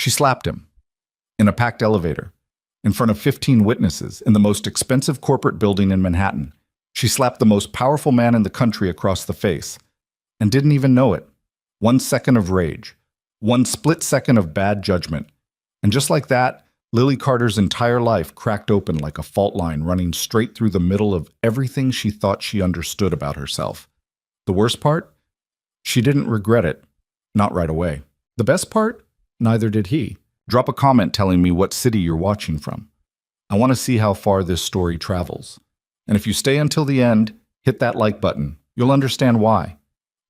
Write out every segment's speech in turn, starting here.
She slapped him. In a packed elevator. In front of 15 witnesses. In the most expensive corporate building in Manhattan. She slapped the most powerful man in the country across the face. And didn't even know it. 1 second of rage. 1 split second of bad judgment. And just like that, Lily Carter's entire life cracked open like a fault line running straight through the middle of everything she thought she understood about herself. The worst part? She didn't regret it. Not right away. The best part? Neither did he. Drop a comment telling me what city you're watching from. I want to see how far this story travels. And if you stay until the end, hit that like button. You'll understand why.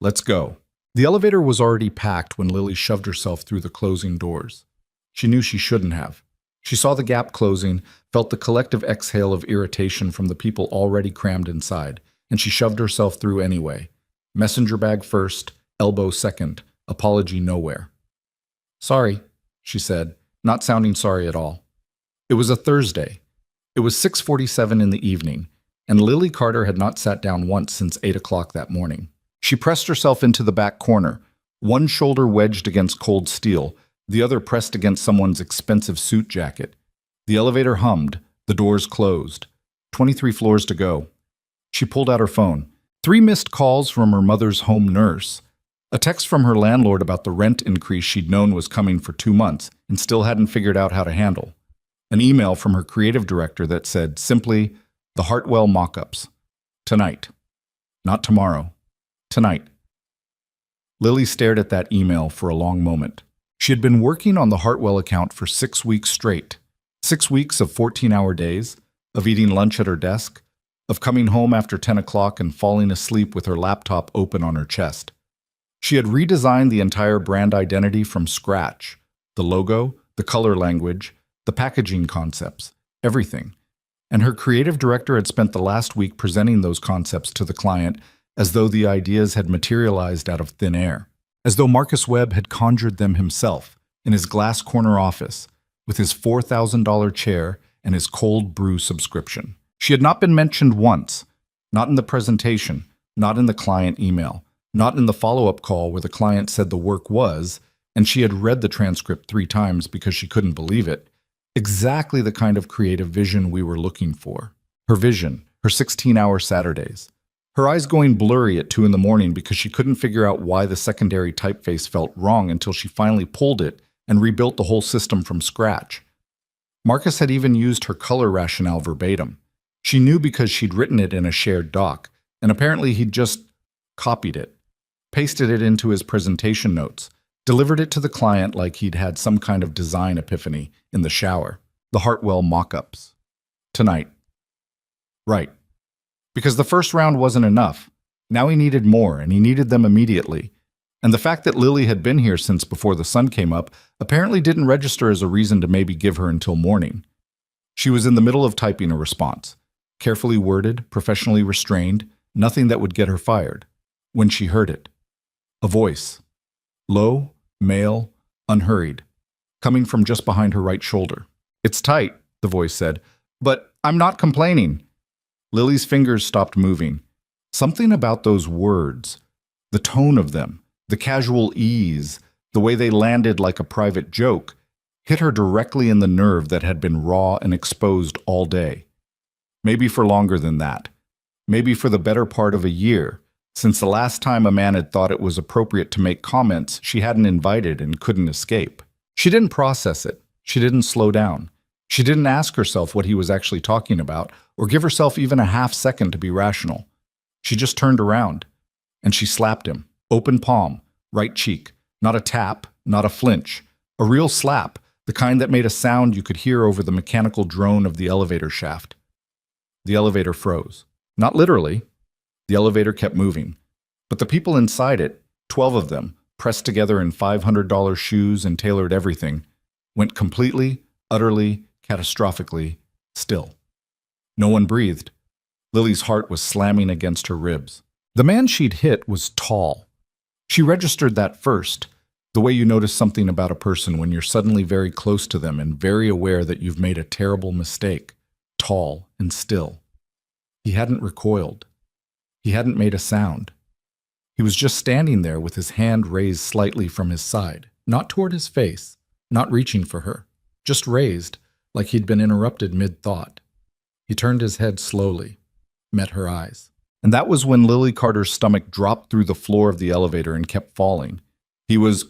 Let's go. The elevator was already packed when Lily shoved herself through the closing doors. She knew she shouldn't have. She saw the gap closing, felt the collective exhale of irritation from the people already crammed inside, and she shoved herself through anyway. Messenger bag first, elbow second, apology nowhere. Sorry, she said, not sounding sorry at all. It was a Thursday. It was 6:47 in the evening, and Lily Carter had not sat down once since 8 o'clock that morning. She pressed herself into the back corner, one shoulder wedged against cold steel, the other pressed against someone's expensive suit jacket. The elevator hummed, the doors closed. 23 floors to go. She pulled out her phone. 3 missed calls from her mother's home nurse. A text from her landlord about the rent increase she'd known was coming for 2 months and still hadn't figured out how to handle. An email from her creative director that said simply, the Hartwell mock-ups. Tonight. Not tomorrow. Tonight. Lily stared at that email for a long moment. She had been working on the Hartwell account for 6 weeks straight. 6 weeks of 14-hour days, of eating lunch at her desk, of coming home after 10 o'clock and falling asleep with her laptop open on her chest. She had redesigned the entire brand identity from scratch. The logo, the color language, the packaging concepts, everything. And her creative director had spent the last week presenting those concepts to the client as though the ideas had materialized out of thin air. As though Marcus Webb had conjured them himself in his glass corner office with his $4,000 chair and his cold brew subscription. She had not been mentioned once, not in the presentation, not in the client email, not in the follow-up call where the client said the work was, and she had read the transcript 3 times because she couldn't believe it, exactly the kind of creative vision we were looking for. Her vision, her 16-hour Saturdays. Her eyes going blurry at 2 in the morning because she couldn't figure out why the secondary typeface felt wrong until she finally pulled it and rebuilt the whole system from scratch. Marcus had even used her color rationale verbatim. She knew because she'd written it in a shared doc, and apparently he'd just copied it, pasted it into his presentation notes, delivered it to the client like he'd had some kind of design epiphany in the shower. The Hartwell mock-ups. Tonight. Right. Because the first round wasn't enough. Now he needed more, and he needed them immediately. And the fact that Lily had been here since before the sun came up apparently didn't register as a reason to maybe give her until morning. She was in the middle of typing a response, carefully worded, professionally restrained, nothing that would get her fired, when she heard it. A voice. Low, male, unhurried, coming from just behind her right shoulder. It's tight, the voice said, but I'm not complaining. Lily's fingers stopped moving. Something about those words, the tone of them, the casual ease, the way they landed like a private joke, hit her directly in the nerve that had been raw and exposed all day. Maybe for longer than that. Maybe for the better part of a year, since the last time a man had thought it was appropriate to make comments she hadn't invited and couldn't escape. She didn't process it. She didn't slow down. She didn't ask herself what he was actually talking about, or give herself even a half second to be rational. She just turned around, and she slapped him, open palm, right cheek, not a tap, not a flinch, a real slap, the kind that made a sound you could hear over the mechanical drone of the elevator shaft. The elevator froze. Not literally. The elevator kept moving. But the people inside it, 12 of them, pressed together in $500 shoes and tailored everything, went completely, utterly, catastrophically still. No one breathed. Lily's heart was slamming against her ribs. The man she'd hit was tall. She registered that first, the way you notice something about a person when you're suddenly very close to them and very aware that you've made a terrible mistake. Tall and still. He hadn't recoiled. He hadn't made a sound. He was just standing there with his hand raised slightly from his side, not toward his face, not reaching for her, just raised, like he'd been interrupted mid-thought. He turned his head slowly, met her eyes. And that was when Lily Carter's stomach dropped through the floor of the elevator and kept falling. He was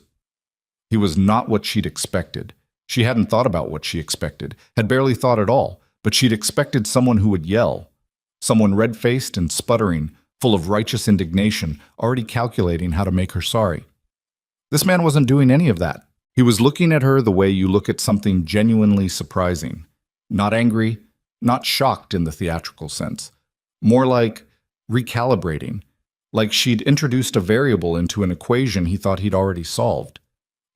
not what she'd expected. She hadn't thought about what she expected, had barely thought at all, but she'd expected someone who would yell, someone red-faced and sputtering, full of righteous indignation, already calculating how to make her sorry. This man wasn't doing any of that. He was looking at her the way you look at something genuinely surprising. Not angry, not shocked in the theatrical sense. More like recalibrating, like she'd introduced a variable into an equation he thought he'd already solved.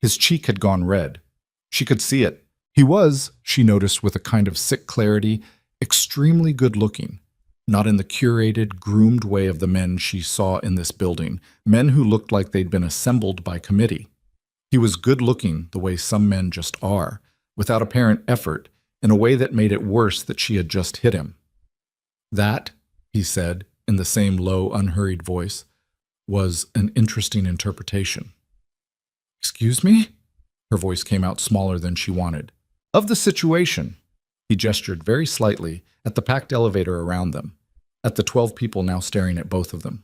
His cheek had gone red. She could see it. He was, she noticed with a kind of sick clarity, extremely good-looking. Not in the curated, groomed way of the men she saw in this building, men who looked like they'd been assembled by committee. He was good-looking the way some men just are, without apparent effort, in a way that made it worse that she had just hit him. That, he said, in the same low, unhurried voice, was an interesting interpretation. "Excuse me?" Her voice came out smaller than she wanted. "Of the situation." He gestured very slightly at the packed elevator around them, at the 12 people now staring at both of them.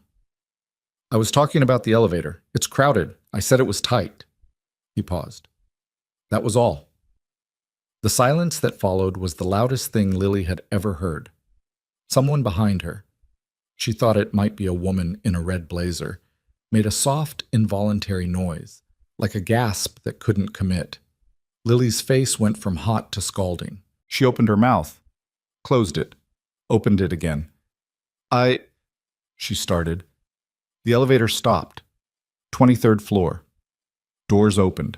"I was talking about the elevator. It's crowded. I said it was tight." He paused. That was all. The silence that followed was the loudest thing Lily had ever heard. Someone behind her, she thought it might be a woman in a red blazer, made a soft, involuntary noise, like a gasp that couldn't commit. Lily's face went from hot to scalding. She opened her mouth, closed it, opened it again. She started. The elevator stopped. 23rd floor. Doors opened.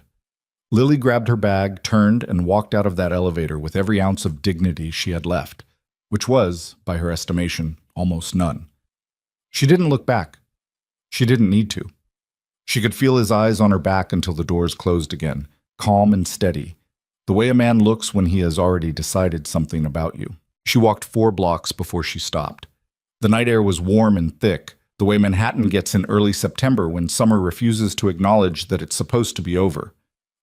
Lily grabbed her bag, turned, and walked out of that elevator with every ounce of dignity she had left, which was, by her estimation, almost none. She didn't look back. She didn't need to. She could feel his eyes on her back until the doors closed again, calm and steady, the way a man looks when he has already decided something about you. She walked 4 blocks before she stopped. The night air was warm and thick, the way Manhattan gets in early September when summer refuses to acknowledge that it's supposed to be over.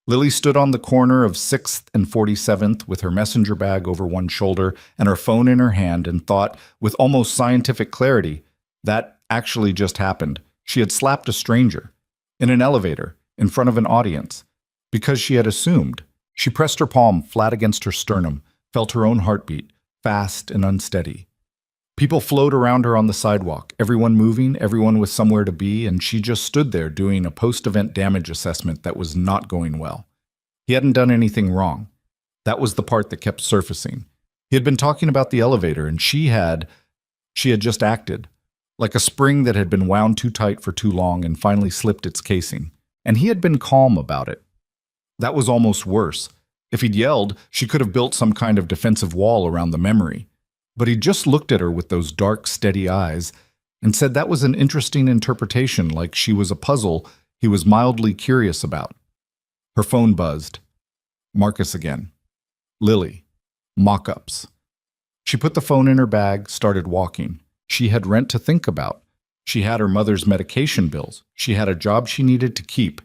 Lily stood on the corner of 6th and 47th with her messenger bag over one shoulder and her phone in her hand and thought, with almost scientific clarity, that actually just happened. She had slapped a stranger. In an elevator, in front of an audience. Because she had assumed. She pressed her palm flat against her sternum, felt her own heartbeat, fast and unsteady. People flowed around her on the sidewalk, everyone moving, everyone with somewhere to be, and she just stood there doing a post-event damage assessment that was not going well. He hadn't done anything wrong. That was the part that kept surfacing. He had been talking about the elevator, and she had just acted, like a spring that had been wound too tight for too long and finally slipped its casing. And he had been calm about it. That was almost worse. If he'd yelled, she could have built some kind of defensive wall around the memory. But he just looked at her with those dark, steady eyes and said that was an interesting interpretation, like she was a puzzle he was mildly curious about. Her phone buzzed. Marcus again. Lily. Mock-ups. She put the phone in her bag, started walking. She had rent to think about. She had her mother's medication bills. She had a job she needed to keep.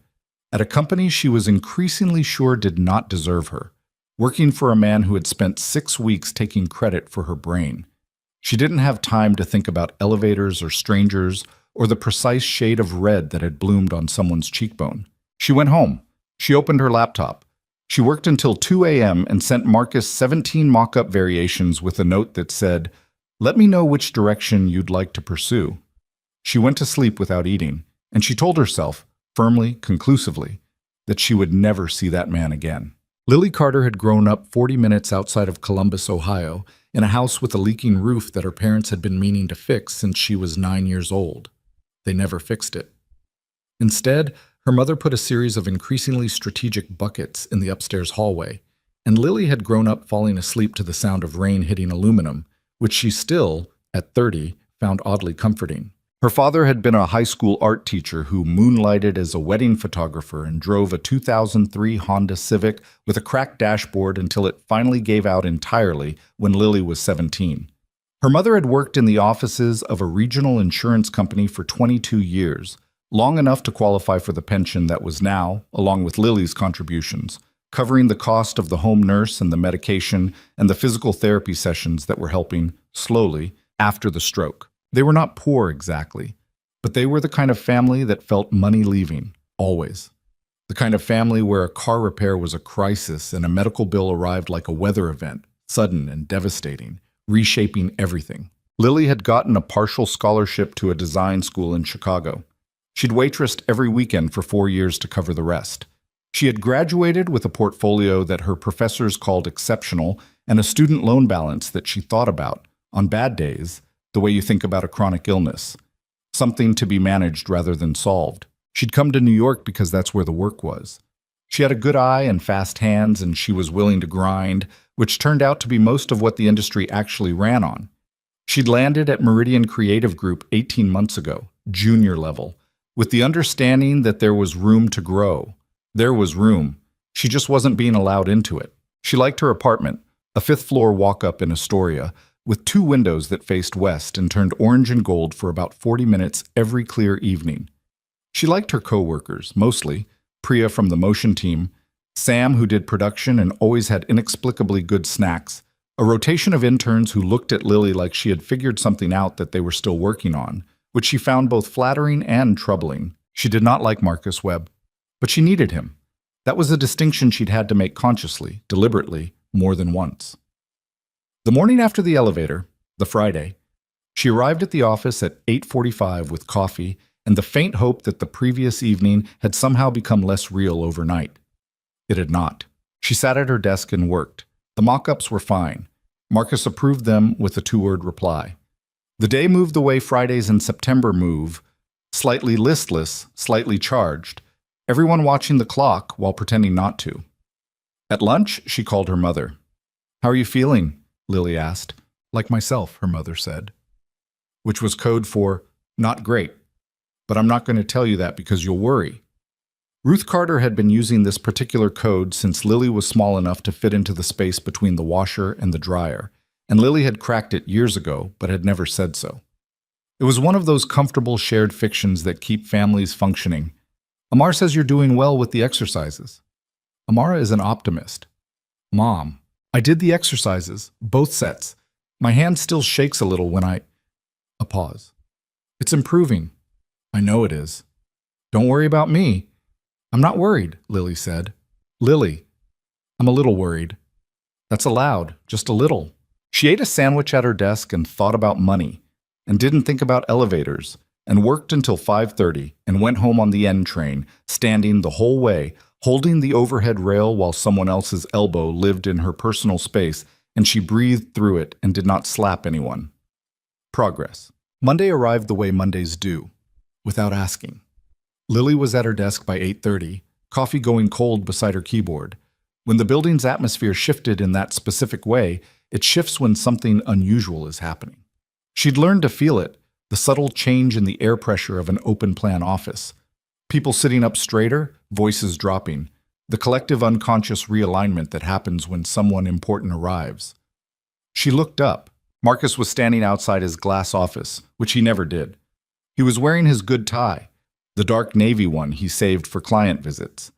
At a company she was increasingly sure did not deserve her. Working for a man who had spent 6 weeks taking credit for her brain. She didn't have time to think about elevators or strangers or the precise shade of red that had bloomed on someone's cheekbone. She went home. She opened her laptop. She worked until 2 a.m. and sent Marcus 17 mock-up variations with a note that said, "Let me know which direction you'd like to pursue." She went to sleep without eating, and she told herself, firmly, conclusively, that she would never see that man again. Lily Carter had grown up 40 minutes outside of Columbus, Ohio, in a house with a leaking roof that her parents had been meaning to fix since she was 9 years old. They never fixed it. Instead, her mother put a series of increasingly strategic buckets in the upstairs hallway, and Lily had grown up falling asleep to the sound of rain hitting aluminum, which she still, at 30, found oddly comforting. Her father had been a high school art teacher who moonlighted as a wedding photographer and drove a 2003 Honda Civic with a cracked dashboard until it finally gave out entirely when Lily was 17. Her mother had worked in the offices of a regional insurance company for 22 years, long enough to qualify for the pension that was now, along with Lily's contributions, covering the cost of the home nurse and the medication and the physical therapy sessions that were helping, slowly, after the stroke. They were not poor exactly, but they were the kind of family that felt money leaving, always. The kind of family where a car repair was a crisis and a medical bill arrived like a weather event, sudden and devastating, reshaping everything. Lily had gotten a partial scholarship to a design school in Chicago. She'd waitressed every weekend for 4 years to cover the rest. She had graduated with a portfolio that her professors called exceptional and a student loan balance that she thought about, on bad days, the way you think about a chronic illness. Something to be managed rather than solved. She'd come to New York because that's where the work was. She had a good eye and fast hands, and she was willing to grind, which turned out to be most of what the industry actually ran on. She'd landed at Meridian Creative Group 18 months ago, junior level, with the understanding that there was room to grow. There was room. She just wasn't being allowed into it. She liked her apartment, a fifth-floor walk-up in Astoria, with 2 windows that faced west and turned orange and gold for about 40 minutes every clear evening. She liked her co-workers, mostly, Priya from the motion team, Sam who did production and always had inexplicably good snacks, a rotation of interns who looked at Lily like she had figured something out that they were still working on, which she found both flattering and troubling. She did not like Marcus Webb, but she needed him. That was a distinction she'd had to make consciously, deliberately, more than once. The morning after the elevator, the Friday, she arrived at the office at 8:45 with coffee and the faint hope that the previous evening had somehow become less real overnight. It had not. She sat at her desk and worked. The mock-ups were fine. Marcus approved them with a 2-word reply. The day moved the way Fridays in September move, slightly listless, slightly charged, everyone watching the clock while pretending not to. At lunch, she called her mother. "How are you feeling?" Lily asked. "Like myself," her mother said, which was code for, "Not great, but I'm not going to tell you that because you'll worry." Ruth Carter had been using this particular code since Lily was small enough to fit into the space between the washer and the dryer, and Lily had cracked it years ago but had never said so. It was one of those comfortable shared fictions that keep families functioning. "Amar says you're doing well with the exercises." Amara is an optimist. "Mom, I did the exercises, both sets. My hand still shakes a little when I—" A pause. "It's improving." "I know it is." "Don't worry about me." "I'm not worried," Lily said. "Lily, I'm a little worried." "That's allowed, just a little." She ate a sandwich at her desk and thought about money, and didn't think about elevators, and worked until 5:30 and went home on the N train, standing the whole way, holding the overhead rail while someone else's elbow lived in her personal space, and she breathed through it and did not slap anyone. Progress. Monday arrived the way Mondays do, without asking. Lily was at her desk by 8:30, coffee going cold beside her keyboard. When the building's atmosphere shifted in that specific way, it shifts when something unusual is happening. She'd learned to feel it, the subtle change in the air pressure of an open-plan office. People sitting up straighter, voices dropping, the collective unconscious realignment that happens when someone important arrives. She looked up. Marcus was standing outside his glass office, which he never did. He was wearing his good tie, the dark navy one he saved for client visits.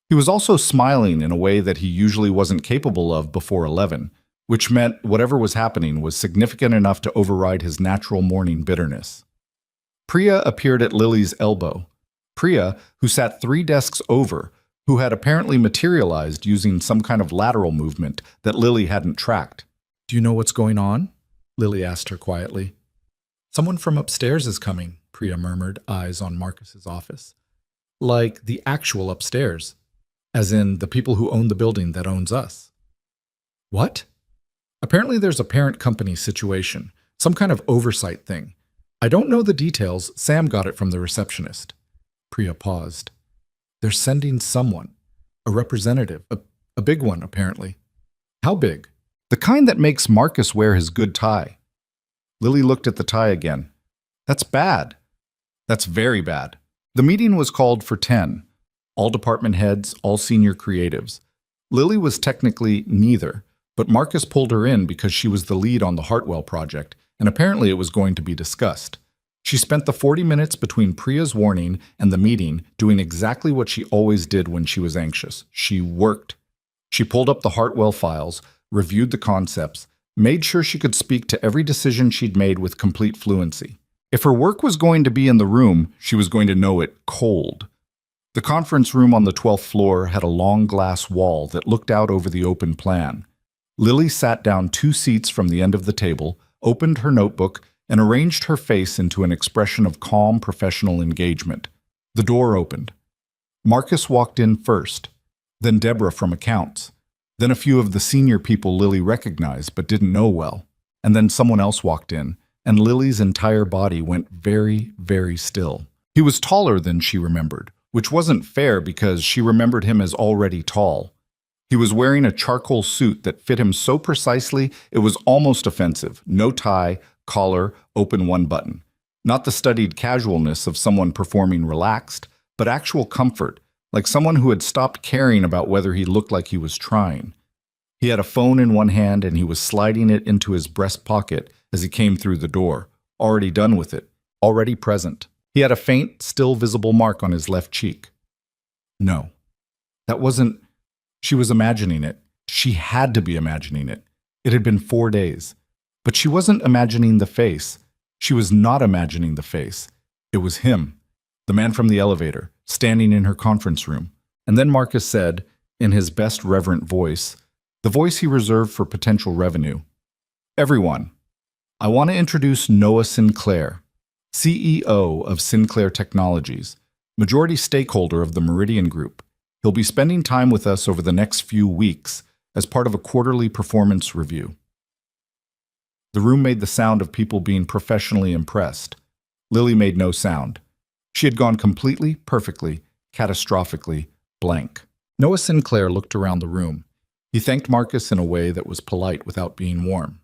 He was also smiling in a way that he usually wasn't capable of before 11, which meant whatever was happening was significant enough to override his natural morning bitterness. Priya appeared at Lily's elbow. Priya, who sat 3 desks over, who had apparently materialized using some kind of lateral movement that Lily hadn't tracked. "Do you know what's going on?" Lily asked her quietly. "Someone from upstairs is coming," Priya murmured, eyes on Marcus's office. "Like the actual upstairs, as in the people who own the building that owns us." "What?" "Apparently there's a parent company situation, some kind of oversight thing. I don't know the details. Sam got it from the receptionist." Priya paused. "They're sending someone, a representative, a big one, apparently." "How big?" "The kind that makes Marcus wear his good tie." Lily looked at the tie again. "That's bad." "That's very bad." The meeting was called for 10. All department heads, all senior creatives. Lily was technically neither, but Marcus pulled her in because she was the lead on the Hartwell project, and apparently it was going to be discussed. She spent the 40 minutes between Priya's warning and the meeting doing exactly what she always did when she was anxious. She worked. She pulled up the Hartwell files, reviewed the concepts, made sure she could speak to every decision she'd made with complete fluency. If her work was going to be in the room, she was going to know it cold. The conference room on the 12th floor had a long glass wall that looked out over the open plan. Lily sat down 2 seats from the end of the table, opened her notebook, and arranged her face into an expression of calm professional engagement. The door opened. Marcus walked in first, then Deborah from accounts, then a few of the senior people Lily recognized but didn't know well, and then someone else walked in, and Lily's entire body went very, very still. He was taller than she remembered, which wasn't fair because she remembered him as already tall. He was wearing a charcoal suit that fit him so precisely it was almost offensive. No tie, collar, open one button. Not the studied casualness of someone performing relaxed, but actual comfort, like someone who had stopped caring about whether he looked like he was trying. He had a phone in one hand and he was sliding it into his breast pocket as he came through the door, already done with it, already present. He had a faint, still visible mark on his left cheek. No, that wasn't... She was imagining it. She had to be imagining it. It had been 4 days. But she wasn't imagining the face. She was not imagining the face. It was him, the man from the elevator, standing in her conference room. And then Marcus said, in his best reverent voice, the voice he reserved for potential revenue, "Everyone, I want to introduce Noah Sinclair, CEO of Sinclair Technologies, majority stakeholder of the Meridian Group. He'll be spending time with us over the next few weeks as part of a quarterly performance review." The room made the sound of people being professionally impressed. Lily made no sound. She had gone completely, perfectly, catastrophically blank. Noah Sinclair looked around the room. He thanked Marcus in a way that was polite without being warm.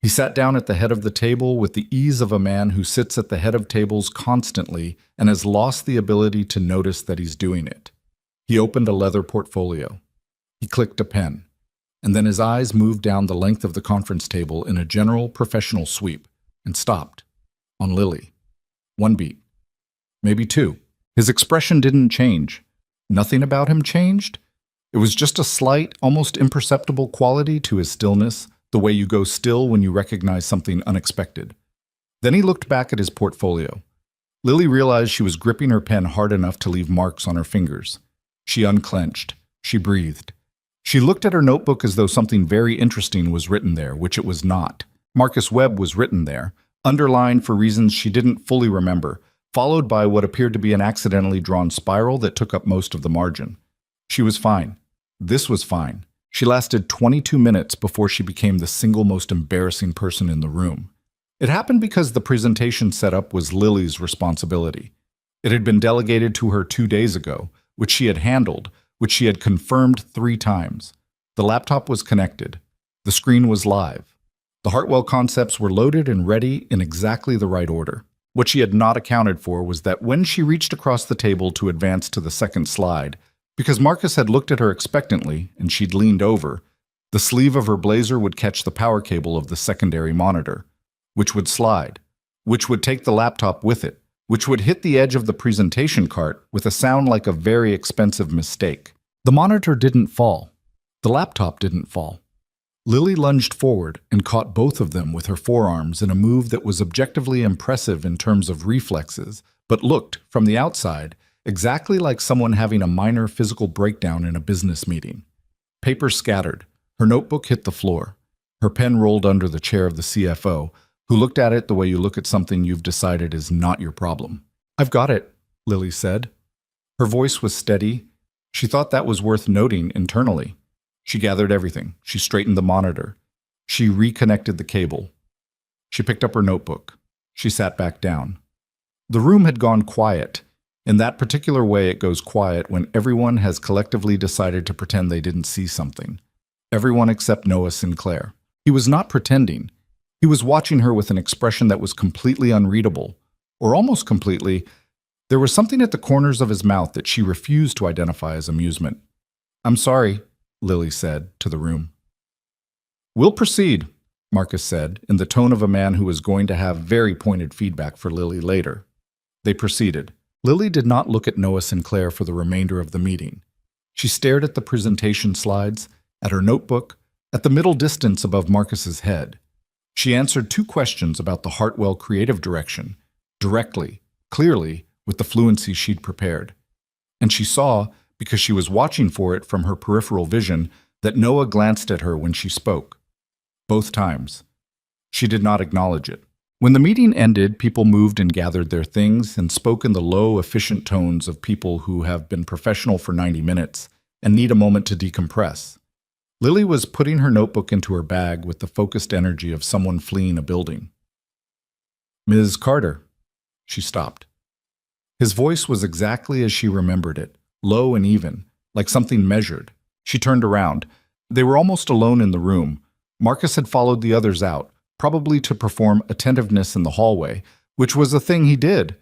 He sat down at the head of the table with the ease of a man who sits at the head of tables constantly and has lost the ability to notice that he's doing it. He opened a leather portfolio. He clicked a pen, and then his eyes moved down the length of the conference table in a general professional sweep and stopped on Lily. 1 beat, maybe 2. His expression didn't change. Nothing about him changed. It was just a slight, almost imperceptible quality to his stillness, the way you go still when you recognize something unexpected. Then he looked back at his portfolio. Lily realized she was gripping her pen hard enough to leave marks on her fingers. She unclenched. She breathed. She looked at her notebook as though something very interesting was written there, which it was not. Marcus Webb was written there, underlined for reasons she didn't fully remember, followed by what appeared to be an accidentally drawn spiral that took up most of the margin. She was fine. This was fine. She lasted 22 minutes before she became the single most embarrassing person in the room. It happened because the presentation setup was Lily's responsibility. It had been delegated to her 2 days ago, which she had handled, which she had confirmed 3 times. The laptop was connected. The screen was live. The Hartwell concepts were loaded and ready in exactly the right order. What she had not accounted for was that when she reached across the table to advance to the second slide, because Marcus had looked at her expectantly and she'd leaned over, the sleeve of her blazer would catch the power cable of the secondary monitor, which would slide, which would take the laptop with it, which would hit the edge of the presentation cart with a sound like a very expensive mistake. The monitor didn't fall. The laptop didn't fall. Lily lunged forward and caught both of them with her forearms in a move that was objectively impressive in terms of reflexes, but looked, from the outside, exactly like someone having a minor physical breakdown in a business meeting. Paper scattered. Her notebook hit the floor. Her pen rolled under the chair of the CFO, who looked at it the way you look at something you've decided is not your problem. "I've got it," Lily said. Her voice was steady. She thought that was worth noting internally. She gathered everything. She straightened the monitor. She reconnected the cable. She picked up her notebook. She sat back down. The room had gone quiet. In that particular way, it goes quiet when everyone has collectively decided to pretend they didn't see something. Everyone except Noah Sinclair. He was not pretending. He was watching her with an expression that was completely unreadable, or almost completely. There was something at the corners of his mouth that she refused to identify as amusement. "I'm sorry," Lily said to the room. "We'll proceed," Marcus said, in the tone of a man who was going to have very pointed feedback for Lily later. They proceeded. Lily did not look at Noah Sinclair for the remainder of the meeting. She stared at the presentation slides, at her notebook, at the middle distance above Marcus's head. She answered 2 questions about the Hartwell creative direction, directly, clearly, with the fluency she'd prepared. And she saw, because she was watching for it from her peripheral vision, that Noah glanced at her when she spoke. Both times. She did not acknowledge it. When the meeting ended, people moved and gathered their things and spoke in the low, efficient tones of people who have been professional for 90 minutes and need a moment to decompress. Lily was putting her notebook into her bag with the focused energy of someone fleeing a building. "Ms. Carter." She stopped. His voice was exactly as she remembered it, low and even, like something measured. She turned around. They were almost alone in the room. Marcus had followed the others out, probably to perform attentiveness in the hallway, which was a thing he did.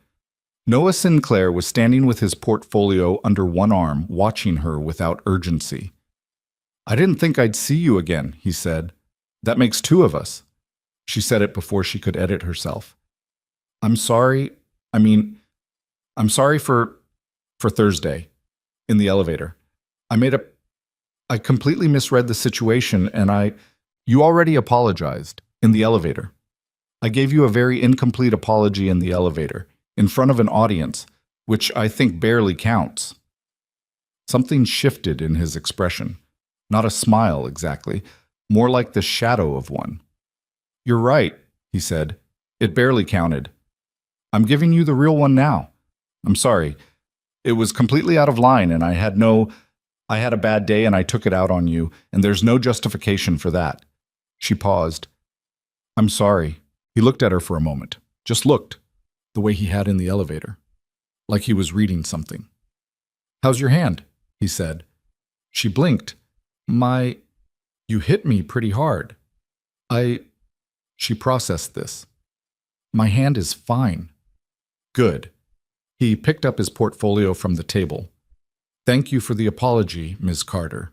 Noah Sinclair was standing with his portfolio under one arm, watching her without urgency. "I didn't think I'd see you again," he said. "That makes 2 of us." She said it before she could edit herself. I'm sorry for Thursday, in the elevator. I completely misread the situation and you already apologized, in the elevator. I gave you a very incomplete apology in the elevator, in front of an audience, which I think barely counts. Something shifted in his expression. Not a smile, exactly, more like the shadow of one. "You're right," he said. "It barely counted. I'm giving you the real one now. I'm sorry. It was completely out of line and I had a bad day and I took it out on you, and there's no justification for that." She paused. "I'm sorry." He looked at her for a moment. Just looked, the way he had in the elevator. Like he was reading something. "How's your hand?" he said. She blinked. You hit me pretty hard." She processed this. "My hand is fine." "Good." He picked up his portfolio from the table. "Thank you for the apology, Ms. Carter.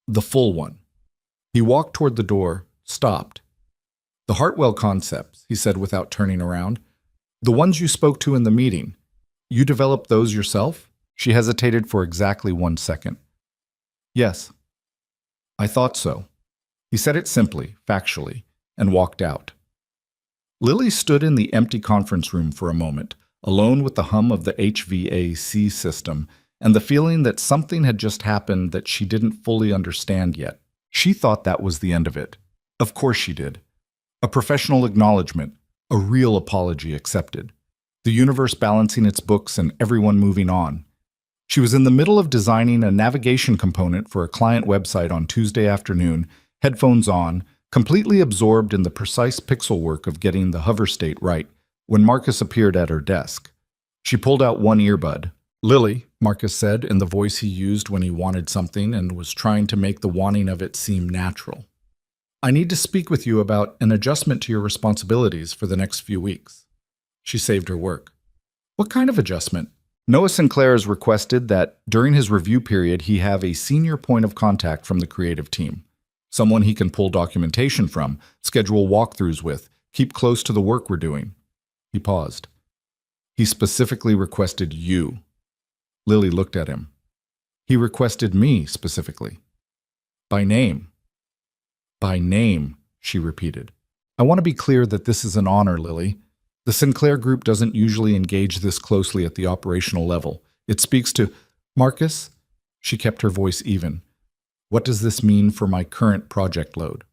The full one." He walked toward the door, stopped. "The Hartwell concepts," he said without turning around. "The ones you spoke to in the meeting. You developed those yourself?" She hesitated for exactly 1 second. "Yes." "I thought so." He said it simply, factually, and walked out. Lily stood in the empty conference room for a moment, alone with the hum of the HVAC system and the feeling that something had just happened that she didn't fully understand yet. She thought that was the end of it. Of course she did. A professional acknowledgement, a real apology accepted. The universe balancing its books and everyone moving on. She was in the middle of designing a navigation component for a client website on Tuesday afternoon, headphones on, completely absorbed in the precise pixel work of getting the hover state right, when Marcus appeared at her desk. She pulled out one earbud. "Lily," Marcus said in the voice he used when he wanted something and was trying to make the wanting of it seem natural. "I need to speak with you about an adjustment to your responsibilities for the next few weeks." She saved her work. "What kind of adjustment?" Noah Sinclair has requested that during his review period he have a senior point of contact from the creative team. Someone he can pull documentation from, schedule walkthroughs with, keep close to the work we're doing. He paused. "He specifically requested you." Lily looked at him. "He requested me specifically." "By name." "By name," she repeated. "I want to be clear that this is an honor, Lily. The Sinclair Group doesn't usually engage this closely at the operational level. It speaks to Marcus." She kept her voice even. "What does this mean for my current project load?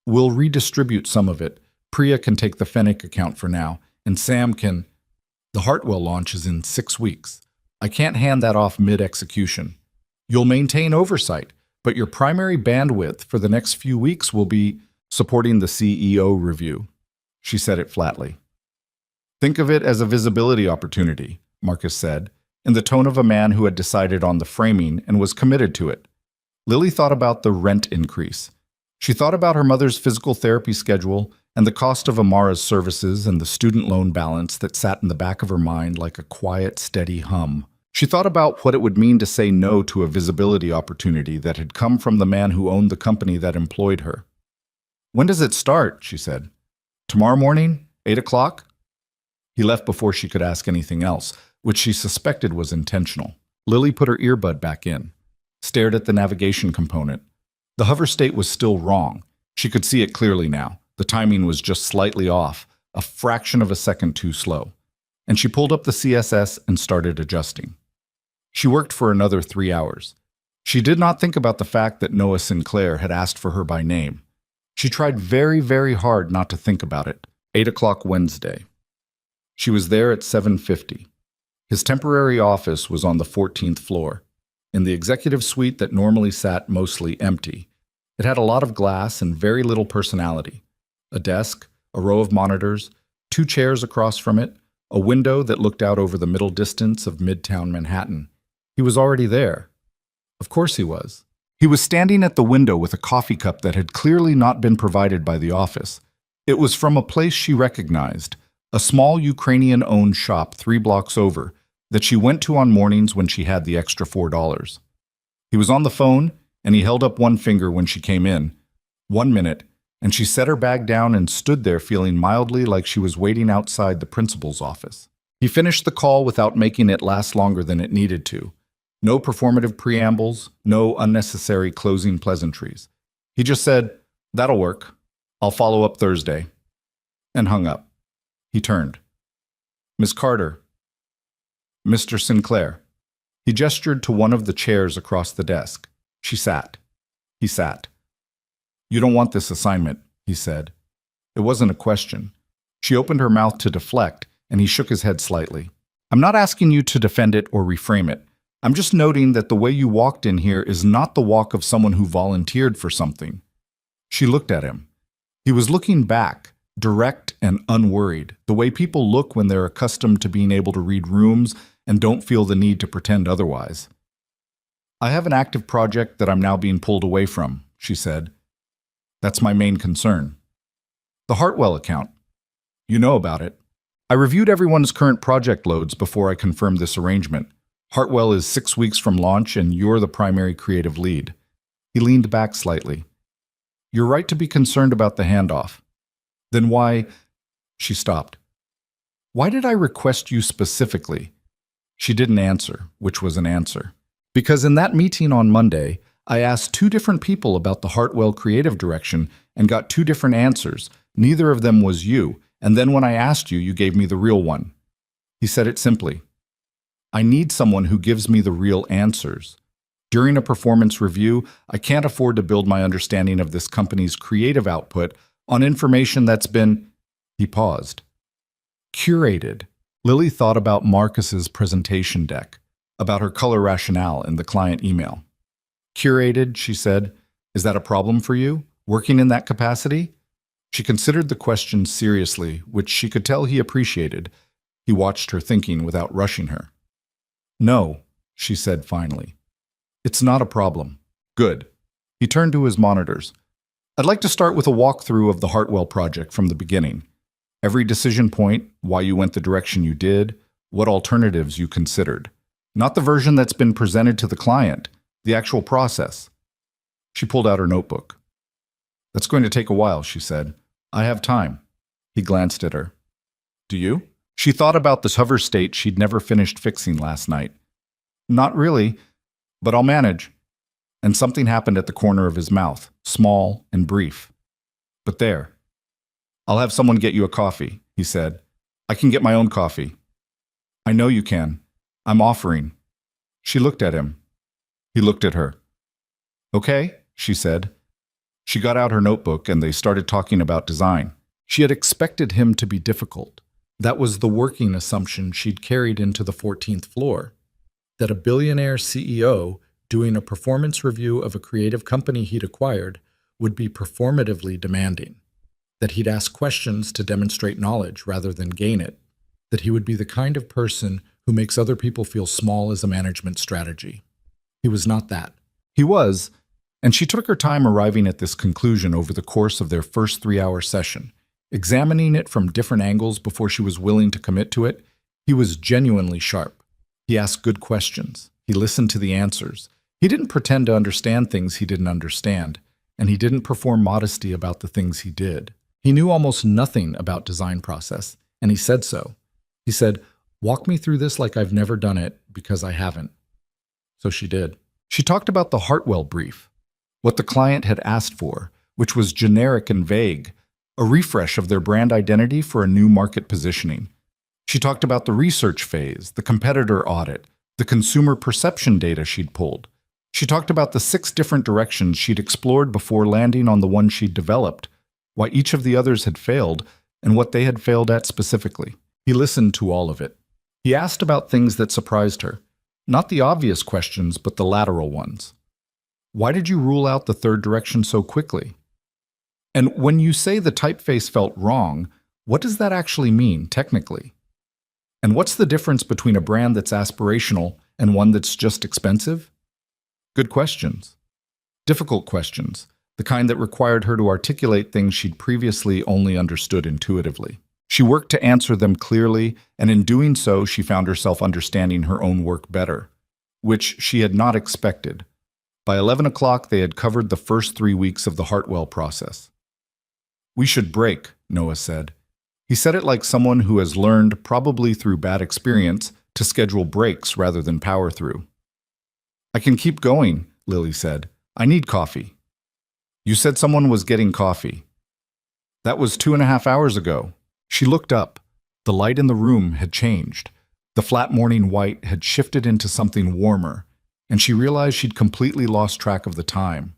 We'll redistribute some of it. Priya can take the Fennec account for now, and Sam can... The Hartwell launch is in 6 weeks. I can't hand that off mid-execution. You'll maintain oversight, but your primary bandwidth for the next few weeks will be supporting the CEO review." She said it flatly. "Think of it as a visibility opportunity," Marcus said, in the tone of a man who had decided on the framing and was committed to it. Lily thought about the rent increase. She thought about her mother's physical therapy schedule and the cost of Amara's services and the student loan balance that sat in the back of her mind like a quiet, steady hum. She thought about what it would mean to say no to a visibility opportunity that had come from the man who owned the company that employed her. "When does it start?" she said. "Tomorrow morning? 8 o'clock?" He left before she could ask anything else, which she suspected was intentional. Lily put her earbud back in, stared at the navigation component. The hover state was still wrong. She could see it clearly now. The timing was just slightly off, a fraction of a second too slow. And she pulled up the CSS and started adjusting. She worked for another 3 hours. She did not think about the fact that Noah Sinclair had asked for her by name. She tried very, very hard not to think about it. 8 o'clock Wednesday. She was there at 7:50. His temporary office was on the 14th floor, in the executive suite that normally sat mostly empty. It had a lot of glass and very little personality. A desk, a row of monitors, 2 chairs across from it, a window that looked out over the middle distance of Midtown Manhattan. He was already there. Of course he was. He was standing at the window with a coffee cup that had clearly not been provided by the office. It was from a place she recognized, a small Ukrainian-owned shop 3 blocks over that she went to on mornings when she had the extra $4. He was on the phone, and he held up one finger when she came in. 1 minute, and she set her bag down and stood there feeling mildly like she was waiting outside the principal's office. He finished the call without making it last longer than it needed to. No performative preambles, no unnecessary closing pleasantries. He just said, "That'll work. I'll follow up Thursday," and hung up. He turned. "Miss Carter." "Mr. Sinclair." He gestured to one of the chairs across the desk. She sat. He sat. "You don't want this assignment," he said. It wasn't a question. She opened her mouth to deflect, and he shook his head slightly. "I'm not asking you to defend it or reframe it. I'm just noting that the way you walked in here is not the walk of someone who volunteered for something." She looked at him. He was looking back, direct and unworried, the way people look when they're accustomed to being able to read rooms and don't feel the need to pretend otherwise. "I have an active project that I'm now being pulled away from," she said. "That's my main concern. The Hartwell account. You know about it. I reviewed everyone's current project loads before I confirmed this arrangement. Hartwell is 6 weeks from launch, and you're the primary creative lead." He leaned back slightly. "You're right to be concerned about the handoff. Then why—" She stopped. "Why did I request you specifically?" She didn't answer, which was an answer. "Because in that meeting on Monday, I asked 2 different people about the Hartwell creative direction and got 2 different answers. Neither of them was you, and then when I asked you, you gave me the real one." He said it simply. "I need someone who gives me the real answers. During a performance review, I can't afford to build my understanding of this company's creative output on information that's been—" He paused. "Curated." Lily thought about Marcus's presentation deck, about her color rationale in the client email. "Curated," she said. "Is that a problem for you, working in that capacity?" She considered the question seriously, which she could tell he appreciated. He watched her thinking without rushing her. "No," she said finally. "It's not a problem." "Good." He turned to his monitors. "I'd like to start with a walkthrough of the Hartwell project from the beginning. Every decision point, why you went the direction you did, what alternatives you considered. Not the version that's been presented to the client, the actual process." She pulled out her notebook. "That's going to take a while," she said. "I have time." He glanced at her. "Do you?" She thought about this hover state she'd never finished fixing last night. "Not really, but I'll manage." And something happened at the corner of his mouth, small and brief. "But there." "I'll have someone get you a coffee," he said. "I can get my own coffee." "I know you can. I'm offering." She looked at him. He looked at her. "Okay," she said. She got out her notebook and they started talking about design. She had expected him to be difficult. That was the working assumption she'd carried into the 14th floor. That a billionaire CEO doing a performance review of a creative company he'd acquired would be performatively demanding. That he'd ask questions to demonstrate knowledge rather than gain it. That he would be the kind of person who makes other people feel small as a management strategy. He was not that. He was, and she took her time arriving at this conclusion over the course of their first 3-hour session. Examining it from different angles before she was willing to commit to it, he was genuinely sharp. He asked good questions. He listened to the answers. He didn't pretend to understand things he didn't understand, and he didn't perform modesty about the things he did. He knew almost nothing about design process, and he said so. He said, "Walk me through this like I've never done it, because I haven't." So she did. She talked about the Hartwell brief. what the client had asked for, which was generic and vague, a refresh of their brand identity for a new market positioning. She talked about the research phase, the competitor audit, the consumer perception data she'd pulled. She talked about the 6 different directions she'd explored before landing on the one she'd developed, why each of the others had failed, and what they had failed at specifically. He listened to all of it. He asked about things that surprised her. Not the obvious questions, but the lateral ones. Why did you rule out the third direction so quickly? And when you say the typeface felt wrong, what does that actually mean, technically? And what's the difference between a brand that's aspirational and one that's just expensive? Good questions. Difficult questions, the kind that required her to articulate things she'd previously only understood intuitively. She worked to answer them clearly, and in doing so, she found herself understanding her own work better, which she had not expected. By 11 o'clock, they had covered the first 3 weeks of the Hartwell process. "We should break," Noah said. He said it like someone who has learned, probably through bad experience, to schedule breaks rather than power through. "I can keep going," Lily said. "I need coffee." "You said someone was getting coffee." "That was 2.5 hours ago." She looked up. The light in the room had changed. The flat morning white had shifted into something warmer, and she realized she'd completely lost track of the time.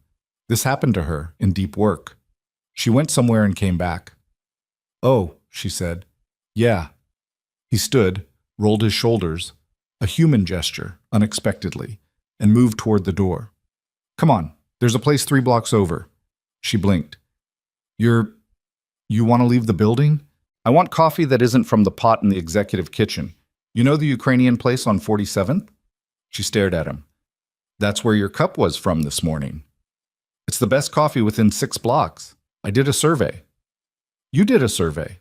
This happened to her in deep work. She went somewhere and came back. "Oh," she said. "Yeah." He stood, rolled his shoulders, a human gesture, unexpectedly, and moved toward the door. "Come on, there's a place 3 blocks over." She blinked. You want to leave the building? I want coffee that isn't from the pot in the executive kitchen. You know the Ukrainian place on 47th? She stared at him. "That's where your cup was from this morning." "It's the best coffee within 6 blocks. I did a survey." "You did a survey."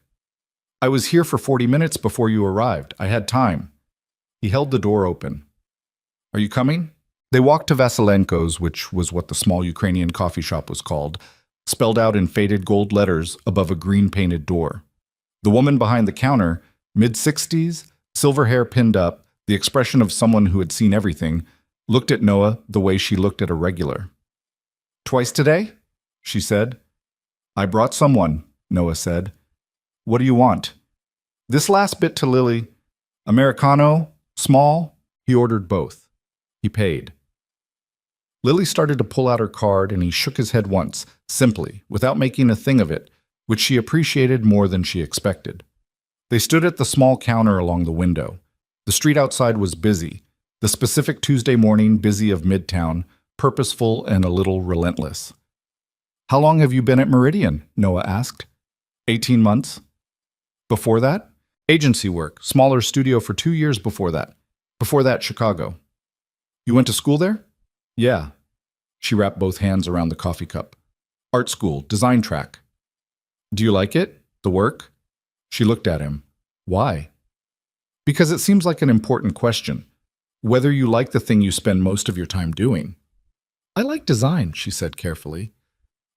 "I was here for 40 minutes before you arrived. I had time." He held the door open. "Are you coming?" They walked to Vasilenko's, which was what the small Ukrainian coffee shop was called, spelled out in faded gold letters above a green-painted door. The woman behind the counter, mid-60s, silver hair pinned up, the expression of someone who had seen everything, looked at Noah the way she looked at a regular. "Twice today?" she said. "I brought someone," Noah said. "What do you want?" This last bit to Lily. "Americano? Small?" He ordered both. He paid. Lily started to pull out her card, and he shook his head once, simply, without making a thing of it, which she appreciated more than she expected. They stood at the small counter along the window. The street outside was busy, the specific Tuesday morning busy of Midtown, purposeful and a little relentless. "How long have you been at Meridian?" Noah asked. 18 months. Before that? Agency work, smaller studio for 2 years before that. Before that, Chicago. You went to school there? Yeah. She wrapped both hands around the coffee cup. Art school, design track. Do you like it? The work? She looked at him. Why? Because it seems like an important question. Whether you like the thing you spend most of your time doing. I like design, she said carefully.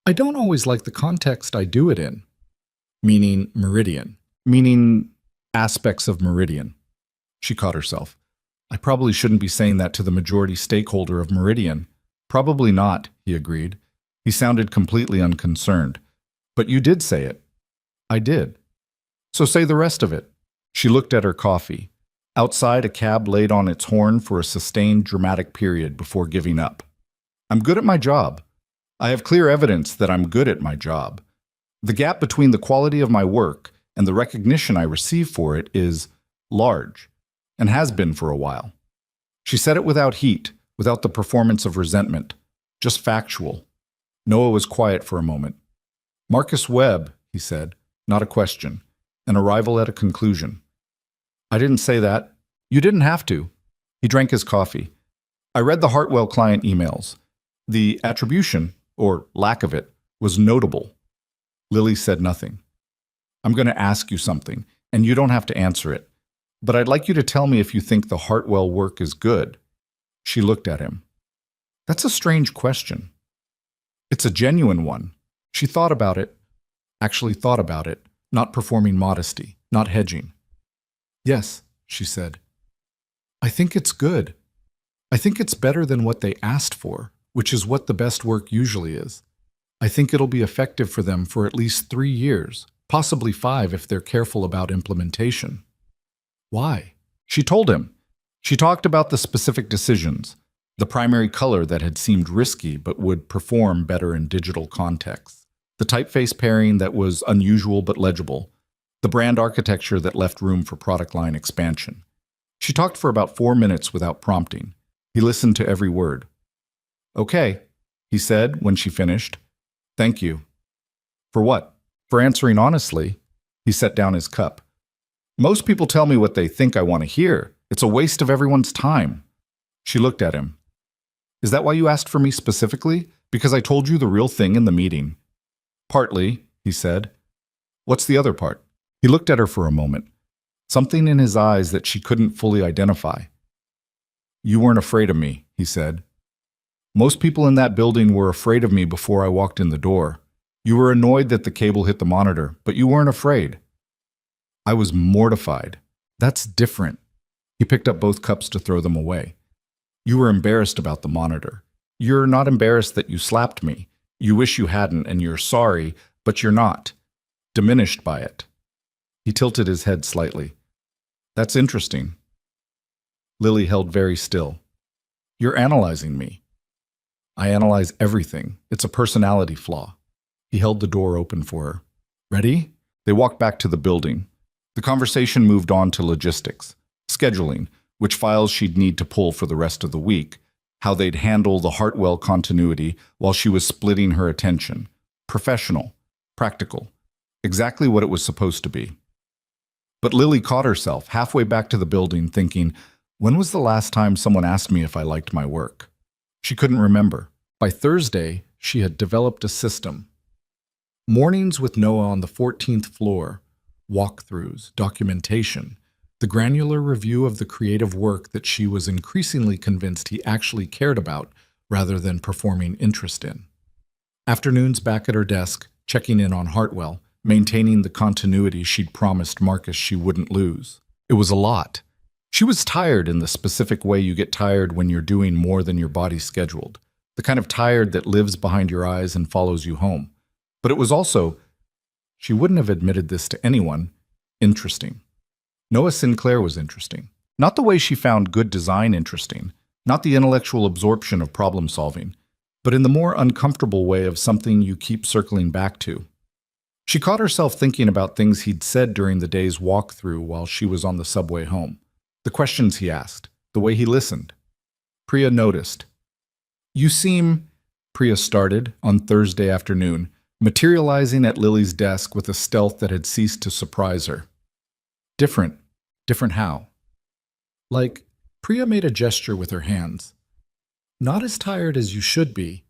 I don't always like the context I do it in. Meaning Meridian. Meaning aspects of Meridian. She caught herself. I probably shouldn't be saying that to the majority stakeholder of Meridian. Probably not, he agreed. He sounded completely unconcerned. But you did say it. I did. So say the rest of it. She looked at her coffee. Outside, a cab laid on its horn for a sustained dramatic period before giving up. I'm good at my job. I have clear evidence that I'm good at my job. The gap between the quality of my work and the recognition I receive for it is large, and has been for a while. She said it without heat, without the performance of resentment, just factual. Noah was quiet for a moment. Marcus Webb, he said, not a question, an arrival at a conclusion. I didn't say that. You didn't have to. He drank his coffee. I read the Hartwell client emails. The attribution, or lack of it, was notable. Lily said nothing. I'm going to ask you something, and you don't have to answer it. But I'd like you to tell me if you think the Hartwell work is good. She looked at him. That's a strange question. It's a genuine one. She thought about it, not performing modesty, not hedging. Yes, she said. I think it's good. I think it's better than what they asked for, which is what the best work usually is. I think it'll be effective for them for at least 3 years, possibly 5 if they're careful about implementation. Why? She told him. She talked about the specific decisions, the primary color that had seemed risky but would perform better in digital contexts, the typeface pairing that was unusual but legible, the brand architecture that left room for product line expansion. She talked for about 4 minutes without prompting. He listened to every word. "Okay," he said when she finished. "Thank you." "For what?" "For answering honestly." He set down his cup. "Most people tell me what they think I want to hear. It's a waste of everyone's time." She looked at him. "Is that why you asked for me specifically? Because I told you the real thing in the meeting?" "Partly," he said. "What's the other part?" He looked at her for a moment, something in his eyes that she couldn't fully identify. "You weren't afraid of me," he said. "Most people in that building were afraid of me before I walked in the door. You were annoyed that the cable hit the monitor, but you weren't afraid." "I was mortified." "That's different." He picked up both cups to throw them away. "You were embarrassed about the monitor. You're not embarrassed that you slapped me. You wish you hadn't, and you're sorry, but you're not diminished by it." He tilted his head slightly. "That's interesting." Lily held very still. "You're analyzing me." "I analyze everything. It's a personality flaw." He held the door open for her. "Ready?" They walked back to the building. The conversation moved on to logistics, scheduling, which files she'd need to pull for the rest of the week, how they'd handle the Hartwell continuity while she was splitting her attention. Professional, practical, exactly what it was supposed to be. But Lily caught herself halfway back to the building thinking, when was the last time someone asked me if I liked my work? She couldn't remember. By Thursday, she had developed a system. Mornings with Noah on the 14th floor, walkthroughs, documentation, the granular review of the creative work that she was increasingly convinced he actually cared about rather than performing interest in. Afternoons back at her desk, checking in on Hartwell, maintaining the continuity she'd promised Marcus she wouldn't lose. It was a lot. She was tired in the specific way you get tired when you're doing more than your body scheduled, the kind of tired that lives behind your eyes and follows you home. But it was also, she wouldn't have admitted this to anyone, interesting. Noah Sinclair was interesting. Not the way she found good design interesting, not the intellectual absorption of problem solving, but in the more uncomfortable way of something you keep circling back to. She caught herself thinking about things he'd said during the day's walkthrough while she was on the subway home. The questions he asked, the way he listened. Priya noticed. "You seem," Priya started on Thursday afternoon, materializing at Lily's desk with a stealth that had ceased to surprise her. "Different. Different how?" Like, Priya made a gesture with her hands. "Not as tired as you should be,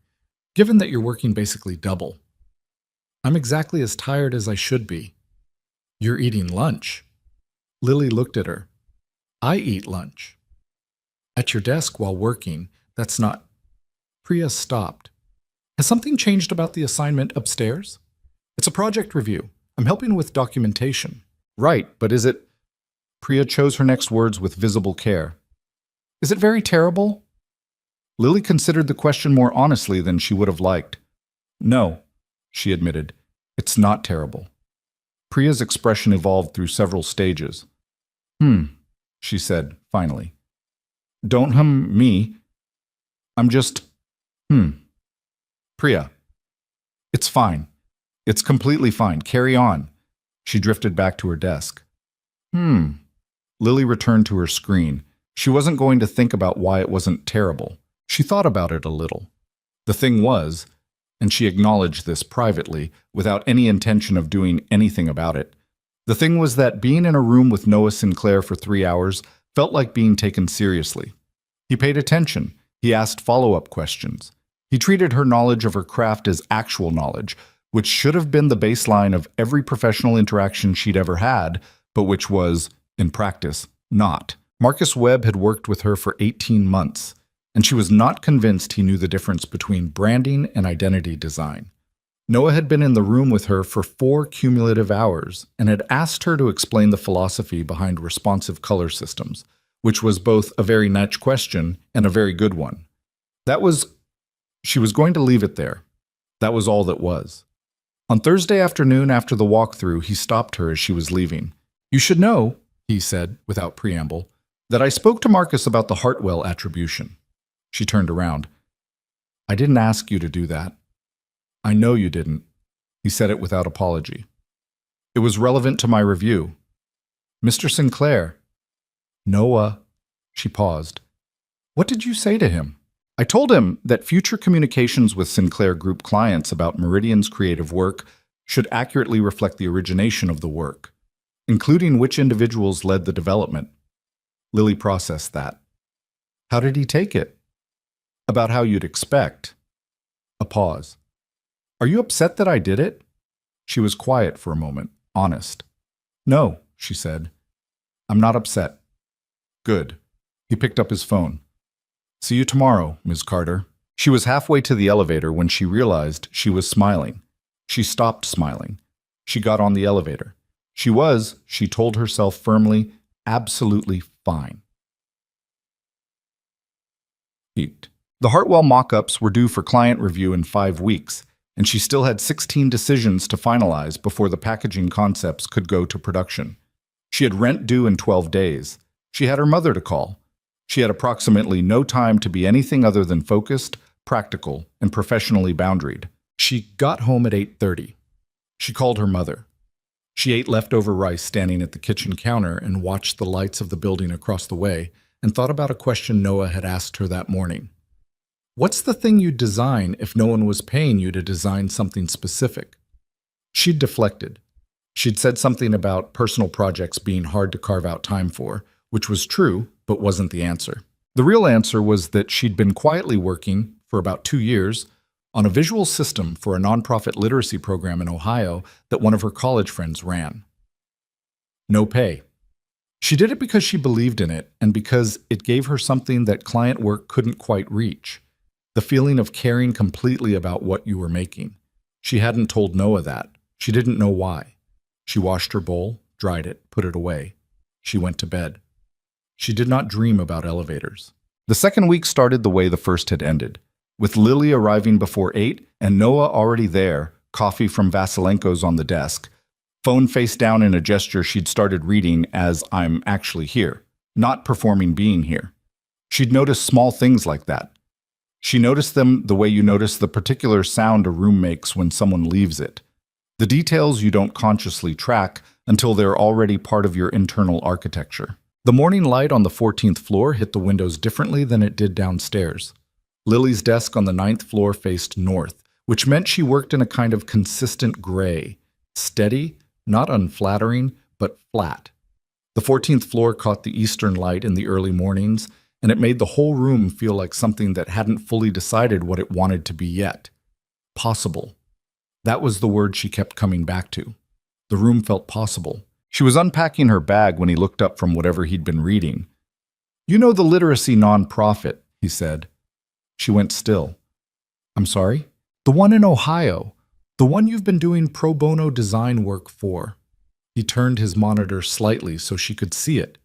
given that you're working basically double. I'm exactly as tired as I should be. You're eating lunch." Lily looked at her. "I eat lunch." "At your desk while working, that's not..." Priya stopped. "Has something changed about the assignment upstairs?" "It's a project review. I'm helping with documentation." "Right, but is it..." Priya chose her next words with visible care. "Is it very terrible?" Lily considered the question more honestly than she would have liked. "No," she admitted. "It's not terrible." Priya's expression evolved through several stages. She said, finally. "Don't me. I'm just, Priya. It's fine. It's completely fine. Carry on." She drifted back to her desk. Lily returned to her screen. She wasn't going to think about why it wasn't terrible. She thought about it a little. The thing was, and she acknowledged this privately, without any intention of doing anything about it, the thing was that being in a room with Noah Sinclair for 3 hours felt like being taken seriously. He paid attention. He asked follow-up questions. He treated her knowledge of her craft as actual knowledge, which should have been the baseline of every professional interaction she'd ever had, but which was, in practice, not. Marcus Webb had worked with her for 18 months, and she was not convinced he knew the difference between branding and identity design. Noah had been in the room with her for 4 cumulative hours and had asked her to explain the philosophy behind responsive color systems, which was both a very niche question and a very good one. That was She was going to leave it there. That was all that was. On Thursday afternoon after the walkthrough, he stopped her as she was leaving. "You should know," he said, without preamble, "that I spoke to Marcus about the Hartwell attribution." She turned around. "I didn't ask you to do that." "I know you didn't." He said it without apology. "It was relevant to my review." "Mr. Sinclair." "Noah." She paused. "What did you say to him?" "I told him that future communications with Sinclair Group clients about Meridian's creative work should accurately reflect the origination of the work, including which individuals led the development." Lily processed that. "How did he take it?" "About how you'd expect." A pause. "Are you upset that I did it?" She was quiet for a moment, honest. "No," she said. "I'm not upset." "Good." He picked up his phone. "See you tomorrow, Ms. Carter." She was halfway to the elevator when she realized she was smiling. She stopped smiling. She got on the elevator. She was, she told herself firmly, absolutely fine. The Hartwell mock-ups were due for client review in 5 weeks, and she still had 16 decisions to finalize before the packaging concepts could go to production. She had rent due in 12 days. She had her mother to call. She had approximately no time to be anything other than focused, practical, and professionally boundaried. She got home at 8:30. She called her mother. She ate leftover rice standing at the kitchen counter and watched the lights of the building across the way and thought about a question Noah had asked her that morning. "What's the thing you'd design if no one was paying you to design something specific?" She'd deflected. She'd said something about personal projects being hard to carve out time for, which was true, but wasn't the answer. The real answer was that she'd been quietly working, for about 2 years, on a visual system for a nonprofit literacy program in Ohio that one of her college friends ran. No pay. She did it because she believed in it and because it gave her something that client work couldn't quite reach, the feeling of caring completely about what you were making. She hadn't told Noah that. She didn't know why. She washed her bowl, dried it, put it away. She went to bed. She did not dream about elevators. The second week started the way the first had ended, with Lily arriving before 8 and Noah already there, coffee from Vasilenko's on the desk, phone face down in a gesture she'd started reading as "I'm actually here, not performing being here." She'd noticed small things like that. She noticed them the way you notice the particular sound a room makes when someone leaves it. The details you don't consciously track until they're already part of your internal architecture. The morning light on the 14th floor hit the windows differently than it did downstairs. Lily's desk on the 9th floor faced north, which meant she worked in a kind of consistent gray, steady, not unflattering, but flat. The 14th floor caught the eastern light in the early mornings, and it made the whole room feel like something that hadn't fully decided what it wanted to be yet. Possible. That was the word she kept coming back to. The room felt possible. She was unpacking her bag when he looked up from whatever he'd been reading. "You know the literacy nonprofit," he said. She went still. "I'm sorry?" "The one in Ohio. The one you've been doing pro bono design work for." He turned his monitor slightly so she could see it.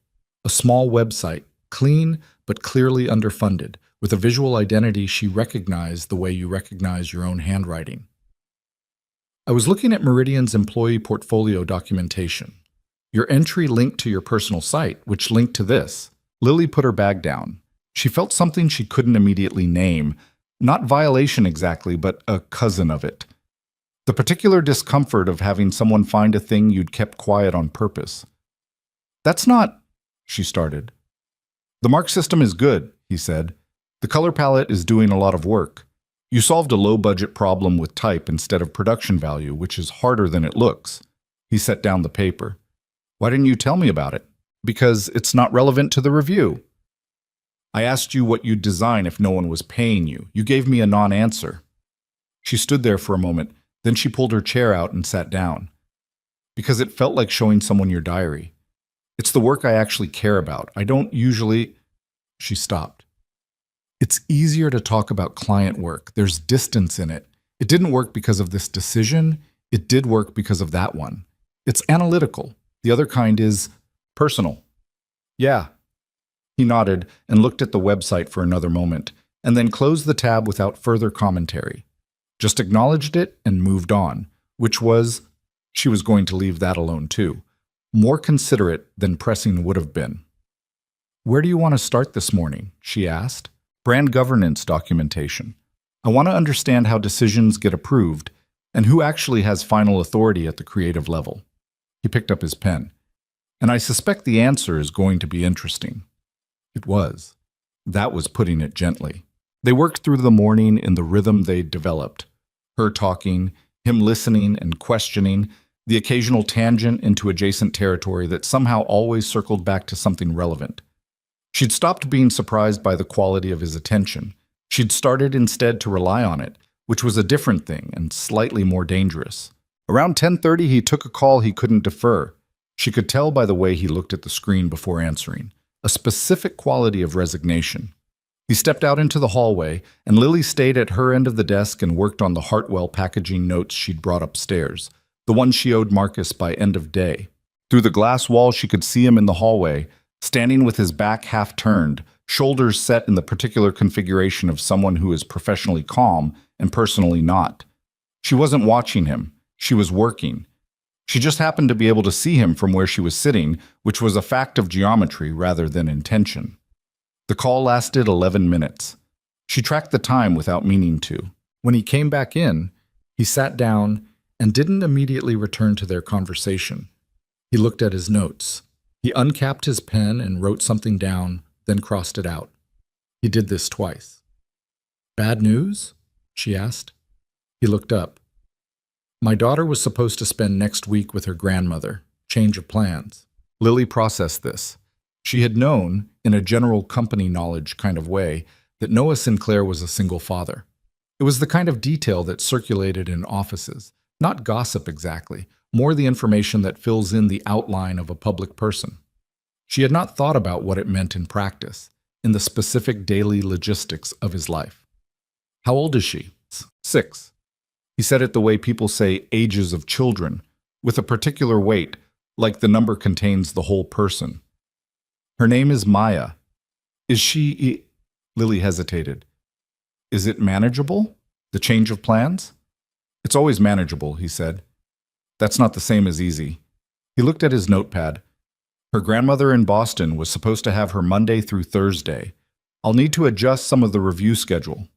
A small website, clean but clearly underfunded, with a visual identity she recognized the way you recognize your own handwriting. "I was looking at Meridian's employee portfolio documentation. Your entry linked to your personal site, which linked to this." Lily put her bag down. She felt something she couldn't immediately name. Not violation exactly, but a cousin of it. The particular discomfort of having someone find a thing you'd kept quiet on purpose. "That's not," she started. "The mark system is good," he said. "The color palette is doing a lot of work. You solved a low-budget problem with type instead of production value, which is harder than it looks." He set down the paper. "Why didn't you tell me about it?" "Because it's not relevant to the review." "I asked you what you'd design if no one was paying you. You gave me a non-answer." She stood there for a moment, then she pulled her chair out and sat down. "Because it felt like showing someone your diary. It's the work I actually care about. I don't usually—" She stopped. "It's easier to talk about client work. There's distance in it. It didn't work because of this decision. It did work because of that one. It's analytical. The other kind is personal." "Yeah." He nodded and looked at the website for another moment, and then closed the tab without further commentary. Just acknowledged it and moved on, which was, she was going to leave that alone too, more considerate than pressing would have been. "Where do you want to start this morning?" she asked. "Brand governance documentation. I want to understand how decisions get approved and who actually has final authority at the creative level." He picked up his pen. "And I suspect the answer is going to be interesting." It was. That was putting it gently. They worked through the morning in the rhythm they'd developed. Her talking, him listening and questioning, the occasional tangent into adjacent territory that somehow always circled back to something relevant. She'd stopped being surprised by the quality of his attention. She'd started instead to rely on it, which was a different thing and slightly more dangerous. Around 10:30, he took a call he couldn't defer. She could tell by the way he looked at the screen before answering, a specific quality of resignation. He stepped out into the hallway, and Lily stayed at her end of the desk and worked on the Hartwell packaging notes she'd brought upstairs, the ones she owed Marcus by end of day. Through the glass wall, she could see him in the hallway, standing with his back half turned, shoulders set in the particular configuration of someone who is professionally calm and personally not. She wasn't watching him. She was working. She just happened to be able to see him from where she was sitting, which was a fact of geometry rather than intention. The call lasted 11 minutes. She tracked the time without meaning to. When he came back in, he sat down and didn't immediately return to their conversation. He looked at his notes. He uncapped his pen and wrote something down, then crossed it out. He did this twice. "Bad news?" she asked. He looked up. "My daughter was supposed to spend next week with her grandmother. Change of plans." Lily processed this. She had known, in a general company knowledge kind of way, that Noah Sinclair was a single father. It was the kind of detail that circulated in offices, not gossip exactly, more the information that fills in the outline of a public person. She had not thought about what it meant in practice, in the specific daily logistics of his life. "How old is she?" 6. He said it the way people say ages of children, with a particular weight, like the number contains the whole person. "Her name is Maya. Is she—" Lily hesitated. "Is it manageable? The change of plans?" "It's always manageable," he said. "That's not the same as easy." He looked at his notepad. "Her grandmother in Boston was supposed to have her Monday through Thursday. I'll need to adjust some of the review schedule."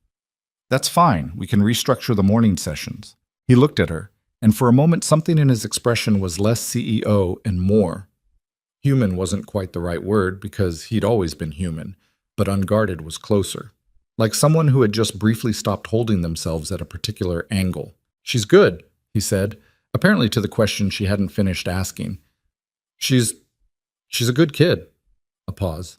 "That's fine. We can restructure the morning sessions." He looked at her, and for a moment something in his expression was less CEO and more. Human wasn't quite the right word because he'd always been human, but unguarded was closer. Like someone who had just briefly stopped holding themselves at a particular angle. "She's good," he said, apparently to the question she hadn't finished asking. She's a good kid." A pause.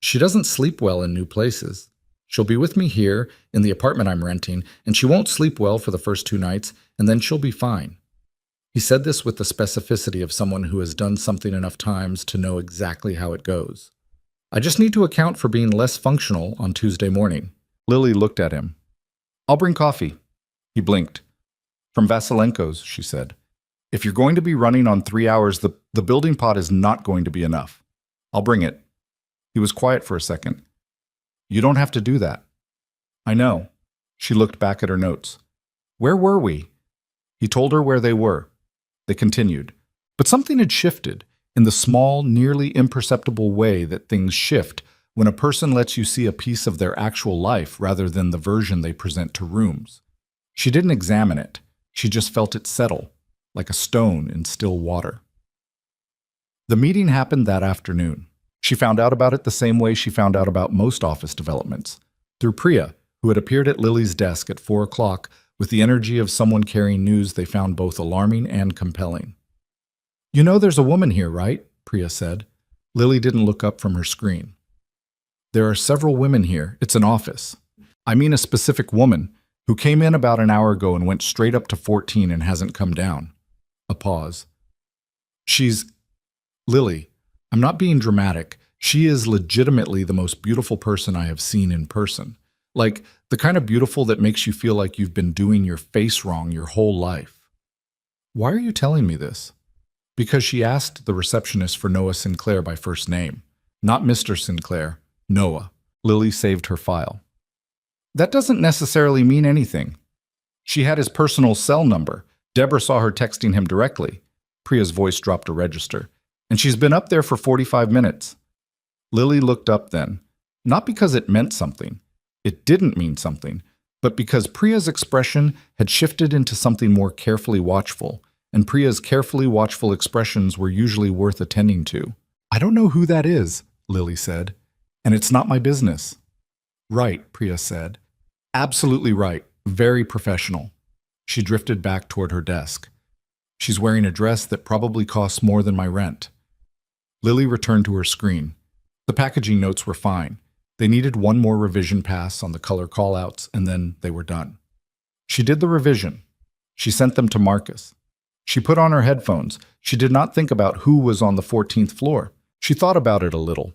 "She doesn't sleep well in new places. She'll be with me here, in the apartment I'm renting, and she won't sleep well for the first 2 nights, and then she'll be fine." He said this with the specificity of someone who has done something enough times to know exactly how it goes. "I just need to account for being less functional on Tuesday morning." Lily looked at him. "I'll bring coffee." He blinked. "From Vasilenko's," she said. "If you're going to be running on 3 hours, the building pot is not going to be enough. I'll bring it." He was quiet for a second. "You don't have to do that." "I know." She looked back at her notes. "Where were we?" He told her where they were. They continued. But something had shifted, in the small, nearly imperceptible way that things shift when a person lets you see a piece of their actual life rather than the version they present to rooms. She didn't examine it. She just felt it settle, like a stone in still water. The meeting happened that afternoon. She found out about it the same way she found out about most office developments, through Priya, who had appeared at Lily's desk at 4 o'clock with the energy of someone carrying news they found both alarming and compelling. "You know there's a woman here, right?" Priya said. Lily didn't look up from her screen. "There are several women here. It's an office. I mean a specific woman who came in about an hour ago and went straight up to 14 and hasn't come down." A pause. "She's... Lily, I'm not being dramatic. She is legitimately the most beautiful person I have seen in person. Like, the kind of beautiful that makes you feel like you've been doing your face wrong your whole life." "Why are you telling me this?" Because she asked the receptionist for Noah Sinclair by first name. Not Mr. Sinclair, Noah. Lily saved her file. That doesn't necessarily mean anything. She had his personal cell number. Deborah saw her texting him directly. Priya's voice dropped a register. And she's been up there for 45 minutes. Lily looked up then, not because it meant something. It didn't mean something, but because Priya's expression had shifted into something more carefully watchful, and Priya's carefully watchful expressions were usually worth attending to. I don't know who that is, Lily said, and it's not my business. Right, Priya said. Absolutely right. Very professional. She drifted back toward her desk. She's wearing a dress that probably costs more than my rent. Lily returned to her screen. The packaging notes were fine. They needed one more revision pass on the color callouts, and then they were done. She did the revision. She sent them to Marcus. She put on her headphones. She did not think about who was on the 14th floor. She thought about it a little.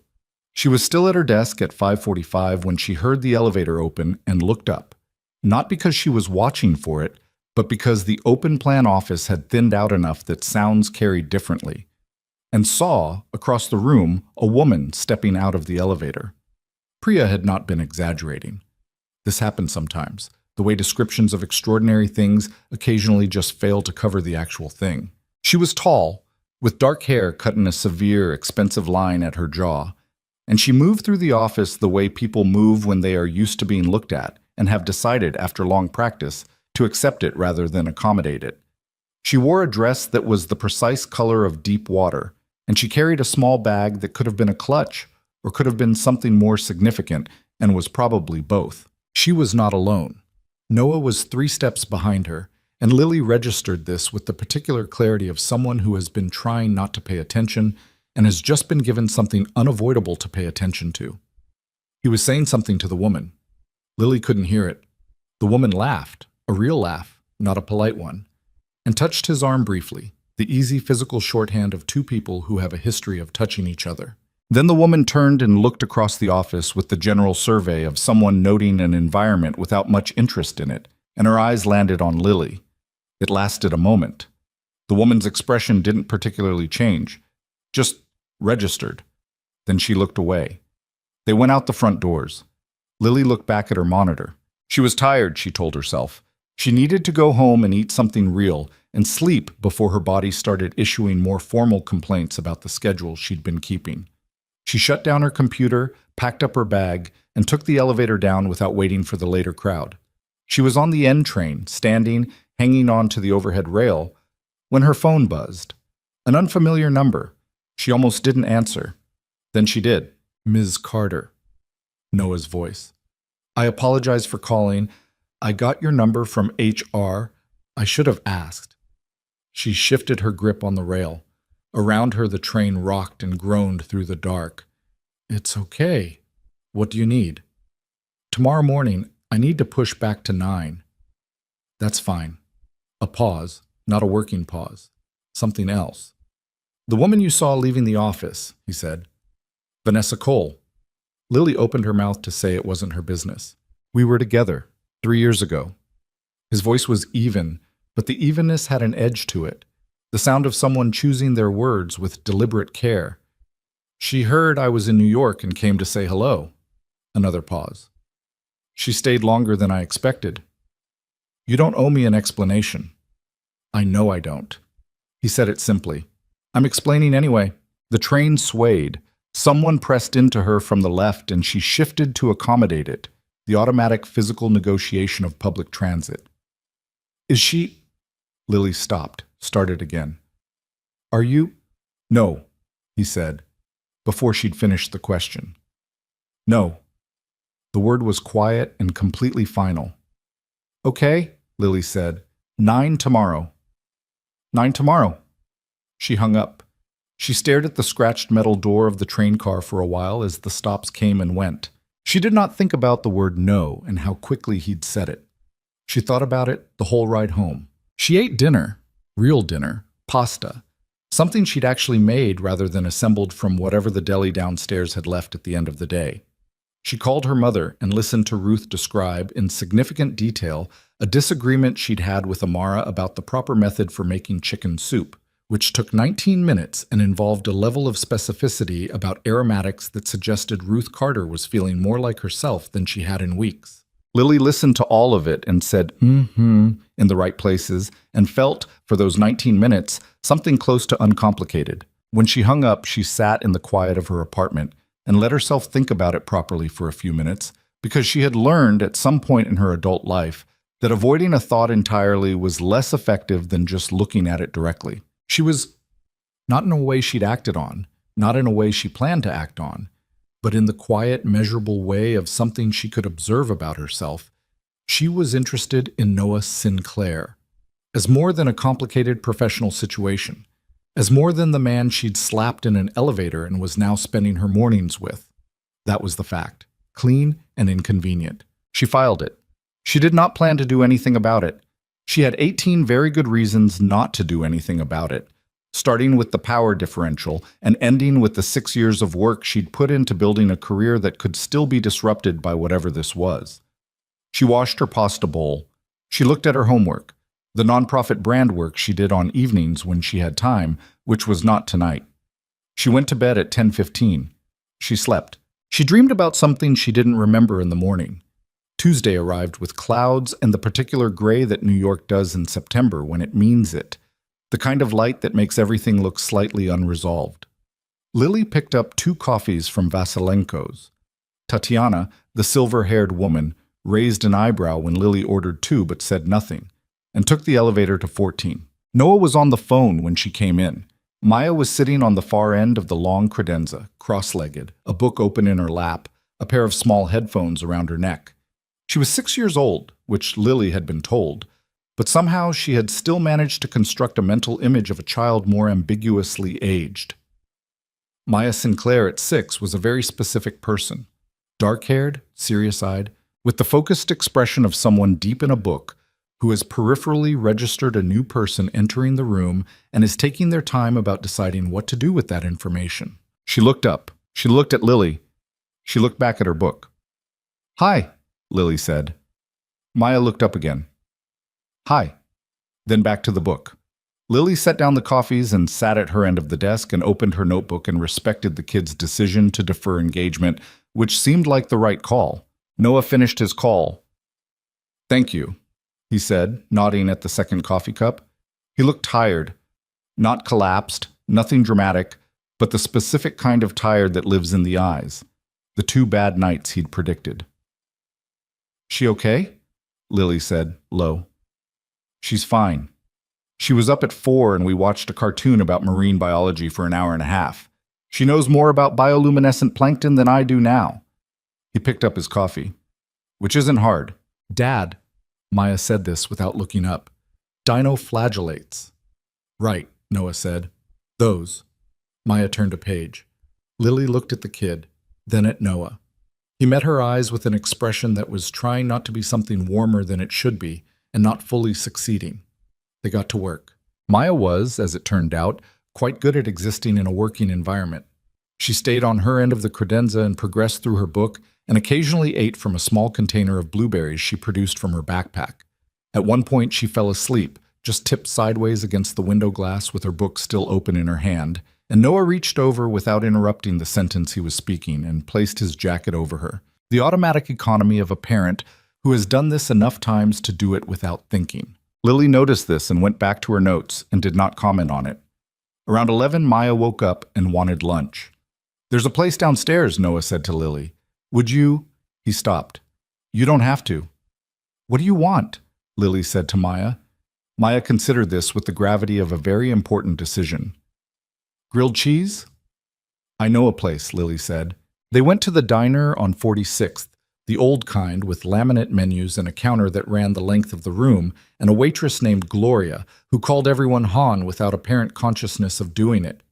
She was still at her desk at 5:45 when she heard the elevator open and looked up. Not because she was watching for it, but because the open plan office had thinned out enough that sounds carried differently, and saw, across the room, a woman stepping out of the elevator. Priya had not been exaggerating. This happened sometimes, the way descriptions of extraordinary things occasionally just fail to cover the actual thing. She was tall, with dark hair cut in a severe, expensive line at her jaw, and she moved through the office the way people move when they are used to being looked at and have decided, after long practice, to accept it rather than accommodate it. She wore a dress that was the precise color of deep water, and she carried a small bag that could have been a clutch or could have been something more significant and was probably both. She was not alone. Noah was 3 steps behind her, and Lily registered this with the particular clarity of someone who has been trying not to pay attention and has just been given something unavoidable to pay attention to. He was saying something to the woman. Lily couldn't hear it. The woman laughed, a real laugh, not a polite one, and touched his arm briefly, the easy physical shorthand of 2 people who have a history of touching each other. Then the woman turned and looked across the office with the general survey of someone noting an environment without much interest in it, and her eyes landed on Lily. It lasted a moment. The woman's expression didn't particularly change, just registered. Then she looked away. They went out the front doors. Lily looked back at her monitor. She was tired, she told herself. She needed to go home and eat something real and sleep before her body started issuing more formal complaints about the schedule she'd been keeping. She shut down her computer, packed up her bag, and took the elevator down without waiting for the later crowd. She was on the N train, standing, hanging on to the overhead rail, when her phone buzzed. An unfamiliar number. She almost didn't answer. Then she did. Ms. Carter. Noah's voice. I apologize for calling. I got your number from HR. I should have asked. She shifted her grip on the rail. Around her, the train rocked and groaned through the dark. It's okay. What do you need? Tomorrow morning, I need to push back to 9. That's fine. A pause, not a working pause. Something else. The woman you saw leaving the office, he said. Vanessa Cole. Lily opened her mouth to say it wasn't her business. We were together 3 years ago. His voice was even, but the evenness had an edge to it, the sound of someone choosing their words with deliberate care. She heard I was in New York and came to say hello. Another pause. She stayed longer than I expected. You don't owe me an explanation. I know I don't. He said it simply. I'm explaining anyway. The train swayed. Someone pressed into her from the left and she shifted to accommodate it, the automatic physical negotiation of public transit. Is she... Lily stopped, started again. Are you... No, he said, before she'd finished the question. No. The word was quiet and completely final. Okay, Lily said. 9 tomorrow. 9 tomorrow. She hung up. She stared at the scratched metal door of the train car for a while as the stops came and went. She did not think about the word no and how quickly he'd said it. She thought about it the whole ride home. She ate dinner, real dinner, pasta, something she'd actually made rather than assembled from whatever the deli downstairs had left at the end of the day. She called her mother and listened to Ruth describe in significant detail a disagreement she'd had with Amara about the proper method for making chicken soup, which took 19 minutes and involved a level of specificity about aromatics that suggested Ruth Carter was feeling more like herself than she had in weeks. Lily listened to all of it and said, in the right places, and felt, for those 19 minutes, something close to uncomplicated. When she hung up, she sat in the quiet of her apartment and let herself think about it properly for a few minutes, because she had learned at some point in her adult life that avoiding a thought entirely was less effective than just looking at it directly. She was not in a way she'd acted on, not in a way she planned to act on, but in the quiet, measurable way of something she could observe about herself. She was interested in Noah Sinclair as more than a complicated professional situation, as more than the man she'd slapped in an elevator and was now spending her mornings with. That was the fact. Clean and inconvenient. She filed it. She did not plan to do anything about it. She had 18 very good reasons not to do anything about it, starting with the power differential and ending with the 6 years of work she'd put into building a career that could still be disrupted by whatever this was. She washed her pasta bowl. She looked at her homework, the nonprofit brand work she did on evenings when she had time, which was not tonight. She went to bed at 10:15. She slept. She dreamed about something she didn't remember in the morning. Tuesday arrived with clouds and the particular gray that New York does in September when it means it, the kind of light that makes everything look slightly unresolved. Lily picked up 2 coffees from Vasilenko's. Tatiana, the silver-haired woman, raised an eyebrow when Lily ordered 2 but said nothing, and took the elevator to 14. Noah was on the phone when she came in. Maya was sitting on the far end of the long credenza, cross-legged, a book open in her lap, a pair of small headphones around her neck. She was 6 years old, which Lily had been told, but somehow she had still managed to construct a mental image of a child more ambiguously aged. Maya Sinclair at 6 was a very specific person, dark-haired, serious-eyed, with the focused expression of someone deep in a book who has peripherally registered a new person entering the room and is taking their time about deciding what to do with that information. She looked up. She looked at Lily. She looked back at her book. "Hi," Lily said. Maya looked up again. "Hi." Then back to the book. Lily set down the coffees and sat at her end of the desk and opened her notebook and respected the kid's decision to defer engagement, which seemed like the right call. Noah finished his call. "Thank you," he said, nodding at the second coffee cup. He looked tired. Not collapsed, nothing dramatic, but the specific kind of tired that lives in the eyes. The 2 bad nights he'd predicted. "She okay?" Lily said, low. "She's fine. She was up at 4 and we watched a cartoon about marine biology for an hour and a half. She knows more about bioluminescent plankton than I do now." He picked up his coffee. "Which isn't hard." "Dad," Maya said this without looking up. "Dinoflagellates." "Right," Noah said. "Those." Maya turned a page. Lily looked at the kid, then at Noah. He met her eyes with an expression that was trying not to be something warmer than it should be, and not fully succeeding. They got to work. Maya was, as it turned out, quite good at existing in a working environment. She stayed on her end of the credenza and progressed through her book, and occasionally ate from a small container of blueberries she produced from her backpack. At one point she fell asleep, just tipped sideways against the window glass with her book still open in her hand, and Noah reached over without interrupting the sentence he was speaking and placed his jacket over her. The automatic economy of a parent who has done this enough times to do it without thinking. Lily noticed this and went back to her notes and did not comment on it. Around 11, Maya woke up and wanted lunch. "There's a place downstairs," Noah said to Lily. "Would you—" He stopped. "You don't have to." "What do you want?" Lily said to Maya. Maya considered this with the gravity of a very important decision. "Grilled cheese?" "I know a place," Lily said. They went to the diner on 46th, the old kind with laminate menus and a counter that ran the length of the room, and a waitress named Gloria, who called everyone Han without apparent consciousness of doing it.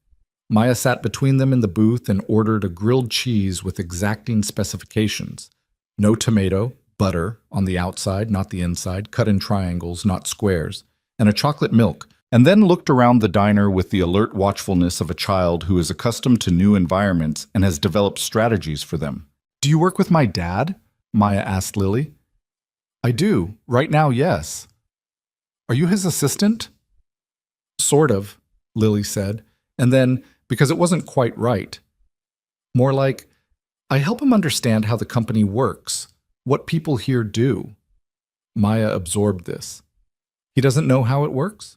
Maya sat between them in the booth and ordered a grilled cheese with exacting specifications. No tomato, butter, on the outside, not the inside, cut in triangles, not squares, and a chocolate milk, and then looked around the diner with the alert watchfulness of a child who is accustomed to new environments and has developed strategies for them. "Do you work with my dad?" Maya asked Lily. "I do. Right now, yes." "Are you his assistant?" "Sort of," Lily said, and then, because it wasn't quite right, more like, "I help him understand how the company works. What people here do. Maya absorbed this. He doesn't know how it works?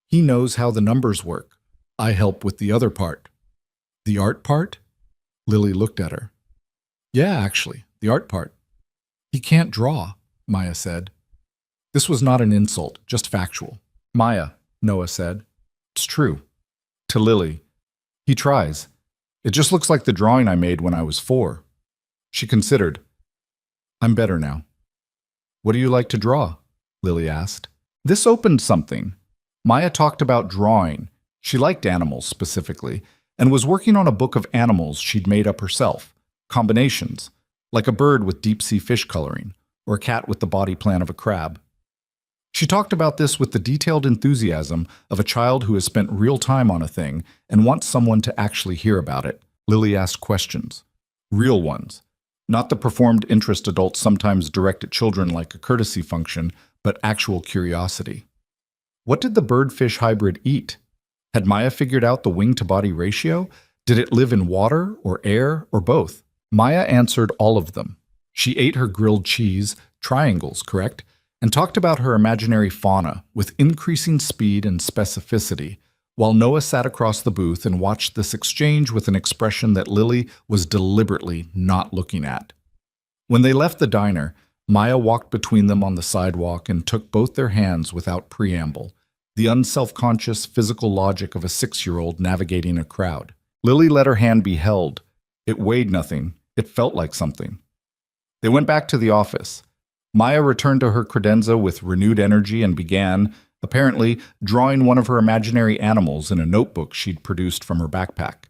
He knows how the numbers work. I help with the other part. The art part? Lily looked at her. Yeah, actually, the art part. He can't draw, Maya said. This was not an insult, just factual. Maya, Noah said. It's true. To Lily. He tries. It just looks like the drawing I made when I was 4. She considered. I'm better now. What do you like to draw? Lily asked. This opened something. Maya talked about drawing. She liked animals specifically, and was working on a book of animals she'd made up herself. Combinations, like a bird with deep-sea fish coloring, or a cat with the body plan of a crab. She talked about this with the detailed enthusiasm of a child who has spent real time on a thing and wants someone to actually hear about it. Lily asked questions. Real ones. Not the performed interest adults sometimes direct at children like a courtesy function, but actual curiosity. What did the bird-fish hybrid eat? Had Maya figured out the wing-to-body ratio? Did it live in water or air or both? Maya answered all of them. She ate her grilled cheese, triangles, correct? And talked about her imaginary fauna with increasing speed and specificity, while Noah sat across the booth and watched this exchange with an expression that Lily was deliberately not looking at. When they left the diner, Maya walked between them on the sidewalk and took both their hands without preamble, the unself-conscious physical logic of a 6-year-old navigating a crowd. Lily let her hand be held. It weighed nothing. It felt like something. They went back to the office. Maya returned to her credenza with renewed energy and began, apparently, drawing one of her imaginary animals in a notebook she'd produced from her backpack.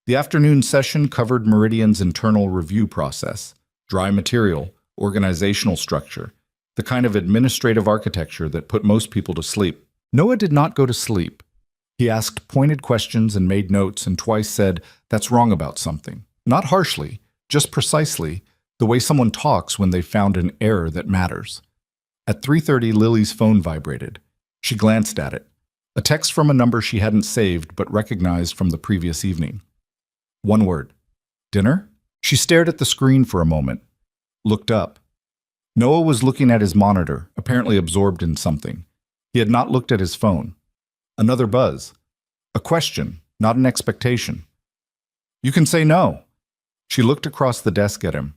The afternoon session covered Meridian's internal review process, dry material, organizational structure, the kind of administrative architecture that put most people to sleep. Noah did not go to sleep. He asked pointed questions and made notes and twice said, "That's wrong about something." Not harshly, just precisely, the way someone talks when they've found an error that matters. At 3:30, Lily's phone vibrated. She glanced at it. A text from a number she hadn't saved but recognized from the previous evening. One word. Dinner? She stared at the screen for a moment, looked up. Noah was looking at his monitor, apparently absorbed in something. He had not looked at his phone. Another buzz. A question, not an expectation. You can say no. She looked across the desk at him.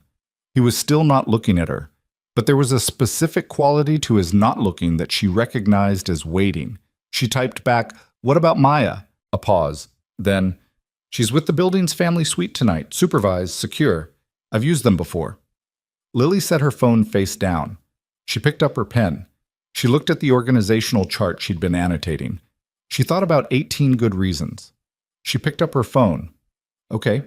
He was still not looking at her, but there was a specific quality to his not looking that she recognized as waiting. She typed back, "What about Maya?" A pause. Then, "She's with the building's family suite tonight, supervised, secure. I've used them before." Lily set her phone face down. She picked up her pen. She looked at the organizational chart she'd been annotating. She thought about 18 good reasons. She picked up her phone. Okay.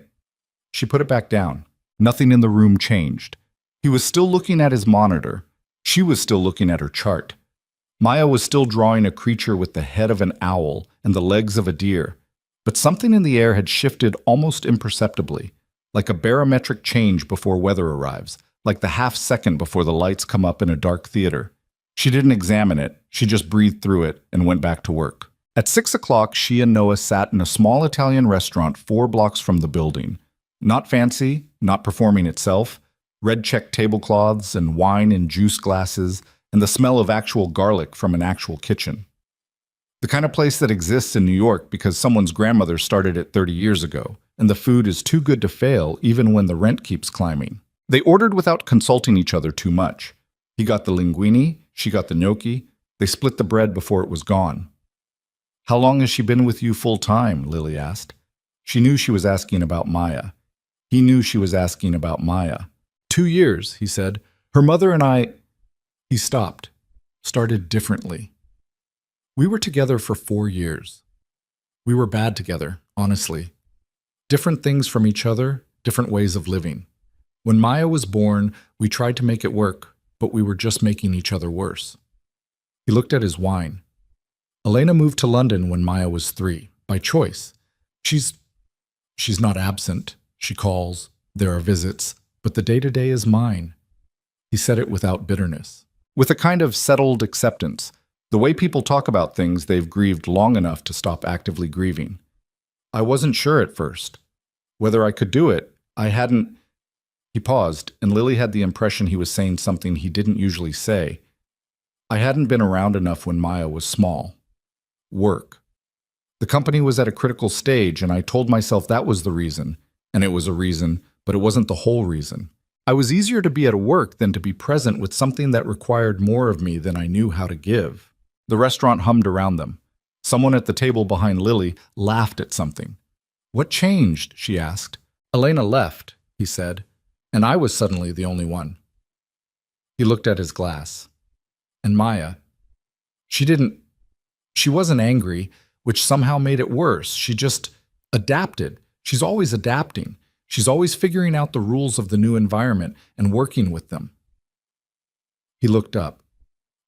She put it back down. Nothing in the room changed. He was still looking at his monitor. She was still looking at her chart. Maya was still drawing a creature with the head of an owl and the legs of a deer, but something in the air had shifted almost imperceptibly, like a barometric change before weather arrives, like the half second before the lights come up in a dark theater. She didn't examine it. She just breathed through it and went back to work. At 6 o'clock, she and Noah sat in a small Italian restaurant 4 blocks from the building. Not fancy, not performing itself, red check tablecloths and wine in juice glasses, and the smell of actual garlic from an actual kitchen. The kind of place that exists in New York because someone's grandmother started it 30 years ago, and the food is too good to fail even when the rent keeps climbing. They ordered without consulting each other too much. He got the linguine, she got the gnocchi. They split the bread before it was gone. "How long has she been with you full time?" Lily asked. She knew she was asking about Maya. He knew she was asking about Maya. 2 years, he said. Her mother and I... He stopped, started differently. We were together for 4 years. We were bad together, honestly. Different things from each other, different ways of living. When Maya was born, we tried to make it work, but we were just making each other worse. He looked at his wine. Elena moved to London when Maya was 3, by choice. She's not absent. She calls, there are visits, but the day-to-day is mine. He said it without bitterness, with a kind of settled acceptance, the way people talk about things they've grieved long enough to stop actively grieving. I wasn't sure at first. Whether I could do it, I hadn't... He paused, and Lily had the impression he was saying something he didn't usually say. I hadn't been around enough when Maya was small. Work. The company was at a critical stage, and I told myself that was the reason. And it was a reason, but it wasn't the whole reason. I was easier to be at work than to be present with something that required more of me than I knew how to give. The restaurant hummed around them. Someone at the table behind Lily laughed at something. What changed? She asked. Elena left, he said, and I was suddenly the only one. He looked at his glass. And Maya, she wasn't angry, which somehow made it worse. She just adapted. She's always adapting. She's always figuring out the rules of the new environment and working with them. He looked up.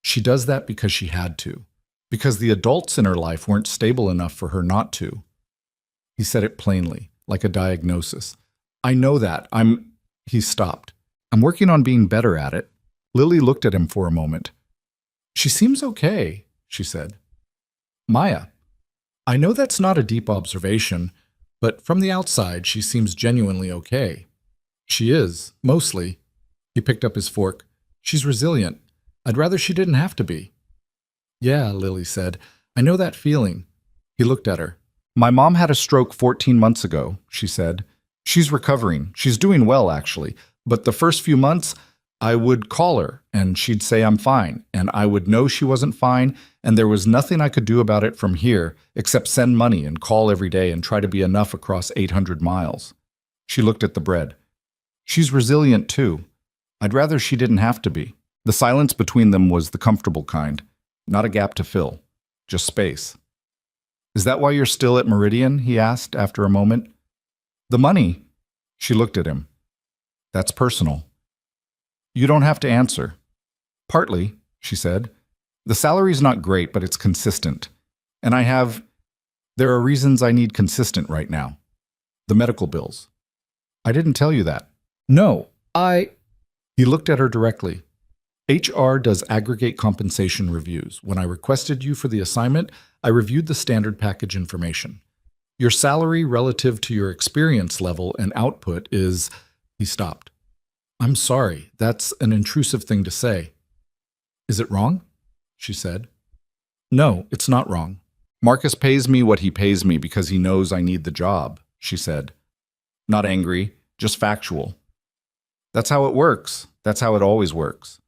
She does that because she had to, because the adults in her life weren't stable enough for her not to. He said it plainly, like a diagnosis. I know that. He stopped. I'm working on being better at it. Lily looked at him for a moment. She seems okay, she said. Maya, I know that's not a deep observation, but from the outside, she seems genuinely okay. She is, mostly. He picked up his fork. She's resilient. I'd rather she didn't have to be. Yeah, Lily said. I know that feeling. He looked at her. My mom had a stroke 14 months ago, she said. She's recovering. She's doing well, actually. But the first few months, I would call her, and she'd say I'm fine, and I would know she wasn't fine, and there was nothing I could do about it from here except send money and call every day and try to be enough across 800 miles. She looked at the bread. She's resilient, too. I'd rather she didn't have to be. The silence between them was the comfortable kind, not a gap to fill, just space. Is that why you're still at Meridian? He asked after a moment. The money. She looked at him. That's personal. You don't have to answer. Partly, she said. The salary's not great, but it's consistent. And there are reasons I need consistent right now. The medical bills. I didn't tell you that. No, He looked at her directly. HR does aggregate compensation reviews. When I requested you for the assignment, I reviewed the standard package information. Your salary relative to your experience level and output is... He stopped. I'm sorry, that's an intrusive thing to say. Is it wrong? She said. No, it's not wrong. Marcus pays me what he pays me because he knows I need the job, she said. Not angry, just factual. That's how it works. That's how it always works.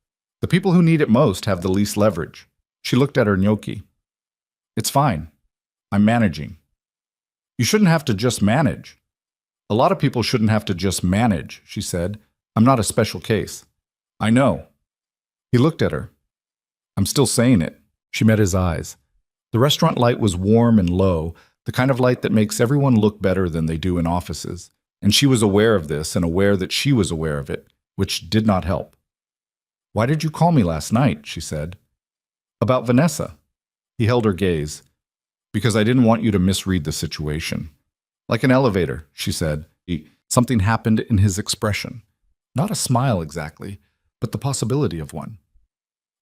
The people who need it most have the least leverage. She looked at her gnocchi. It's fine. I'm managing. You shouldn't have to just manage. A lot of people shouldn't have to just manage, she said. I'm not a special case. I know. He looked at her. I'm still saying it. She met his eyes. The restaurant light was warm and low, the kind of light that makes everyone look better than they do in offices. And she was aware of this and aware that she was aware of it, which did not help. Why did you call me last night? She said. About Vanessa. He held her gaze. Because I didn't want you to misread the situation. Like an elevator, she said. Something happened in his expression. Not a smile exactly, but the possibility of one.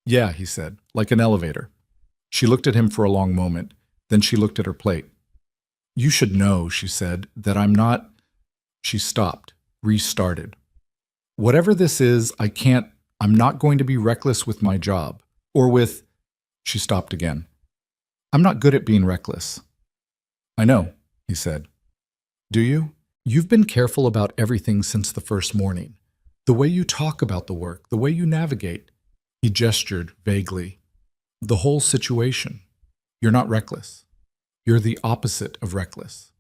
Yeah, he said, like an elevator. She looked at him for a long moment. Then she looked at her plate. You should know, she said, that I'm not... She stopped, restarted. Whatever this is, I'm not going to be reckless with my job. Or with... She stopped again. I'm not good at being reckless. I know, he said. Do you? You've been careful about everything since the first morning. The way you talk about the work, the way you navigate. He gestured vaguely. The whole situation. You're not reckless. You're the opposite of reckless.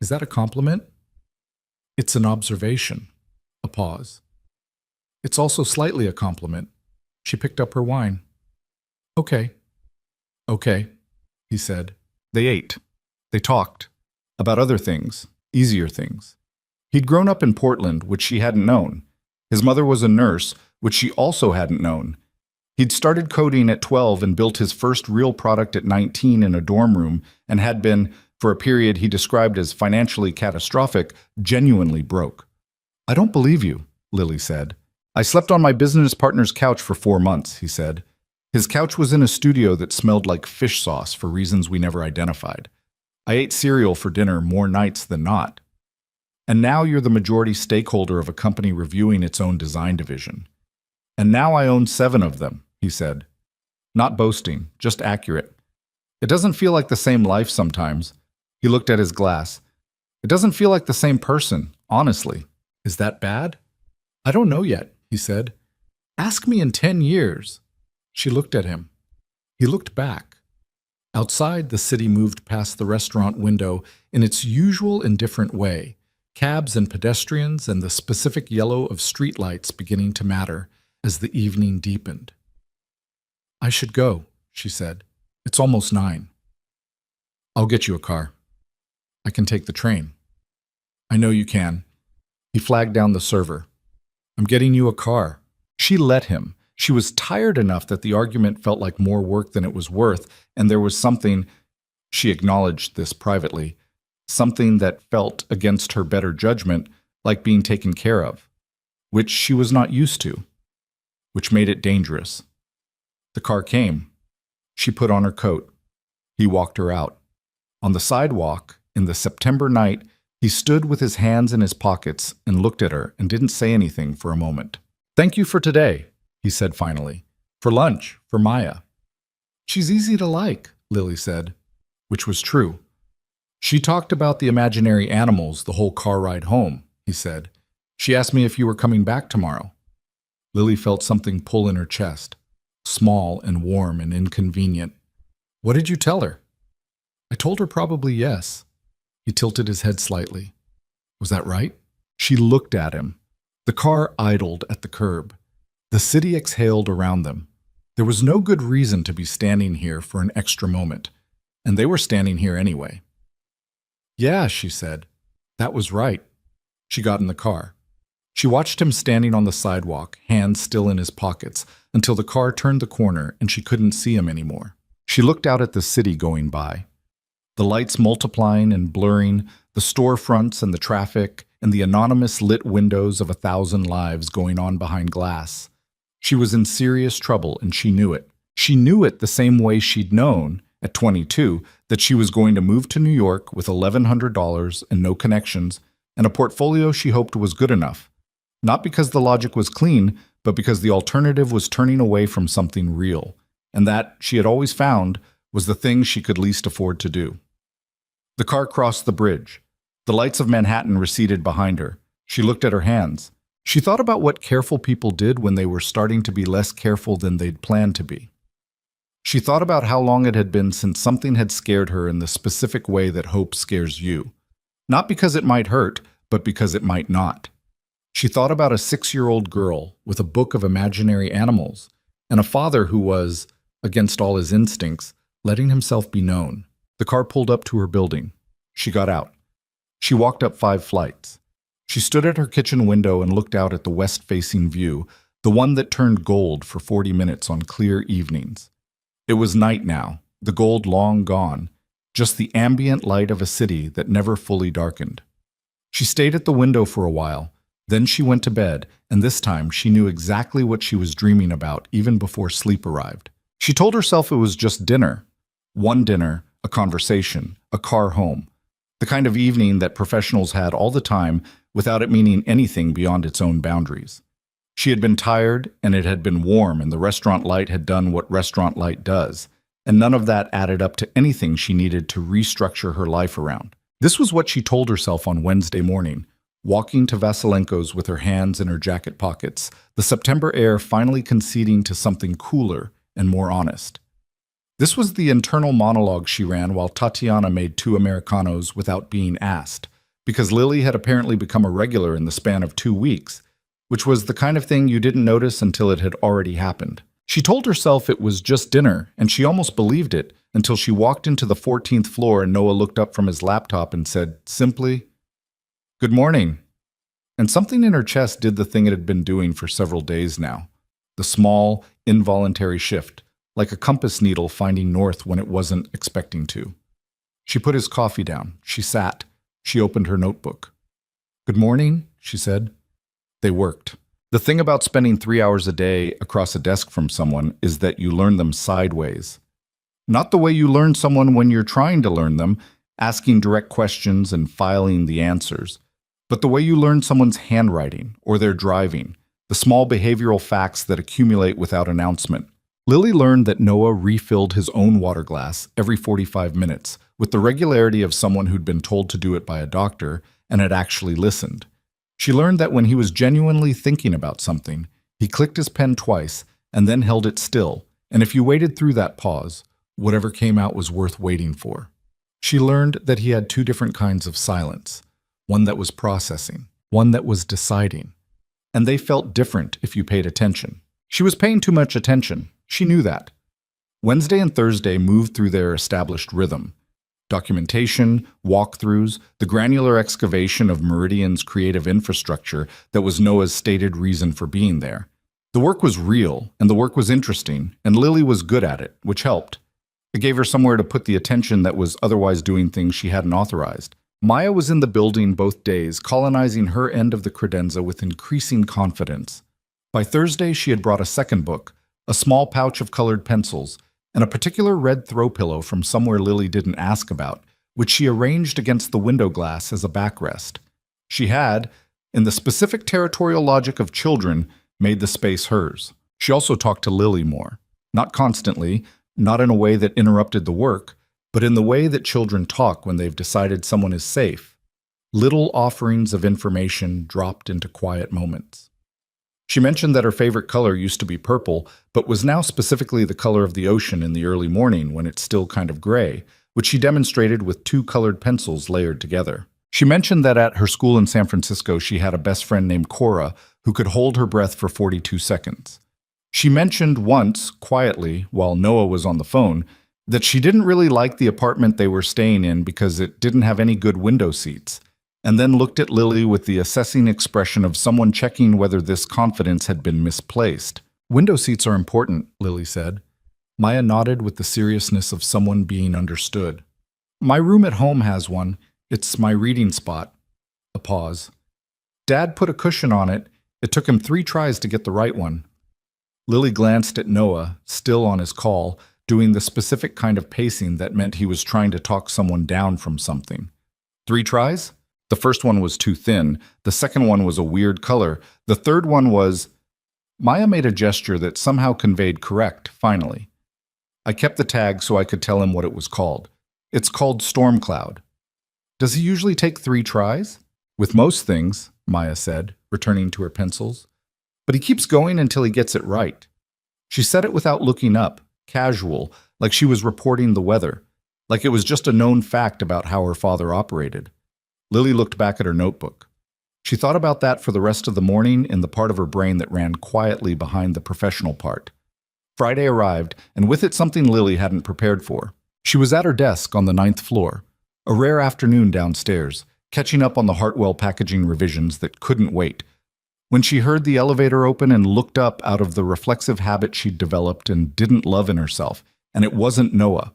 Is that a compliment? It's an observation. A pause. It's also slightly a compliment. She picked up her wine. Okay. Okay, he said. They ate. They talked. About other things. Easier things. He'd grown up in Portland, which she hadn't known. His mother was a nurse, which she also hadn't known. He'd started coding at 12 and built his first real product at 19 in a dorm room and had been, for a period he described as financially catastrophic, genuinely broke. I don't believe you, Lily said. I slept on my business partner's couch for 4 months, he said. His couch was in a studio that smelled like fish sauce for reasons we never identified. I ate cereal for dinner more nights than not. And now you're the majority stakeholder of a company reviewing its own design division. And now I own 7 of them, he said. Not boasting, just accurate. It doesn't feel like the same life sometimes. He looked at his glass. It doesn't feel like the same person, honestly. Is that bad? I don't know yet, he said. Ask me in 10 years. She looked at him. He looked back. Outside, the city moved past the restaurant window in its usual indifferent way, cabs and pedestrians and the specific yellow of streetlights beginning to matter as the evening deepened. I should go, she said. It's almost 9. I'll get you a car. I can take the train. I know you can. He flagged down the server. I'm getting you a car. She let him. She was tired enough that the argument felt like more work than it was worth, and there was something, she acknowledged this privately, something that felt against her better judgment like being taken care of, which she was not used to, which made it dangerous. The car came. She put on her coat. He walked her out. On the sidewalk, in the September night, he stood with his hands in his pockets and looked at her and didn't say anything for a moment. Thank you for today, he said finally. For lunch, for Maya. She's easy to like, Lily said, which was true. She talked about the imaginary animals the whole car ride home, he said. She asked me if you were coming back tomorrow. Lily felt something pull in her chest, small and warm and inconvenient. What did you tell her? I told her probably yes. He tilted his head slightly. Was that right? She looked at him. The car idled at the curb. The city exhaled around them. There was no good reason to be standing here for an extra moment, and they were standing here anyway. Yeah, she said. That was right. She got in the car. She watched him standing on the sidewalk, hands still in his pockets, until the car turned the corner and she couldn't see him anymore. She looked out at the city going by. The lights multiplying and blurring, the storefronts and the traffic, and the anonymous lit windows of 1,000 lives going on behind glass. She was in serious trouble, and she knew it. She knew it the same way she'd known, at 22, that she was going to move to New York with $1,100 and no connections, and a portfolio she hoped was good enough. Not because the logic was clean, but because the alternative was turning away from something real, and that, she had always found, was the thing she could least afford to do. The car crossed the bridge. The lights of Manhattan receded behind her. She looked at her hands. She thought about what careful people did when they were starting to be less careful than they'd planned to be. She thought about how long it had been since something had scared her in the specific way that hope scares you. Not because it might hurt, but because it might not. She thought about a 6-year-old girl with a book of imaginary animals, and a father who was, against all his instincts, letting himself be known. The car pulled up to her building. She got out. She walked up 5 flights. She stood at her kitchen window and looked out at the west-facing view, the one that turned gold for 40 minutes on clear evenings. It was night now, the gold long gone, just the ambient light of a city that never fully darkened. She stayed at the window for a while, then she went to bed, and this time she knew exactly what she was dreaming about even before sleep arrived. She told herself it was just dinner. One dinner, a conversation, a car home. The kind of evening that professionals had all the time without it meaning anything beyond its own boundaries. She had been tired, and it had been warm, and the restaurant light had done what restaurant light does, and none of that added up to anything she needed to restructure her life around. This was what she told herself on Wednesday morning, walking to Vasilenko's with her hands in her jacket pockets, the September air finally conceding to something cooler and more honest. This was the internal monologue she ran while Tatiana made 2 Americanos without being asked, because Lily had apparently become a regular in the span of 2 weeks, which was the kind of thing you didn't notice until it had already happened. She told herself it was just dinner, and she almost believed it until she walked into the 14th floor and Noah looked up from his laptop and said, simply, "Good morning." And something in her chest did the thing it had been doing for several days now, the small, involuntary shift, like a compass needle finding north when it wasn't expecting to. She put his coffee down. She sat. She opened her notebook. "Good morning," she said. They worked. The thing about spending 3 hours a day across a desk from someone is that you learn them sideways. Not the way you learn someone when you're trying to learn them, asking direct questions and filing the answers, but the way you learn someone's handwriting or their driving, the small behavioral facts that accumulate without announcement. Lily learned that Noah refilled his own water glass every 45 minutes, with the regularity of someone who'd been told to do it by a doctor and had actually listened. She learned that when he was genuinely thinking about something, he clicked his pen twice and then held it still, and if you waited through that pause, whatever came out was worth waiting for. She learned that he had two different kinds of silence, one that was processing, one that was deciding, and they felt different if you paid attention. She was paying too much attention. She knew that. Wednesday and Thursday moved through their established rhythm. Documentation, walkthroughs, the granular excavation of Meridian's creative infrastructure that was Noah's stated reason for being there. The work was real, and the work was interesting, and Lily was good at it, which helped. It gave her somewhere to put the attention that was otherwise doing things she hadn't authorized. Maya was in the building both days, colonizing her end of the credenza with increasing confidence. By Thursday, she had brought a second book, a small pouch of colored pencils, and a particular red throw pillow from somewhere Lily didn't ask about, which she arranged against the window glass as a backrest. She had, in the specific territorial logic of children, made the space hers. She also talked to Lily more. Not constantly, not in a way that interrupted the work, but in the way that children talk when they've decided someone is safe. Little offerings of information dropped into quiet moments. She mentioned that her favorite color used to be purple, but was now specifically the color of the ocean in the early morning when it's still kind of gray, which she demonstrated with two colored pencils layered together. She mentioned that at her school in San Francisco she had a best friend named Cora who could hold her breath for 42 seconds. She mentioned once, quietly, while Noah was on the phone, that she didn't really like the apartment they were staying in because it didn't have any good window seats, and then looked at Lily with the assessing expression of someone checking whether this confidence had been misplaced. "Window seats are important," Lily said. Maya nodded with the seriousness of someone being understood. "My room at home has one. It's my reading spot." A pause. "Dad put a cushion on it. It took him 3 tries to get the right one." Lily glanced at Noah, still on his call, doing the specific kind of pacing that meant he was trying to talk someone down from something. 3 tries? The first one was too thin, the second one was a weird color, the third one was… Maya made a gesture that somehow conveyed correct, finally. I kept the tag so I could tell him what it was called. It's called Storm Cloud. Does he usually take 3 tries? With most things, Maya said, returning to her pencils. But he keeps going until he gets it right. She said it without looking up, casual, like she was reporting the weather, like it was just a known fact about how her father operated. Lily looked back at her notebook. She thought about that for the rest of the morning in the part of her brain that ran quietly behind the professional part. Friday arrived, and with it something Lily hadn't prepared for. She was at her desk on the 9th floor, a rare afternoon downstairs, catching up on the Hartwell packaging revisions that couldn't wait, when she heard the elevator open and looked up out of the reflexive habit she'd developed and didn't love in herself. And it wasn't Noah.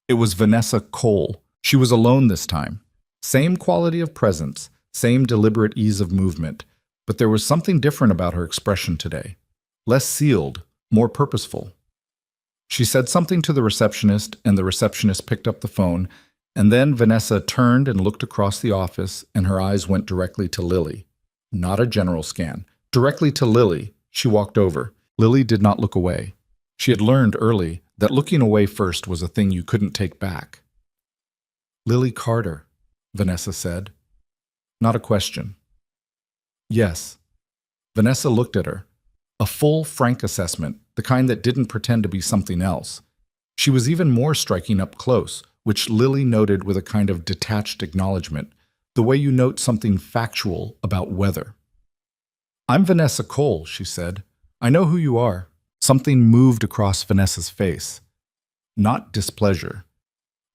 It was Vanessa Cole. She was alone this time. Same quality of presence, same deliberate ease of movement, but there was something different about her expression today. Less sealed, more purposeful. She said something to the receptionist, and the receptionist picked up the phone, and then Vanessa turned and looked across the office, and her eyes went directly to Lily. Not a general scan. Directly to Lily. She walked over. Lily did not look away. She had learned early that looking away first was a thing you couldn't take back. "Lily Carter," Vanessa said. Not a question. "Yes." Vanessa looked at her. A full, frank assessment, the kind that didn't pretend to be something else. She was even more striking up close, which Lily noted with a kind of detached acknowledgement, the way you note something factual about weather. "I'm Vanessa Cole," she said. "I know who you are." Something moved across Vanessa's face. Not displeasure.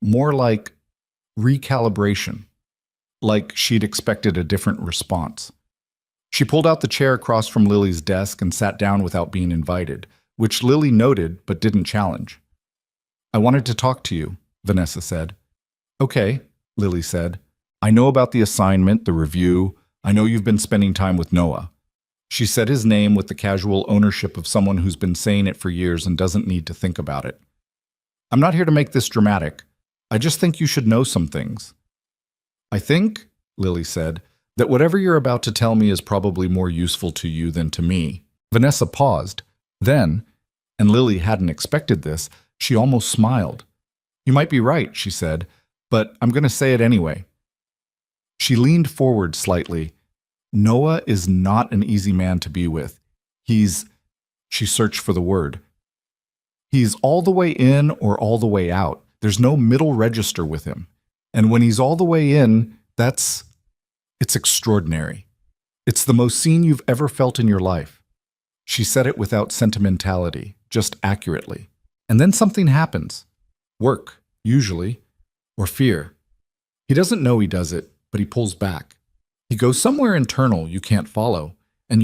More like recalibration. Like she'd expected a different response. She pulled out the chair across from Lily's desk and sat down without being invited, which Lily noted but didn't challenge. "I wanted to talk to you," Vanessa said. "Okay," Lily said. "I know about the assignment, the review. I know you've been spending time with Noah." She said his name with the casual ownership of someone who's been saying it for years and doesn't need to think about it. "I'm not here to make this dramatic. I just think you should know some things." "I think," Lily said, That whatever you're about to tell me is probably more useful to you than to me. Vanessa paused. Then, and Lily hadn't expected this, she almost smiled. You might be right, she said, but I'm going to say it anyway. She leaned forward slightly. Noah is not an easy man to be with. She searched for the word. He's all the way in or all the way out. There's no middle register with him. And when he's all the way in, it's extraordinary. It's the most seen you've ever felt in your life. She said it without sentimentality, just accurately. And then something happens. Work, usually, or fear. He doesn't know he does it, but he pulls back. He goes somewhere internal you can't follow, and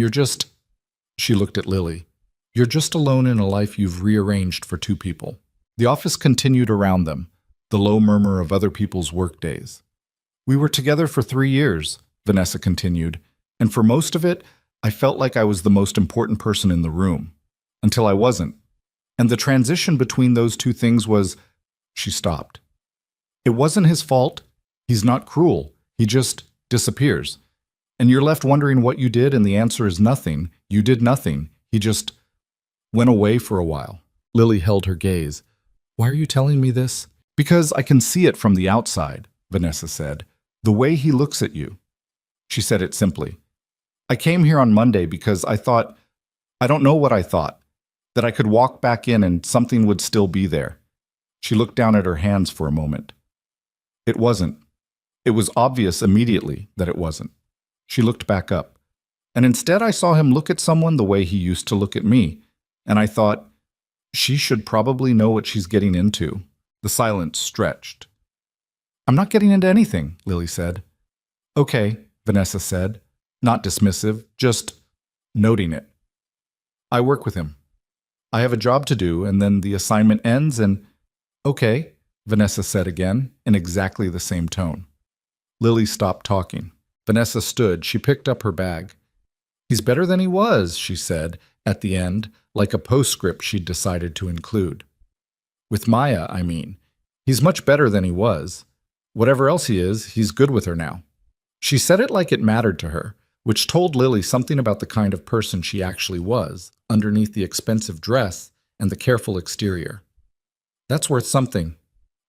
she looked at Lily. You're just alone in a life you've rearranged for two people. The office continued around them, the low murmur of other people's workdays. We were together for 3 years, Vanessa continued, and for most of it, I felt like I was the most important person in the room, until I wasn't. And the transition between those two things was, she stopped. It wasn't his fault. He's not cruel. He just disappears. And you're left wondering what you did, and the answer is nothing. You did nothing. He just went away for a while. Lily held her gaze. Why are you telling me this? Because I can see it from the outside, Vanessa said. The way he looks at you. She said it simply. I came here on Monday because I don't know what I thought, that I could walk back in and something would still be there. She looked down at her hands for a moment. It wasn't. It was obvious immediately that it wasn't. She looked back up. And instead I saw him look at someone the way he used to look at me. And I thought, she should probably know what she's getting into. The silence stretched. I'm not getting into anything, Lily said. Okay, Vanessa said, not dismissive, just noting it. I work with him. I have a job to do, and then the assignment ends and... Okay, Vanessa said again, in exactly the same tone. Lily stopped talking. Vanessa stood. She picked up her bag. He's better than he was, she said, at the end, like a postscript she'd decided to include. With Maya, I mean. He's much better than he was. Whatever else he is, he's good with her now. She said it like it mattered to her, which told Lily something about the kind of person she actually was, underneath the expensive dress and the careful exterior. That's worth something.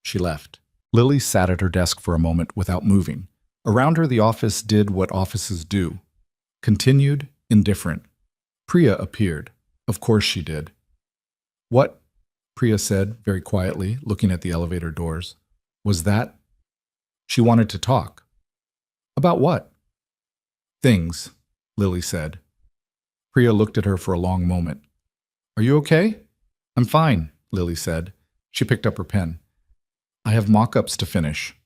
She left. Lily sat at her desk for a moment without moving. Around her, the office did what offices do. Continued, indifferent. Priya appeared. Of course she did. What? Priya said, very quietly, looking at the elevator doors. Was that? She wanted to talk. About what? Things, Lily said. Priya looked at her for a long moment. Are you okay? I'm fine, Lily said. She picked up her pen. I have mock-ups to finish.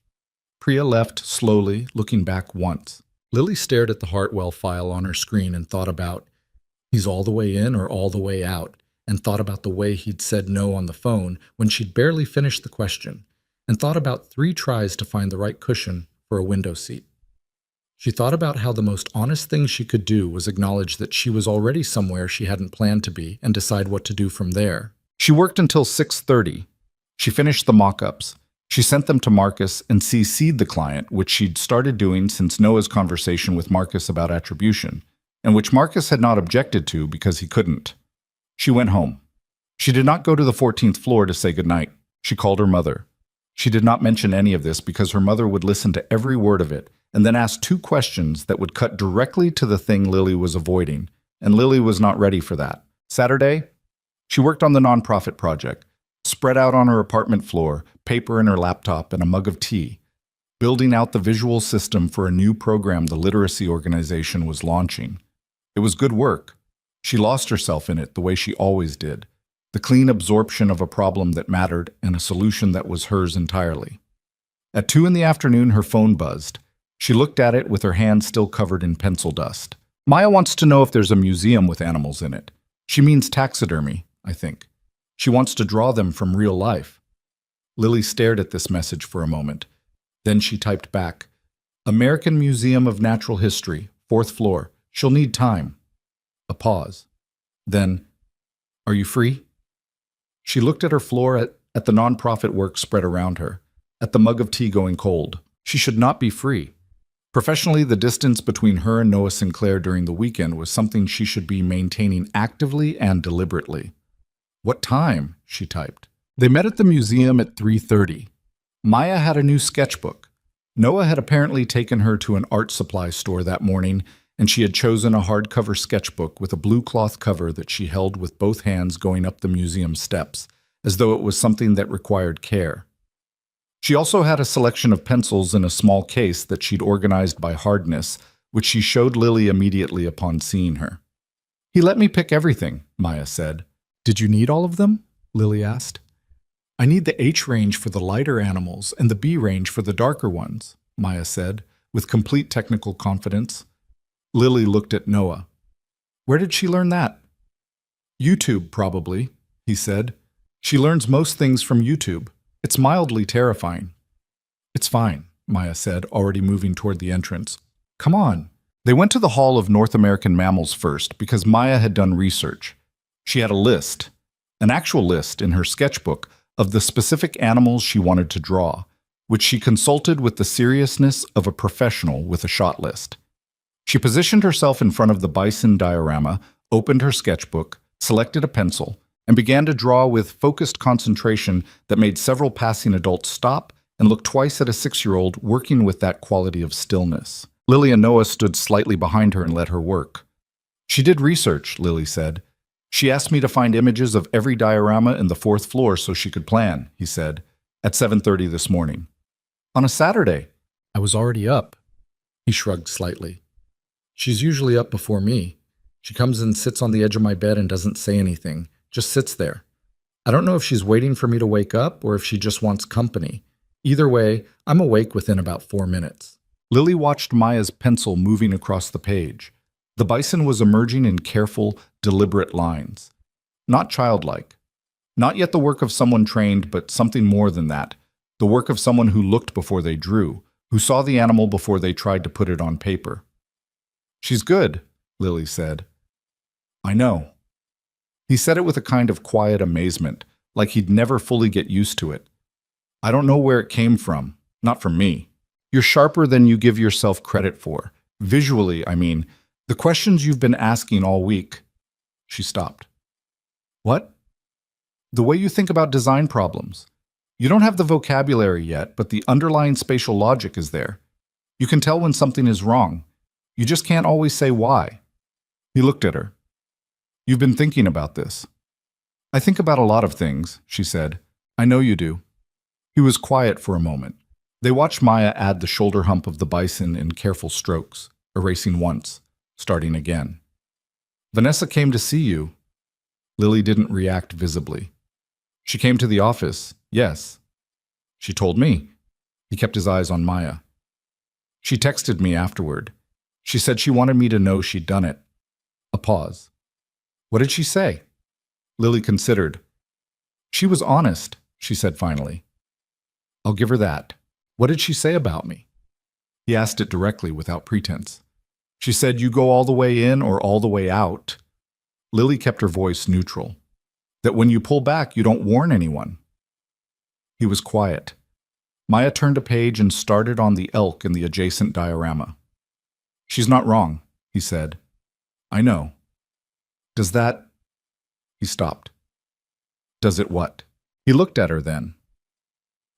Priya left slowly, looking back once. Lily stared at the Hartwell file on her screen and thought about, he's all the way in or all the way out, and thought about the way he'd said no on the phone when she'd barely finished the question, and thought about 3 tries to find the right cushion for a window seat. She thought about how the most honest thing she could do was acknowledge that she was already somewhere she hadn't planned to be and decide what to do from there. She worked until 6:30. She finished the mock-ups. She sent them to Marcus and CC'd the client, which she'd started doing since Noah's conversation with Marcus about attribution, and which Marcus had not objected to because he couldn't. She went home. She did not go to the 14th floor to say goodnight. She called her mother. She did not mention any of this because her mother would listen to every word of it and then ask 2 questions that would cut directly to the thing Lily was avoiding, and Lily was not ready for that. Saturday, she worked on the nonprofit project, spread out on her apartment floor, paper in her laptop and a mug of tea, building out the visual system for a new program the literacy organization was launching. It was good work. She lost herself in it the way she always did, the clean absorption of a problem that mattered and a solution that was hers entirely. At 2 in the afternoon, her phone buzzed. She looked at it with her hand still covered in pencil dust. Maya wants to know if there's a museum with animals in it. She means taxidermy, I think. She wants to draw them from real life. Lily stared at this message for a moment. Then she typed back, American Museum of Natural History, 4th floor. She'll need time. A pause. Then, are you free? She looked at her floor, at the nonprofit work spread around her, at the mug of tea going cold. She should not be free. Professionally, the distance between her and Noah Sinclair during the weekend was something she should be maintaining actively and deliberately. "What time?" she typed. They met at the museum at 3:30. Maya had a new sketchbook. Noah had apparently taken her to an art supply store that morning, and she had chosen a hardcover sketchbook with a blue cloth cover that she held with both hands going up the museum steps, as though it was something that required care. She also had a selection of pencils in a small case that she'd organized by hardness, which she showed Lily immediately upon seeing her. "He let me pick everything," Maya said. "Did you need all of them?" Lily asked. "I need the H range for the lighter animals and the B range for the darker ones," Maya said, with complete technical confidence. Lily looked at Noah. "Where did she learn that?" "YouTube, probably," he said. "She learns most things from YouTube. It's mildly terrifying." "It's fine," Maya said, already moving toward the entrance. "Come on." They went to the Hall of North American Mammals first because Maya had done research. She had a list, an actual list in her sketchbook of the specific animals she wanted to draw, which she consulted with the seriousness of a professional with a shot list. She positioned herself in front of the bison diorama, opened her sketchbook, selected a pencil, and began to draw with focused concentration that made several passing adults stop and look twice at a 6-year-old working with that quality of stillness. Lily and Noah stood slightly behind her and let her work. "She did research," Lily said. "She asked me to find images of every diorama in the 4th floor so she could plan," he said, "at 7:30 this morning." "On a Saturday." "I was already up." He shrugged slightly. "She's usually up before me. She comes and sits on the edge of my bed and doesn't say anything. Just sits there. I don't know if she's waiting for me to wake up or if she just wants company. Either way, I'm awake within about 4 minutes. Lily watched Maya's pencil moving across the page. The bison was emerging in careful, deliberate lines. Not childlike. Not yet the work of someone trained, but something more than that. The work of someone who looked before they drew, who saw the animal before they tried to put it on paper. "She's good," Lily said. "I know." He said it with a kind of quiet amazement, like he'd never fully get used to it. "I don't know where it came from. Not from me. You're sharper than you give yourself credit for. Visually, I mean. The questions you've been asking all week." She stopped. "What?" "The way you think about design problems. You don't have the vocabulary yet, but the underlying spatial logic is there. You can tell when something is wrong. You just can't always say why." He looked at her. "You've been thinking about this." "I think about a lot of things," she said. "I know you do." He was quiet for a moment. They watched Maya add the shoulder hump of the bison in careful strokes, erasing once, starting again. "Vanessa came to see you." Lily didn't react visibly. "She came to the office, yes." "She told me." He kept his eyes on Maya. "She texted me afterward. She said she wanted me to know she'd done it." A pause. "What did she say?" Lily considered. "She was honest," she said finally. "I'll give her that." "What did she say about me?" He asked it directly without pretense. "She said you go all the way in or all the way out." Lily kept her voice neutral. "That when you pull back, you don't warn anyone." He was quiet. Maya turned a page and started on the elk in the adjacent diorama. "She's not wrong," he said. "I know. Does that—" He stopped. "Does it what?" He looked at her then.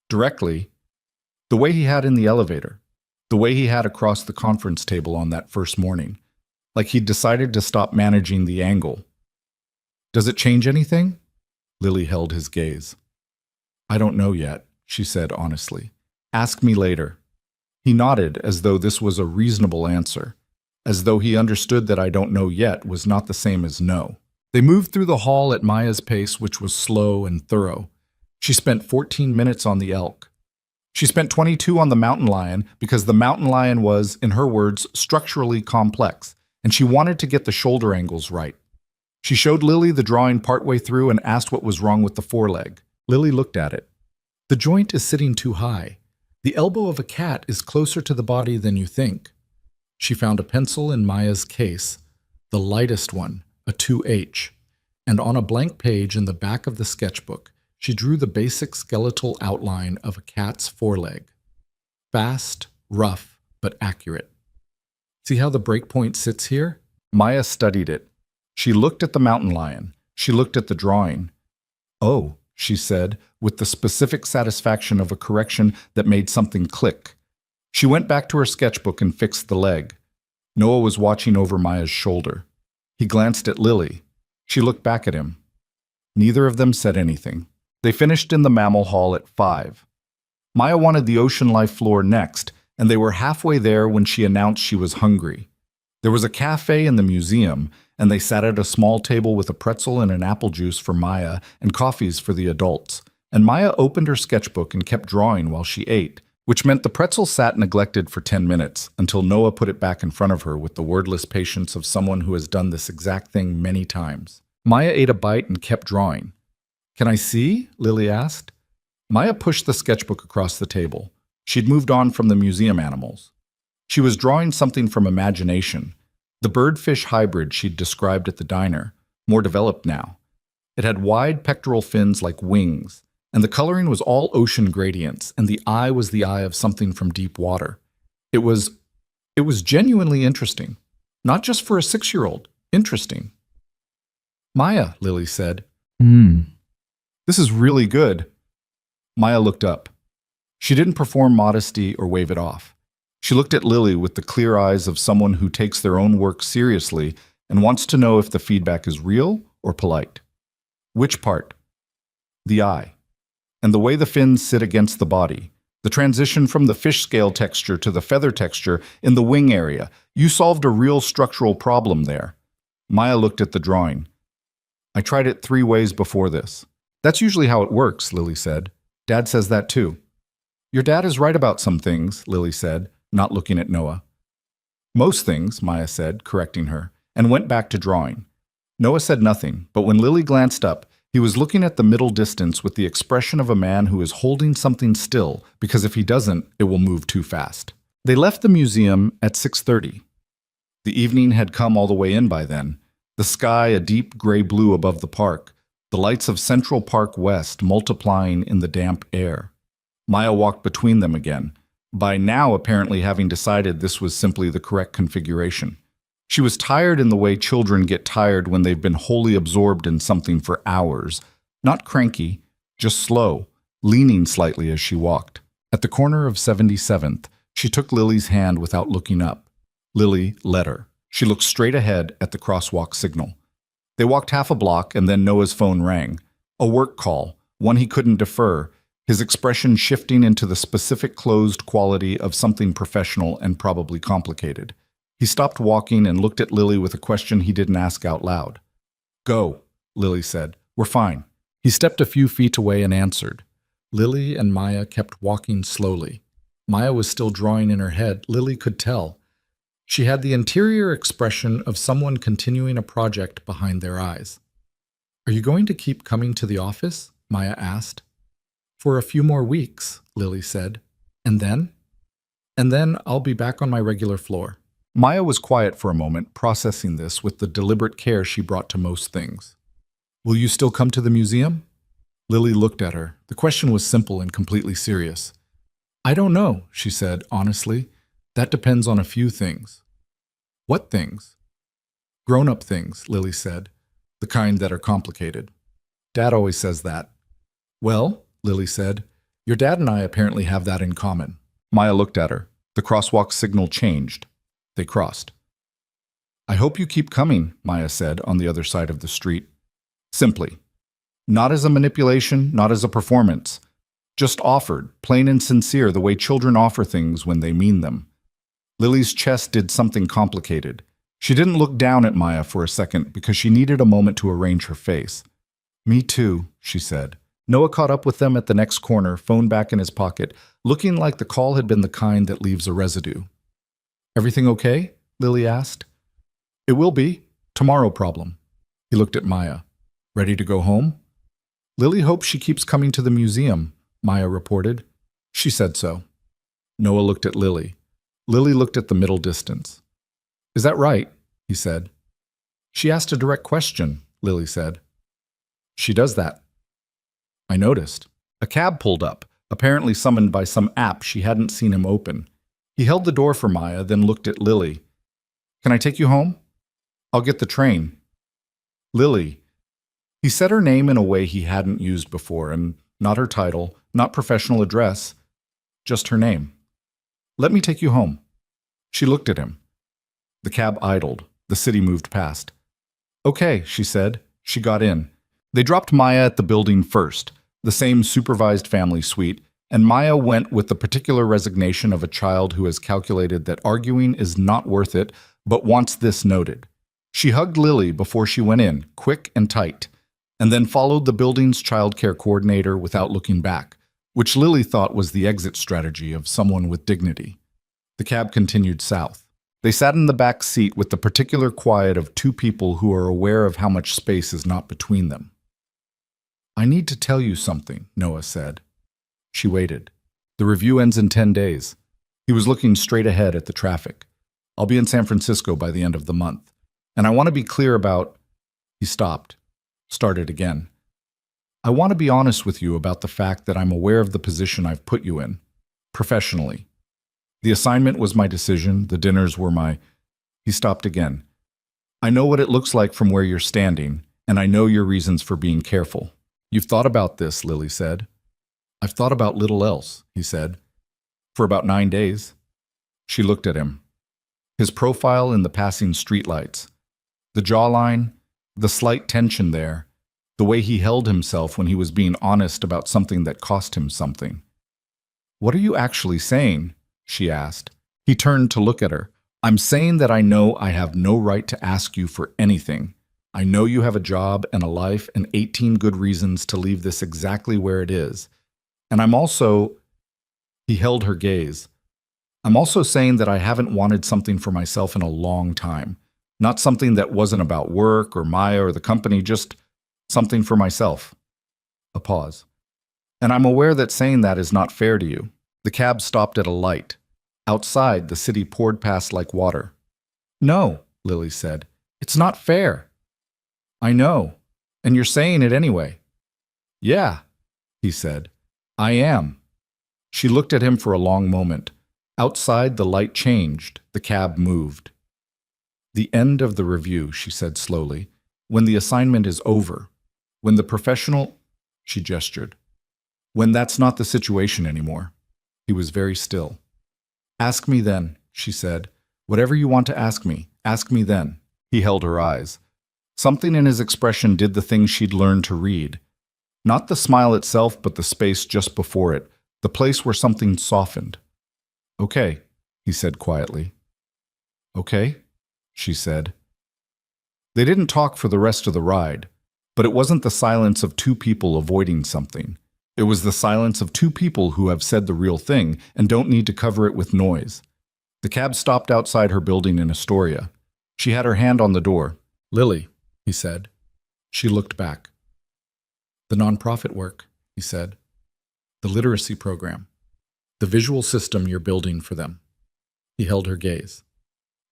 Directly, the way he had in the elevator, the way he had across the conference table on that first morning, like he'd decided to stop managing the angle. "Does it change anything?" Lily held his gaze. "I don't know yet," she said honestly. "Ask me later." He nodded as though this was a reasonable answer, as though he understood that "I don't know yet" was not the same as no. They moved through the hall at Maya's pace, which was slow and thorough. She spent 14 minutes on the elk. She spent 22 on the mountain lion because the mountain lion was, in her words, structurally complex, and she wanted to get the shoulder angles right. She showed Lily the drawing partway through and asked what was wrong with the foreleg. Lily looked at it. "The joint is sitting too high. The elbow of a cat is closer to the body than you think." She found a pencil in Maya's case, the lightest one, a 2H, and on a blank page in the back of the sketchbook, she drew the basic skeletal outline of a cat's foreleg. Fast, rough, but accurate. See how the breakpoint sits here? Maya studied it. She looked at the mountain lion. She looked at the drawing. "Oh," she said, with the specific satisfaction of a correction that made something click. She went back to her sketchbook and fixed the leg. Noah was watching over Maya's shoulder. He glanced at Lily. She looked back at him. Neither of them said anything. They finished in the mammal hall at 5. Maya wanted the ocean life floor next, and they were halfway there when she announced she was hungry. There was a cafe in the museum, and they sat at a small table with a pretzel and an apple juice for Maya and coffees for the adults. And Maya opened her sketchbook and kept drawing while she ate, which meant the pretzel sat neglected for 10 minutes until Noah put it back in front of her with the wordless patience of someone who has done this exact thing many times. Maya ate a bite and kept drawing. "Can I see?" Lily asked. Maya pushed the sketchbook across the table. She'd moved on from the museum animals. She was drawing something from imagination, the birdfish hybrid she'd described at the diner, more developed now. It had wide pectoral fins like wings, and the coloring was all ocean gradients, and the eye was the eye of something from deep water. It was genuinely interesting. Not just for a 6-year-old. Interesting. "Maya," Lily said. This is really good." Maya looked up. She didn't perform modesty or wave it off. She looked at Lily with the clear eyes of someone who takes their own work seriously and wants to know if the feedback is real or polite. "Which part?" "The eye. And the way the fins sit against the body. The transition from the fish scale texture to the feather texture in the wing area. You solved a real structural problem there." Maya looked at the drawing. "I tried it 3 ways before this." "That's usually how it works," Lily said. "Dad says that too." "Your dad is right about some things," Lily said, not looking at Noah. "Most things," Maya said, correcting her, and went back to drawing. Noah said nothing, but when Lily glanced up, he was looking at the middle distance with the expression of a man who is holding something still, because if he doesn't, it will move too fast. They left the museum at 6:30. The evening had come all the way in by then, the sky a deep gray blue above the park, the lights of Central Park West multiplying in the damp air. Maya walked between them again, by now apparently having decided this was simply the correct configuration. She was tired in the way children get tired when they've been wholly absorbed in something for hours. Not cranky, just slow, leaning slightly as she walked. At the corner of 77th, she took Lily's hand without looking up. Lily led her. She looked straight ahead at the crosswalk signal. They walked half a block and then Noah's phone rang. A work call, one he couldn't defer, his expression shifting into the specific closed quality of something professional and probably complicated. He stopped walking and looked at Lily with a question he didn't ask out loud. "Go," Lily said. "We're fine." He stepped a few feet away and answered. Lily and Maya kept walking slowly. Maya was still drawing in her head, Lily could tell. She had the interior expression of someone continuing a project behind their eyes. "Are you going to keep coming to the office?" Maya asked. "For a few more weeks," Lily said. "And then?" "And then I'll be back on my regular floor." Maya was quiet for a moment, processing this with the deliberate care she brought to most things. "Will you still come to the museum?" Lily looked at her. The question was simple and completely serious. "I don't know," she said, honestly. "That depends on a few things." "What things?" "Grown-up things," Lily said. "The kind that are complicated." "Dad always says that." "Well," Lily said, "your dad and I apparently have that in common." Maya looked at her. The crosswalk signal changed. They crossed. "I hope you keep coming," Maya said on the other side of the street. Simply. Not as a manipulation, not as a performance. Just offered, plain and sincere, the way children offer things when they mean them. Lily's chest did something complicated. She didn't look down at Maya for a second because she needed a moment to arrange her face. "Me too," she said. Noah caught up with them at the next corner, phone back in his pocket, looking like the call had been the kind that leaves a residue. "Everything okay?" Lily asked. "It will be. Tomorrow problem." He looked at Maya. "Ready to go home?" "Lily hopes she keeps coming to the museum," Maya reported. She said so. Noah looked at Lily. Lily looked at the middle distance. "Is that right?" he said. "She asked a direct question," Lily said. "She does that." I noticed. A cab pulled up, apparently summoned by some app she hadn't seen him open. He held the door for Maya, then looked at Lily. Can I take you home? I'll get the train. Lily. He said her name in a way he hadn't used before, and not her title, not professional address, just her name. Let me take you home. She looked at him. The cab idled. The city moved past. Okay, she said. She got in. They dropped Maya at the building first, the same supervised family suite, and Maya went with the particular resignation of a child who has calculated that arguing is not worth it, but wants this noted. She hugged Lily before she went in, quick and tight, and then followed the building's childcare coordinator without looking back, which Lily thought was the exit strategy of someone with dignity. The cab continued south. They sat in the back seat with the particular quiet of two people who are aware of how much space is not between them. I need to tell you something, Noah said. She waited. The review ends in 10 days. He was looking straight ahead at the traffic. I'll be in San Francisco by the end of the month. And I want to be clear about... He stopped. Started again. I want to be honest with you about the fact that I'm aware of the position I've put you in, professionally. The assignment was my decision, the dinners were my... He stopped again. I know what it looks like from where you're standing, and I know your reasons for being careful. You've thought about this, Lily said. I've thought about little else, he said. For about 9 days. She looked at him. His profile in the passing streetlights. The jawline, the slight tension there, the way he held himself when he was being honest about something that cost him something. What are you actually saying? She asked. He turned to look at her. I'm saying that I know I have no right to ask you for anything. I know you have a job and a life and 18 good reasons to leave this exactly where it is. And I'm also... He held her gaze. I'm also saying that I haven't wanted something for myself in a long time. Not something that wasn't about work or Maya or the company, just something for myself. A pause. And I'm aware that saying that is not fair to you. The cab stopped at a light. Outside, the city poured past like water. No, Lily said. It's not fair. I know. And you're saying it anyway. Yeah, he said. I am. She looked at him for a long moment. Outside, the light changed. The cab moved. The end of the review, she said slowly. When the assignment is over. When the professional... She gestured. When that's not the situation anymore. He was very still. Ask me then, she said. Whatever you want to ask me then. He held her eyes. Something in his expression did the thing she'd learned to read. Not the smile itself, but the space just before it, the place where something softened. Okay, he said quietly. Okay, she said. They didn't talk for the rest of the ride, but it wasn't the silence of two people avoiding something. It was the silence of two people who have said the real thing and don't need to cover it with noise. The cab stopped outside her building in Astoria. She had her hand on the door. Lily, he said. She looked back. The nonprofit work, he said. The literacy program. The visual system you're building for them. He held her gaze.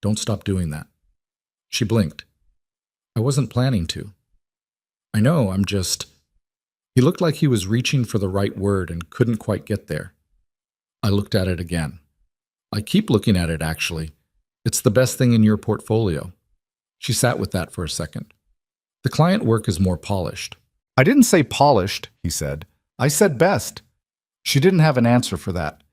Don't stop doing that. She blinked. I wasn't planning to. I know, I'm just... He looked like he was reaching for the right word and couldn't quite get there. I looked at it again. I keep looking at it, actually. It's the best thing in your portfolio. She sat with that for a second. The client work is more polished. I didn't say polished, he said. I said best. She didn't have an answer for that.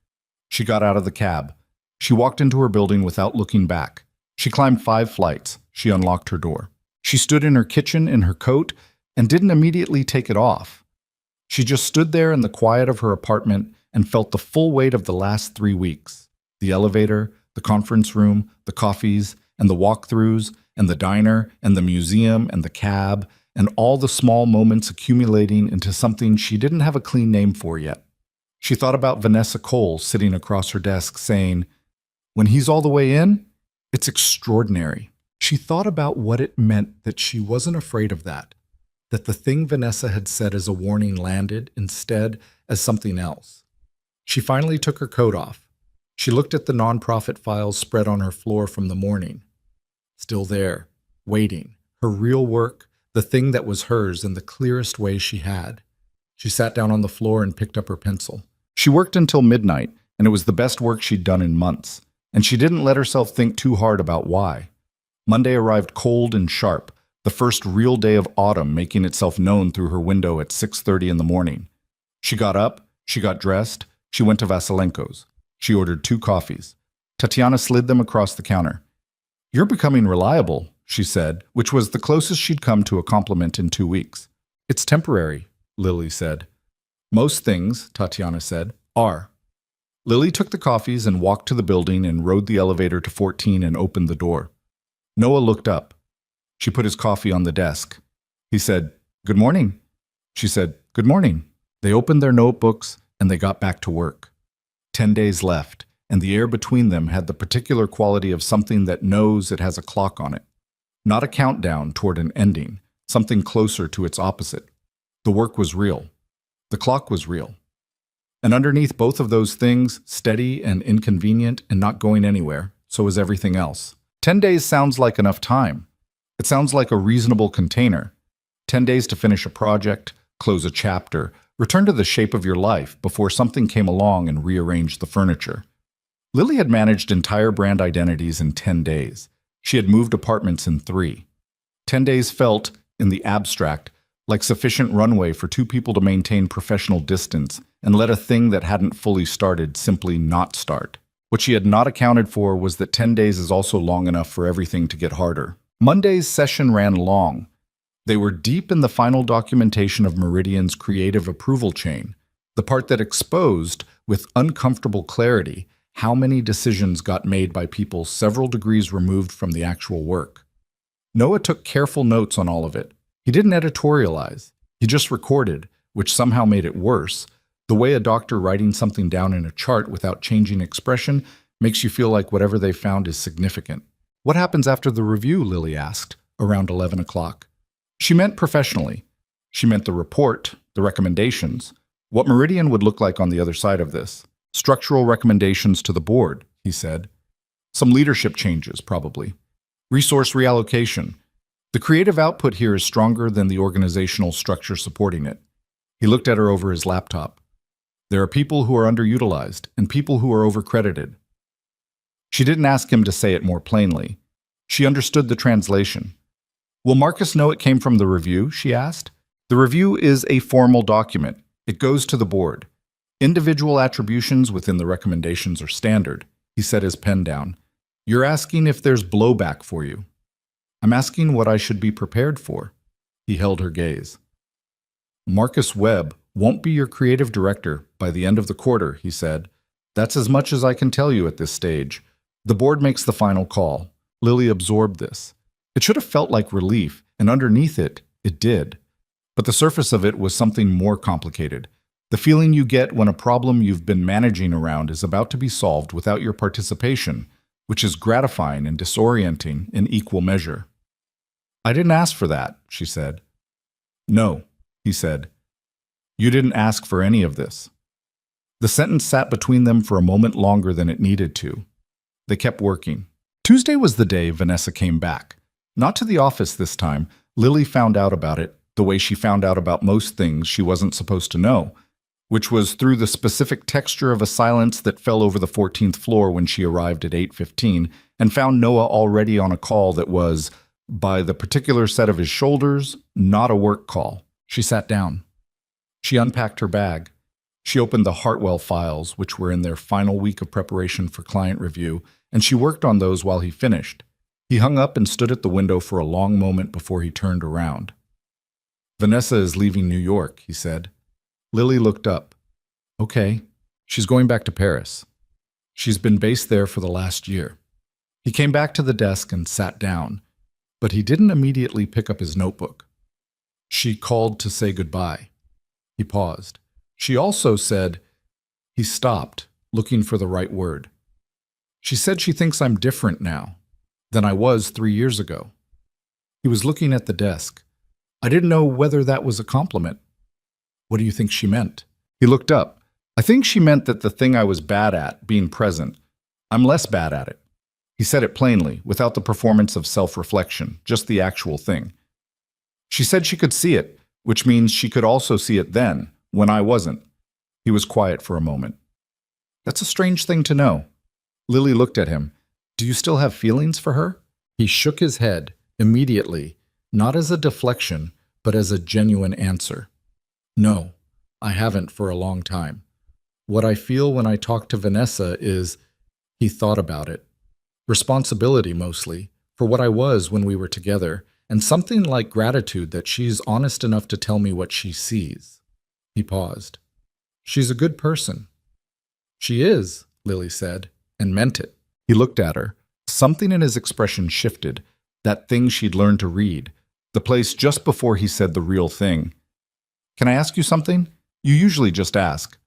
She got out of the cab. She walked into her building without looking back. She climbed 5 flights. She unlocked her door. She stood in her kitchen in her coat and didn't immediately take it off. She just stood there in the quiet of her apartment and felt the full weight of the last 3 weeks. The elevator, the conference room, the coffees, and the walkthroughs, and the diner, and the museum, and the cab, and all the small moments accumulating into something she didn't have a clean name for yet. She thought about Vanessa Cole sitting across her desk saying, "When he's all the way in, it's extraordinary." She thought about what it meant that she wasn't afraid of that the thing Vanessa had said as a warning landed instead as something else. She finally took her coat off. She looked at the nonprofit files spread on her floor from the morning. Still there, waiting, her real work, the thing that was hers in the clearest way she had. She sat down on the floor and picked up her pencil. She worked until midnight, and it was the best work she'd done in months, and she didn't let herself think too hard about why. Monday arrived cold and sharp, the first real day of autumn making itself known through her window at 6:30 in the morning. She got up, she got dressed, she went to Vasilenko's. She ordered 2 coffees. Tatiana slid them across the counter. "You're becoming reliable," she said, which was the closest she'd come to a compliment in 2 weeks. "It's temporary," Lily said. "Most things," Tatiana said, "are." Lily took the coffees and walked to the building and rode the elevator to 14 and opened the door. Noah looked up. She put his coffee on the desk. He said, "Good morning." She said, "Good morning." They opened their notebooks and they got back to work. 10 days left, and the air between them had the particular quality of something that knows it has a clock on it. Not a countdown toward an ending, something closer to its opposite. The work was real. The clock was real. And underneath both of those things, steady and inconvenient and not going anywhere, so was everything else. 10 days sounds like enough time. It sounds like a reasonable container. 10 days to finish a project, close a chapter, return to the shape of your life before something came along and rearranged the furniture. Lily had managed entire brand identities in 10 days. She had moved apartments in 3. 10 days felt, in the abstract, like sufficient runway for 2 people to maintain professional distance and let a thing that hadn't fully started simply not start. What she had not accounted for was that 10 days is also long enough for everything to get harder. Monday's session ran long. They were deep in the final documentation of Meridian's creative approval chain, the part that exposed, with uncomfortable clarity, how many decisions got made by people several degrees removed from the actual work. Noah took careful notes on all of it. He didn't editorialize. He just recorded, which somehow made it worse. The way a doctor writing something down in a chart without changing expression makes you feel like whatever they found is significant. "What happens after the review?" Lily asked, around 11 o'clock. She meant professionally. She meant the report, the recommendations, what Meridian would look like on the other side of this. Structural recommendations to the board, he said. Some leadership changes, probably. Resource reallocation. The creative output here is stronger than the organizational structure supporting it. He looked at her over his laptop. There are people who are underutilized and people who are overcredited. She didn't ask him to say it more plainly. She understood the translation. "Will Marcus know it came from the review?" she asked. "The review is a formal document. It goes to the board. Individual attributions within the recommendations are standard." He set his pen down. "You're asking if there's blowback for you." "I'm asking what I should be prepared for." He held her gaze. "Marcus Webb won't be your creative director by the end of the quarter," he said. "That's as much as I can tell you at this stage. The board makes the final call." Lily absorbed this. It should have felt like relief, and underneath it, it did. But the surface of it was something more complicated. The feeling you get when a problem you've been managing around is about to be solved without your participation, which is gratifying and disorienting in equal measure. "I didn't ask for that," she said. "No," he said. "You didn't ask for any of this." The sentence sat between them for a moment longer than it needed to. They kept working. Tuesday was the day Vanessa came back. Not to the office this time. Lily found out about it the way she found out about most things she wasn't supposed to know, which was through the specific texture of a silence that fell over the 14th floor when she arrived at 8:15 and found Noah already on a call that was, by the particular set of his shoulders, not a work call. She sat down. She unpacked her bag. She opened the Hartwell files, which were in their final week of preparation for client review, and she worked on those while he finished. He hung up and stood at the window for a long moment before he turned around. "Vanessa is leaving New York," he said. Lily looked up. "Okay. She's going back to Paris. She's been based there for the last year." He came back to the desk and sat down, but he didn't immediately pick up his notebook. "She called to say goodbye." He paused. "She also said—" He stopped, looking for the right word. "She said she thinks I'm different now than I was 3 years ago." He was looking at the desk. "I didn't know whether that was a compliment." "What do you think she meant?" He looked up. "I think she meant that the thing I was bad at, being present, I'm less bad at it." He said it plainly, without the performance of self-reflection, just the actual thing. "She said she could see it, which means she could also see it then, when I wasn't." He was quiet for a moment. That's a strange thing to know. Lily looked at him. Do you still have feelings for her? He shook his head immediately, not as a deflection, but as a genuine answer. No, I haven't for a long time. What I feel when I talk to Vanessa is, he thought about it. Responsibility mostly, for what I was when we were together, and something like gratitude that she's honest enough to tell me what she sees. He paused. She's a good person. She is, Lily said, and meant it. He looked at her. Something in his expression shifted, that thing she'd learned to read, the place just before he said the real thing. Can I ask you something? You usually just ask.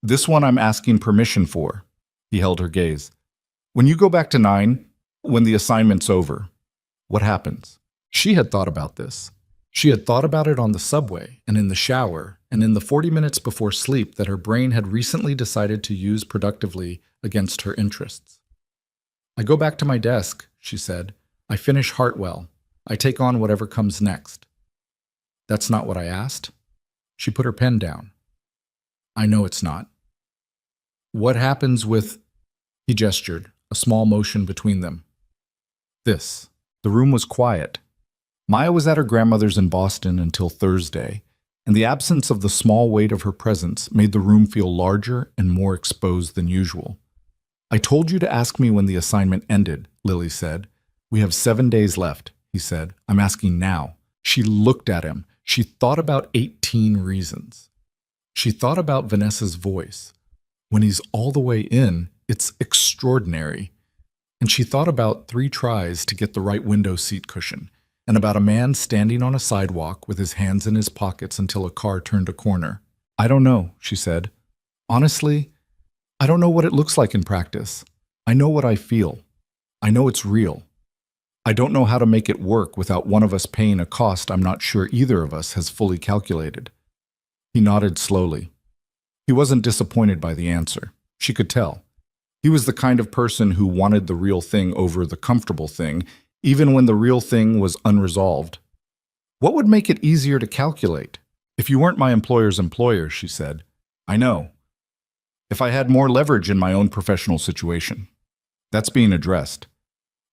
This one I'm asking permission for. He held her gaze. When you go back to 9, when the assignment's over, what happens? She had thought about this. She had thought about it on the subway and in the shower and in the 40 minutes before sleep that her brain had recently decided to use productively against her interests. I go back to my desk, she said. I finish Hartwell. I take on whatever comes next. That's not what I asked. She put her pen down. I know it's not. What happens with... He gestured, a small motion between them. This. The room was quiet. Maya was at her grandmother's in Boston until Thursday, and the absence of the small weight of her presence made the room feel larger and more exposed than usual. I told you to ask me when the assignment ended, Lily said. We have 7 days left, he said. I'm asking now. She looked at him. She thought about 18 reasons. She thought about Vanessa's voice. When he's all the way in, it's extraordinary. And she thought about 3 tries to get the right window seat cushion, and about a man standing on a sidewalk with his hands in his pockets until a car turned a corner. I don't know, she said. Honestly, I don't know what it looks like in practice. I know what I feel. I know it's real. I don't know how to make it work without one of us paying a cost I'm not sure either of us has fully calculated. He nodded slowly. He wasn't disappointed by the answer. She could tell. He was the kind of person who wanted the real thing over the comfortable thing, even when the real thing was unresolved. What would make it easier to calculate? If you weren't my employer's employer, she said. I know. If I had more leverage in my own professional situation. That's being addressed.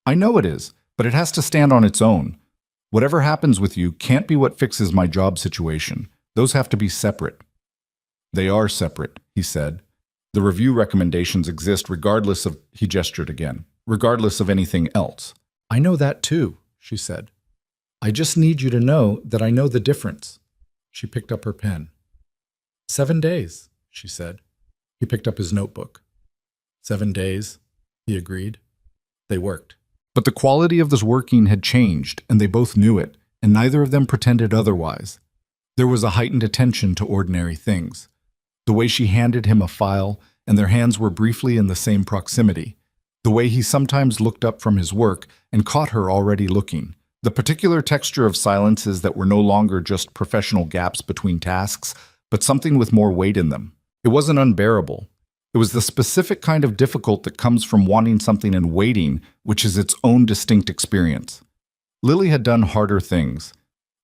I know it is, but it has to stand on its own. Whatever happens with you can't be what fixes my job situation. Those have to be separate. They are separate, he said. The review recommendations exist regardless of, he gestured again, regardless of anything else. I know that too, she said. I just need you to know that I know the difference. She picked up her pen. 7 days, she said. He picked up his notebook. 7 days, he agreed. They worked. But the quality of this working had changed, and they both knew it, and neither of them pretended otherwise. There was a heightened attention to ordinary things. The way she handed him a file, and their hands were briefly in the same proximity. The way he sometimes looked up from his work and caught her already looking. The particular texture of silences that were no longer just professional gaps between tasks, but something with more weight in them. It wasn't unbearable. It was the specific kind of difficult that comes from wanting something and waiting, which is its own distinct experience. Lily had done harder things.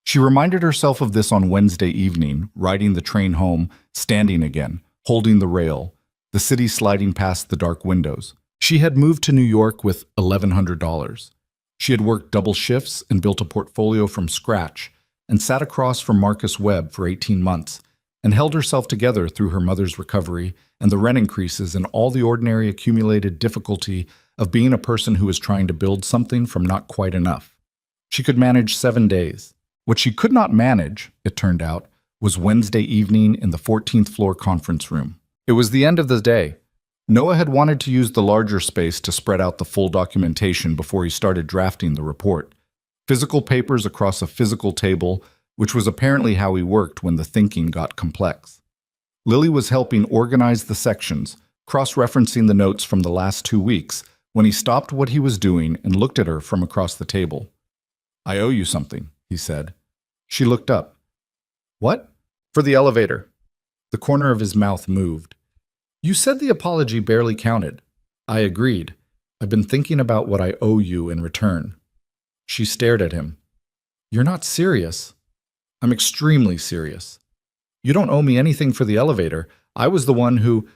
She reminded herself of this on Wednesday evening, riding the train home, standing again, holding the rail, the city sliding past the dark windows. She had moved to New York with $1,100. She had worked double shifts and built a portfolio from scratch, and sat across from Marcus Webb for 18 months, and held herself together through her mother's recovery and the rent increases and all the ordinary accumulated difficulty of being a person who is trying to build something from not quite enough. She could manage 7 days. What she could not manage, it turned out, was Wednesday evening in the 14th floor conference room. It was the end of the day. Noah had wanted to use the larger space to spread out the full documentation before he started drafting the report. Physical papers across a physical table, which was apparently how he worked when the thinking got complex. Lily was helping organize the sections, cross-referencing the notes from the last 2 weeks, when he stopped what he was doing and looked at her from across the table. I owe you something, he said. She looked up. What? For the elevator. The corner of his mouth moved. You said the apology barely counted. I agreed. I've been thinking about what I owe you in return. She stared at him. You're not serious. I'm extremely serious. You don't owe me anything for the elevator. I was the one who...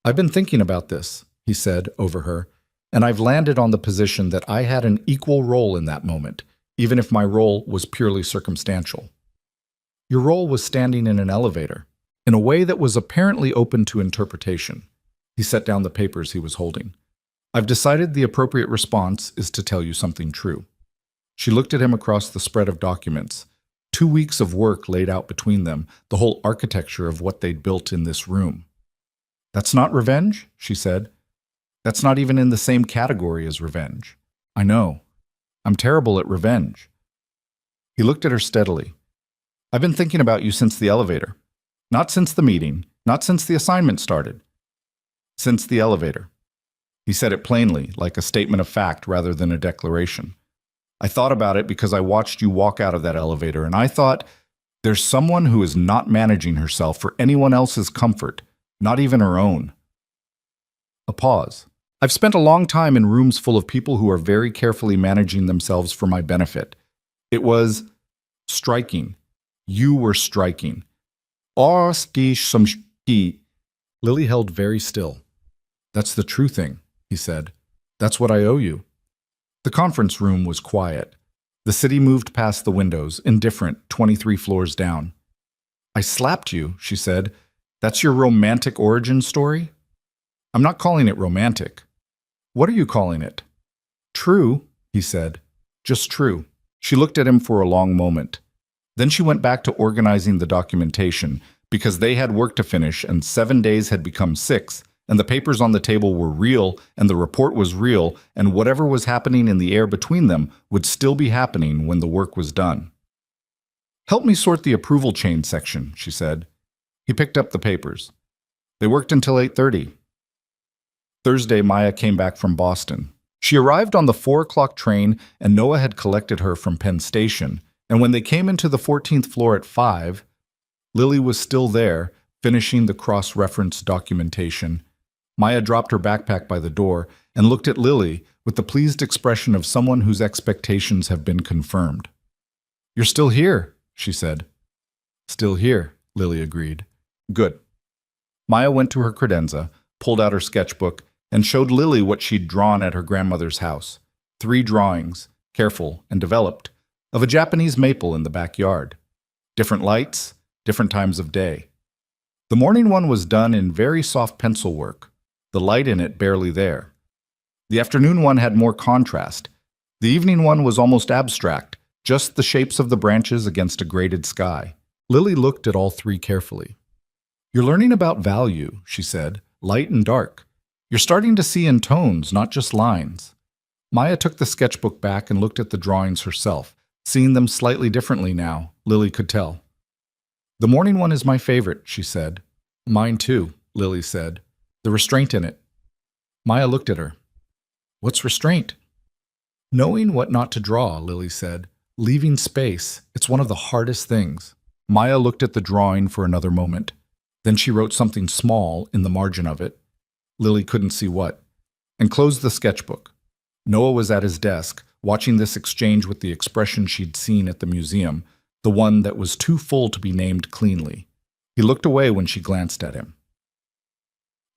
I've been thinking about this, he said over her, and I've landed on the position that I had an equal role in that moment, even if my role was purely circumstantial. Your role was standing in an elevator, in a way that was apparently open to interpretation. He set down the papers he was holding. I've decided the appropriate response is to tell you something true. She looked at him across the spread of documents. 2 weeks of work laid out between them, the whole architecture of what they'd built in this room. That's not revenge, she said. That's not even in the same category as revenge. I know. I'm terrible at revenge. He looked at her steadily. I've been thinking about you since the elevator. Not since the meeting, not since the assignment started. Since the elevator. He said it plainly, like a statement of fact rather than a declaration. I thought about it because I watched you walk out of that elevator, and I thought, there's someone who is not managing herself for anyone else's comfort, not even her own. A pause. I've spent a long time in rooms full of people who are very carefully managing themselves for my benefit. It was striking. You were striking. Lily held very still. That's the true thing, he said. That's what I owe you. The conference room was quiet. The city moved past the windows, indifferent, 23 floors down. I slapped you, she said. That's your romantic origin story? I'm not calling it romantic. What are you calling it? True, he said. Just true. She looked at him for a long moment. Then she went back to organizing the documentation, because they had work to finish and 7 days had become 6, and the papers on the table were real, and the report was real, and whatever was happening in the air between them would still be happening when the work was done. Help me sort the approval chain section, she said. He picked up the papers. They worked until 8:30. Thursday, Maya came back from Boston. She arrived on the 4 o'clock train, and Noah had collected her from Penn Station, and when they came into the 14th floor at 5, Lily was still there, finishing the cross-reference documentation. Maya dropped her backpack by the door and looked at Lily with the pleased expression of someone whose expectations have been confirmed. You're still here, she said. Still here, Lily agreed. Good. Maya went to her credenza, pulled out her sketchbook, and showed Lily what she'd drawn at her grandmother's house. 3 drawings, careful and developed, of a Japanese maple in the backyard. Different lights, different times of day. The morning one was done in very soft pencil work, the light in it barely there. The afternoon one had more contrast. The evening one was almost abstract, just the shapes of the branches against a graded sky. Lily looked at all 3 carefully. You're learning about value, she said, light and dark. You're starting to see in tones, not just lines. Maya took the sketchbook back and looked at the drawings herself, seeing them slightly differently now, Lily could tell. The morning one is my favorite, she said. Mine too, Lily said. The restraint in it. Maya looked at her. What's restraint? Knowing what not to draw, Lily said. Leaving space, it's one of the hardest things. Maya looked at the drawing for another moment. Then she wrote something small in the margin of it. Lily couldn't see what, and closed the sketchbook. Noah was at his desk, watching this exchange with the expression she'd seen at the museum, the one that was too full to be named cleanly. He looked away when she glanced at him.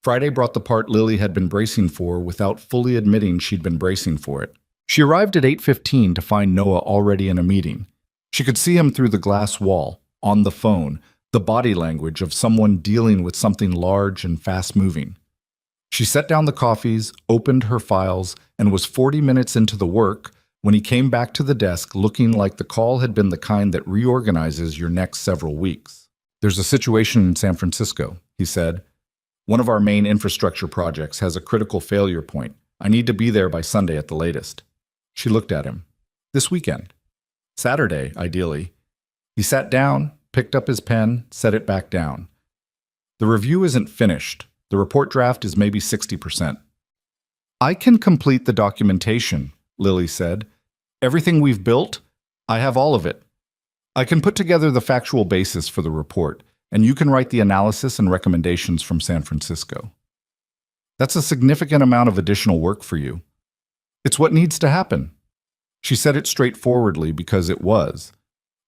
Friday brought the part Lily had been bracing for without fully admitting she'd been bracing for it. She arrived at 8:15 to find Noah already in a meeting. She could see him through the glass wall, on the phone, the body language of someone dealing with something large and fast-moving. She set down the coffees, opened her files, and was 40 minutes into the work when he came back to the desk looking like the call had been the kind that reorganizes your next several weeks. There's a situation in San Francisco, he said. One of our main infrastructure projects has a critical failure point. I need to be there by Sunday at the latest. She looked at him. This weekend. Saturday, ideally. He sat down, picked up his pen, set it back down. The review isn't finished. The report draft is maybe 60%. I can complete the documentation, Lily said. Everything we've built, I have all of it. I can put together the factual basis for the report, and you can write the analysis and recommendations from San Francisco. That's a significant amount of additional work for you. It's what needs to happen. She said it straightforwardly because it was.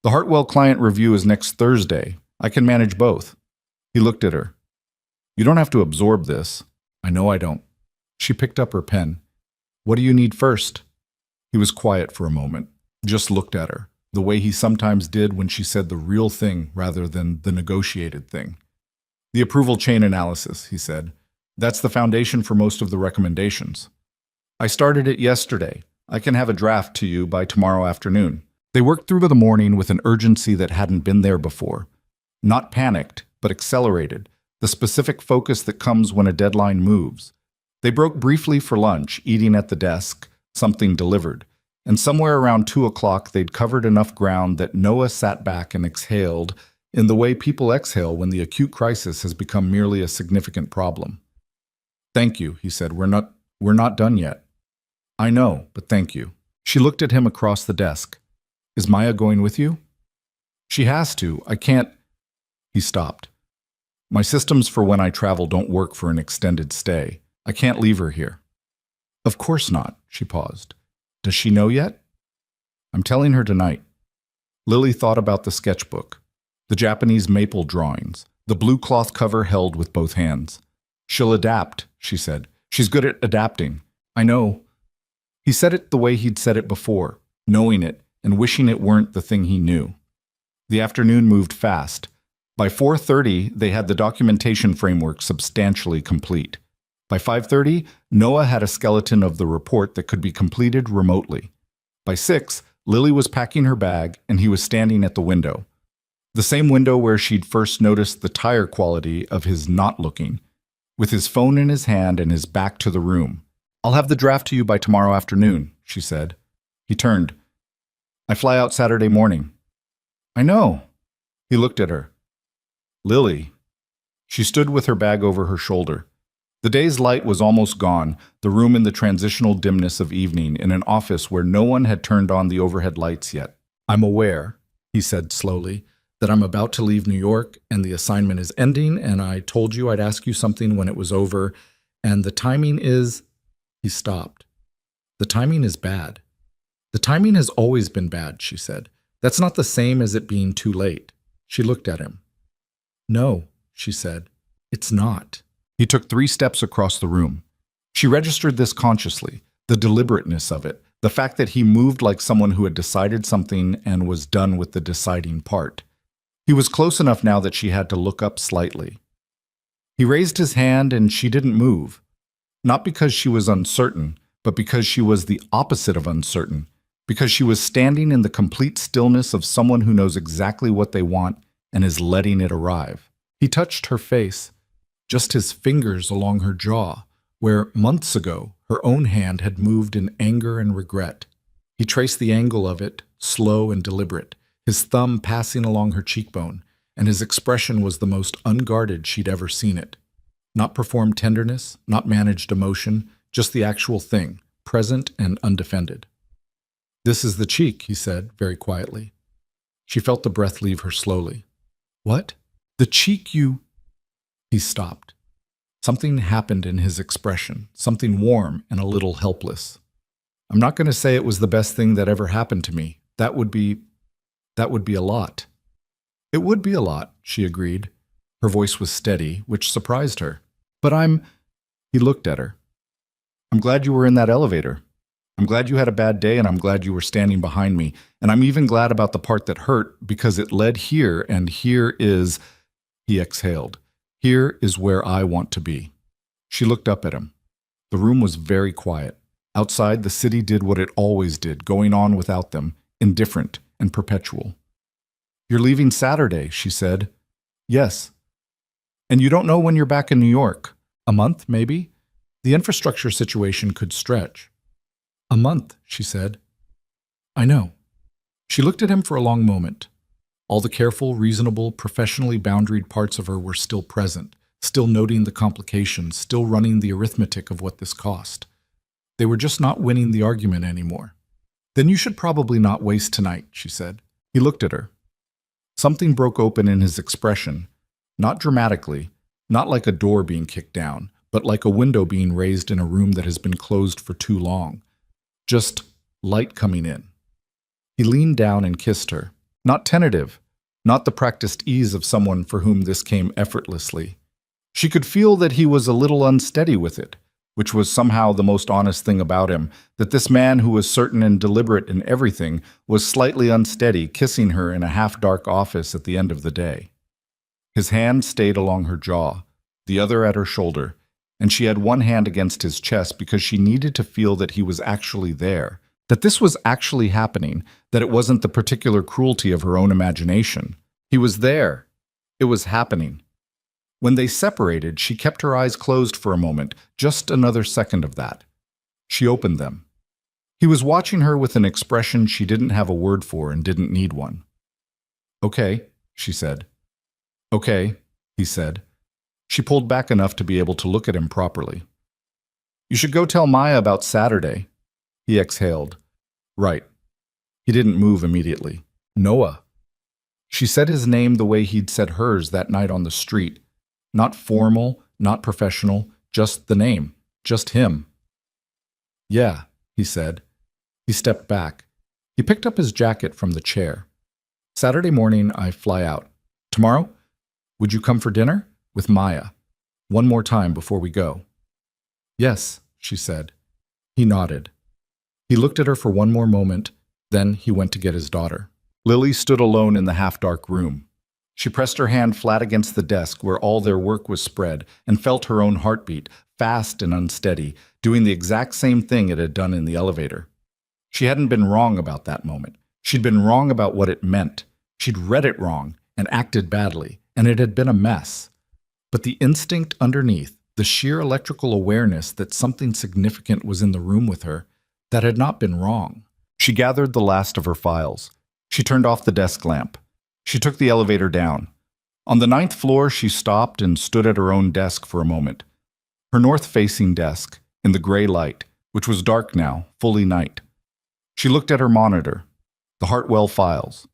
The Hartwell client review is next Thursday. I can manage both. He looked at her. You don't have to absorb this. I know I don't. She picked up her pen. What do you need first? He was quiet for a moment, just looked at her, the way he sometimes did when she said the real thing rather than the negotiated thing. The approval chain analysis, he said. That's the foundation for most of the recommendations. I started it yesterday. I can have a draft to you by tomorrow afternoon. They worked through the morning with an urgency that hadn't been there before. Not panicked, but accelerated, the specific focus that comes when a deadline moves. They broke briefly for lunch, eating at the desk, something delivered. And somewhere around 2 o'clock, they'd covered enough ground that Noah sat back and exhaled in the way people exhale when the acute crisis has become merely a significant problem. Thank you, he said. We're not done yet. I know, but thank you. She looked at him across the desk. Is Maya going with you? She has to. I can't. He stopped. My systems for when I travel don't work for an extended stay. I can't leave her here. Of course not, she paused. Does she know yet? I'm telling her tonight. Lily thought about the sketchbook, the Japanese maple drawings, the blue cloth cover held with both hands. She'll adapt, she said. She's good at adapting. I know. He said it the way he'd said it before, knowing it and wishing it weren't the thing he knew. The afternoon moved fast. By 4:30, they had the documentation framework substantially complete. By 5:30, Noah had a skeleton of the report that could be completed remotely. By 6, Lily was packing her bag and he was standing at the window. The same window where she'd first noticed the tire quality of his not looking, with his phone in his hand and his back to the room. I'll have the draft to you by tomorrow afternoon, she said. He turned. I fly out Saturday morning. I know. He looked at her. Lily. She stood with her bag over her shoulder. The day's light was almost gone, the room in the transitional dimness of evening in an office where no one had turned on the overhead lights yet. I'm aware, he said slowly, that I'm about to leave New York and the assignment is ending, and I told you I'd ask you something when it was over, and the timing is... He stopped. The timing is bad. The timing has always been bad, she said. That's not the same as it being too late. She looked at him. No, she said. It's not. He took 3 steps across the room. She registered this consciously, the deliberateness of it, the fact that he moved like someone who had decided something and was done with the deciding part. He was close enough now that she had to look up slightly. He raised his hand and she didn't move. Not because she was uncertain, but because she was the opposite of uncertain, because she was standing in the complete stillness of someone who knows exactly what they want and is letting it arrive. He touched her face, just his fingers along her jaw, where months ago her own hand had moved in anger and regret. He traced the angle of it, slow and deliberate, his thumb passing along her cheekbone, and his expression was the most unguarded she'd ever seen it. Not performed tenderness, not managed emotion, just the actual thing, present and undefended. This is the cheek, he said, very quietly. She felt the breath leave her slowly. What? The cheek you... He stopped. Something happened in his expression, something warm and a little helpless. I'm not going to say it was the best thing that ever happened to me. That would be a lot. It would be a lot, she agreed. Her voice was steady, which surprised her. But He looked at her. I'm glad you were in that elevator. I'm glad you had a bad day, and I'm glad you were standing behind me. And I'm even glad about the part that hurt, because it led here, and here is... He exhaled. Here is where I want to be. She looked up at him. The room was very quiet. Outside, the city did what it always did, going on without them, indifferent and perpetual. You're leaving Saturday, she said. Yes. And you don't know when you're back in New York. A month, maybe? The infrastructure situation could stretch. A month, she said. I know. She looked at him for a long moment. All the careful, reasonable, professionally boundaried parts of her were still present, still noting the complications, still running the arithmetic of what this cost. They were just not winning the argument anymore. Then you should probably not waste tonight, she said. He looked at her. Something broke open in his expression, not dramatically, not like a door being kicked down, but like a window being raised in a room that has been closed for too long. Just light coming in. He leaned down and kissed her. Not tentative, not the practiced ease of someone for whom this came effortlessly. She could feel that he was a little unsteady with it, which was somehow the most honest thing about him, that this man who was certain and deliberate in everything was slightly unsteady, kissing her in a half-dark office at the end of the day. His hand stayed along her jaw, the other at her shoulder, and she had one hand against his chest because she needed to feel that he was actually there, that this was actually happening, that it wasn't the particular cruelty of her own imagination. He was there. It was happening. When they separated, she kept her eyes closed for a moment, just another second of that. She opened them. He was watching her with an expression she didn't have a word for and didn't need one. "Okay," she said. "Okay," he said. She pulled back enough to be able to look at him properly. "You should go tell Maya about Saturday." He exhaled. "Right." He didn't move immediately. "Noah." She said his name the way he'd said hers that night on the street. Not formal, not professional, just the name, just him. "Yeah," he said. He stepped back. He picked up his jacket from the chair. "Saturday morning, I fly out. Tomorrow? Would you come for dinner? With Maya. One more time before we go." "Yes," she said. He nodded. He looked at her for one more moment, then he went to get his daughter. Lily stood alone in the half-dark room. She pressed her hand flat against the desk where all their work was spread and felt her own heartbeat, fast and unsteady, doing the exact same thing it had done in the elevator. She hadn't been wrong about that moment. She'd been wrong about what it meant. She'd read it wrong and acted badly, and it had been a mess. But the instinct underneath, the sheer electrical awareness that something significant was in the room with her, that had not been wrong. She gathered the last of her files. She turned off the desk lamp. She took the elevator down. On the 9th floor, she stopped and stood at her own desk for a moment. Her north-facing desk, in the gray light, which was dark now, fully night. She looked at her monitor, the Hartwell files.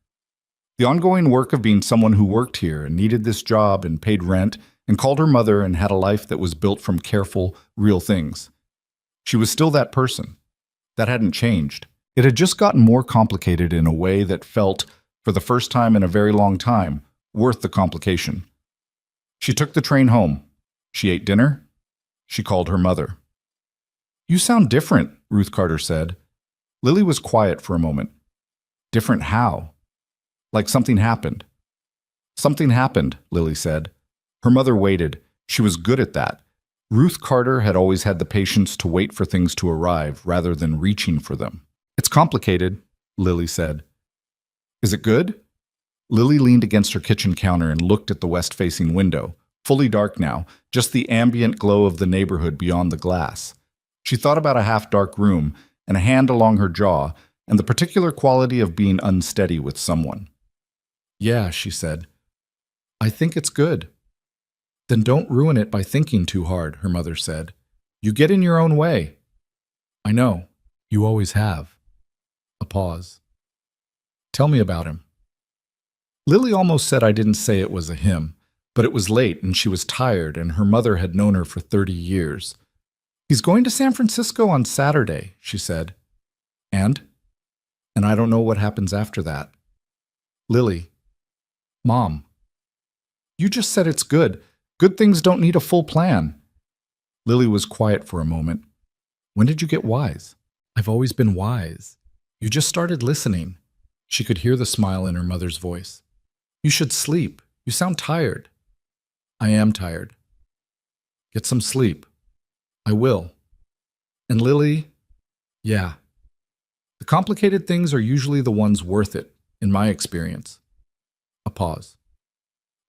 The ongoing work of being someone who worked here and needed this job and paid rent and called her mother and had a life that was built from careful, real things. She was still that person. That hadn't changed. It had just gotten more complicated in a way that felt, for the first time in a very long time, worth the complication. She took the train home. She ate dinner. She called her mother. "You sound different," Ruth Carter said. Lily was quiet for a moment. "Different how?" "Like something happened." "Something happened," Lily said. Her mother waited. She was good at that. Ruth Carter had always had the patience to wait for things to arrive rather than reaching for them. "It's complicated," Lily said. "Is it good?" Lily leaned against her kitchen counter and looked at the west-facing window, fully dark now, just the ambient glow of the neighborhood beyond the glass. She thought about a half-dark room and a hand along her jaw and the particular quality of being unsteady with someone. "Yeah," she said. "I think it's good." "Then don't ruin it by thinking too hard," her mother said. "You get in your own way." "I know. You always have." A pause. "Tell me about him." Lily almost said I didn't say it was a him, but it was late and she was tired and her mother had known her for 30 years. "He's going to San Francisco on Saturday," she said. "And I don't know what happens after that." "Lily." "Mom." "You just said it's good. Good things don't need a full plan." Lily was quiet for a moment. "When did you get wise?" "I've always been wise. You just started listening." She could hear the smile in her mother's voice. "You should sleep. You sound tired." "I am tired." "Get some sleep." "I will." "And Lily?" "Yeah. The complicated things are usually the ones worth it, in my experience." A pause.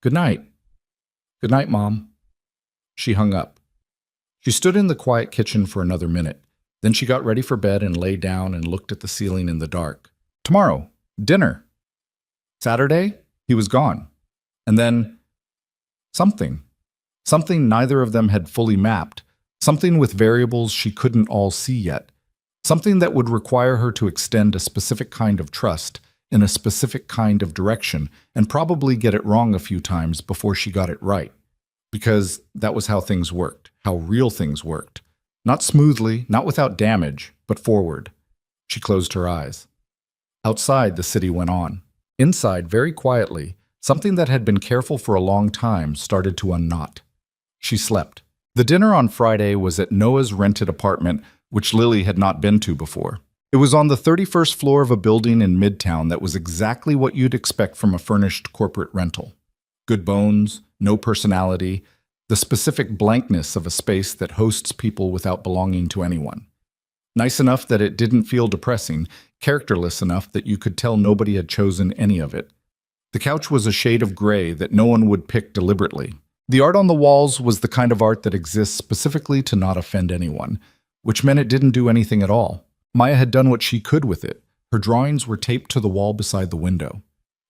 "Good night." "Good night, Mom." She hung up. She stood in the quiet kitchen for another minute. Then she got ready for bed and lay down and looked at the ceiling in the dark. Tomorrow, dinner. Saturday, he was gone. And then something. Something neither of them had fully mapped. Something with variables she couldn't all see yet. Something that would require her to extend a specific kind of trust in a specific kind of direction and probably get it wrong a few times before she got it right. Because that was how things worked, how real things worked. Not smoothly, not without damage, but forward. She closed her eyes. Outside, the city went on. Inside, very quietly, something that had been careful for a long time started to unknot. She slept. The dinner on Friday was at Noah's rented apartment, which Lily had not been to before. It was on the 31st floor of a building in Midtown that was exactly what you'd expect from a furnished corporate rental. Good bones, no personality, the specific blankness of a space that hosts people without belonging to anyone. Nice enough that it didn't feel depressing, characterless enough that you could tell nobody had chosen any of it. The couch was a shade of gray that no one would pick deliberately. The art on the walls was the kind of art that exists specifically to not offend anyone, which meant it didn't do anything at all. Maya had done what she could with it. Her drawings were taped to the wall beside the window.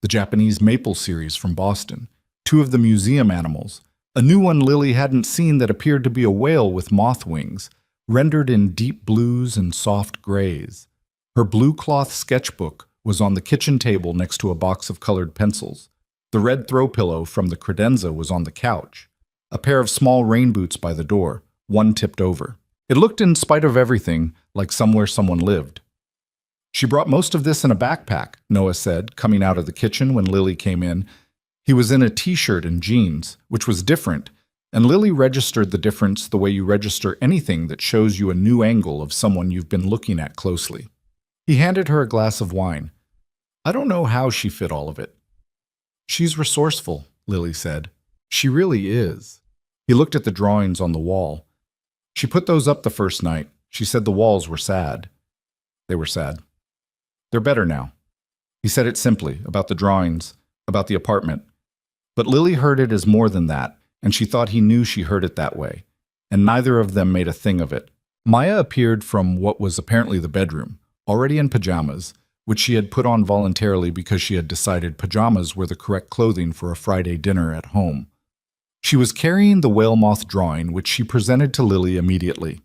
The Japanese maple series from Boston, 2 of the museum animals, a new one Lily hadn't seen that appeared to be a whale with moth wings, rendered in deep blues and soft grays. Her blue cloth sketchbook was on the kitchen table next to a box of colored pencils. The red throw pillow from the credenza was on the couch. A pair of small rain boots by the door, one tipped over. It looked, in spite of everything, like somewhere someone lived. She brought most of this in a backpack, Noah said, coming out of the kitchen when Lily came in. He was in a t-shirt and jeans, which was different, and Lily registered the difference the way you register anything that shows you a new angle of someone you've been looking at closely. He handed her a glass of wine. I don't know how she fit all of it. She's resourceful, Lily said. She really is. He looked at the drawings on the wall. She put those up the first night. She said the walls were sad. They were sad. They're better now. He said it simply, about the drawings, about the apartment. But Lily heard it as more than that, and she thought he knew she heard it that way, and neither of them made a thing of it. Maya appeared from what was apparently the bedroom, already in pajamas, which she had put on voluntarily because she had decided pajamas were the correct clothing for a Friday dinner at home. She was carrying the whale moth drawing, which she presented to Lily immediately.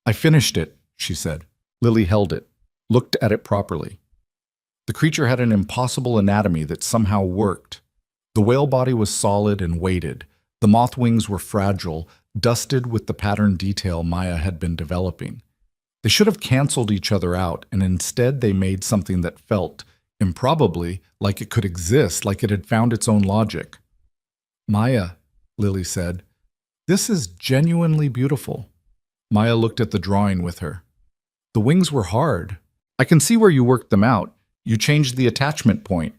I finished it, she said. Lily held it, looked at it properly. The creature had an impossible anatomy that somehow worked. The whale body was solid and weighted. The moth wings were fragile, dusted with the pattern detail Maya had been developing. They should have canceled each other out, and instead they made something that felt, improbably, like it could exist, like it had found its own logic. Maya, Lily said, this is genuinely beautiful. Maya looked at the drawing with her. The wings were hard. I can see where you worked them out. You changed the attachment point.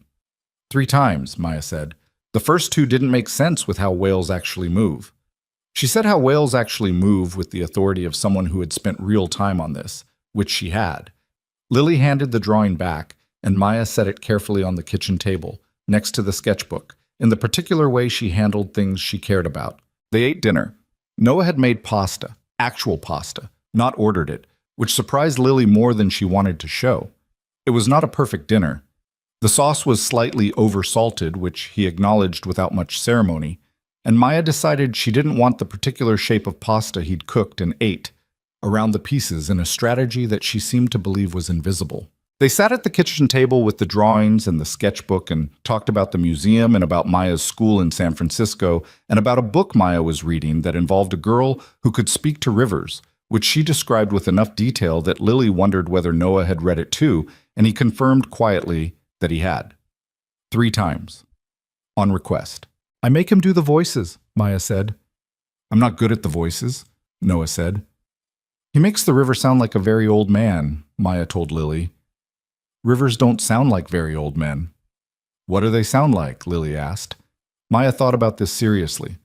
3 times, Maya said. The first 2 didn't make sense with how whales actually move. She said how whales actually move with the authority of someone who had spent real time on this, which she had. Lily handed the drawing back, and Maya set it carefully on the kitchen table, next to the sketchbook, in the particular way she handled things she cared about. They ate dinner. Noah had made pasta, actual pasta, not ordered it, which surprised Lily more than she wanted to show. It was not a perfect dinner. The sauce was slightly over-salted, which he acknowledged without much ceremony, and Maya decided she didn't want the particular shape of pasta he'd cooked and ate, around the pieces in a strategy that she seemed to believe was invisible. They sat at the kitchen table with the drawings and the sketchbook and talked about the museum and about Maya's school in San Francisco and about a book Maya was reading that involved a girl who could speak to rivers, which she described with enough detail that Lily wondered whether Noah had read it too, and he confirmed quietly that he had. 3 times. On request. I make him do the voices, Maya said. I'm not good at the voices, Noah said. He makes the river sound like a very old man, Maya told Lily. Rivers don't sound like very old men. What do they sound like? Lily asked. Maya thought about this seriously.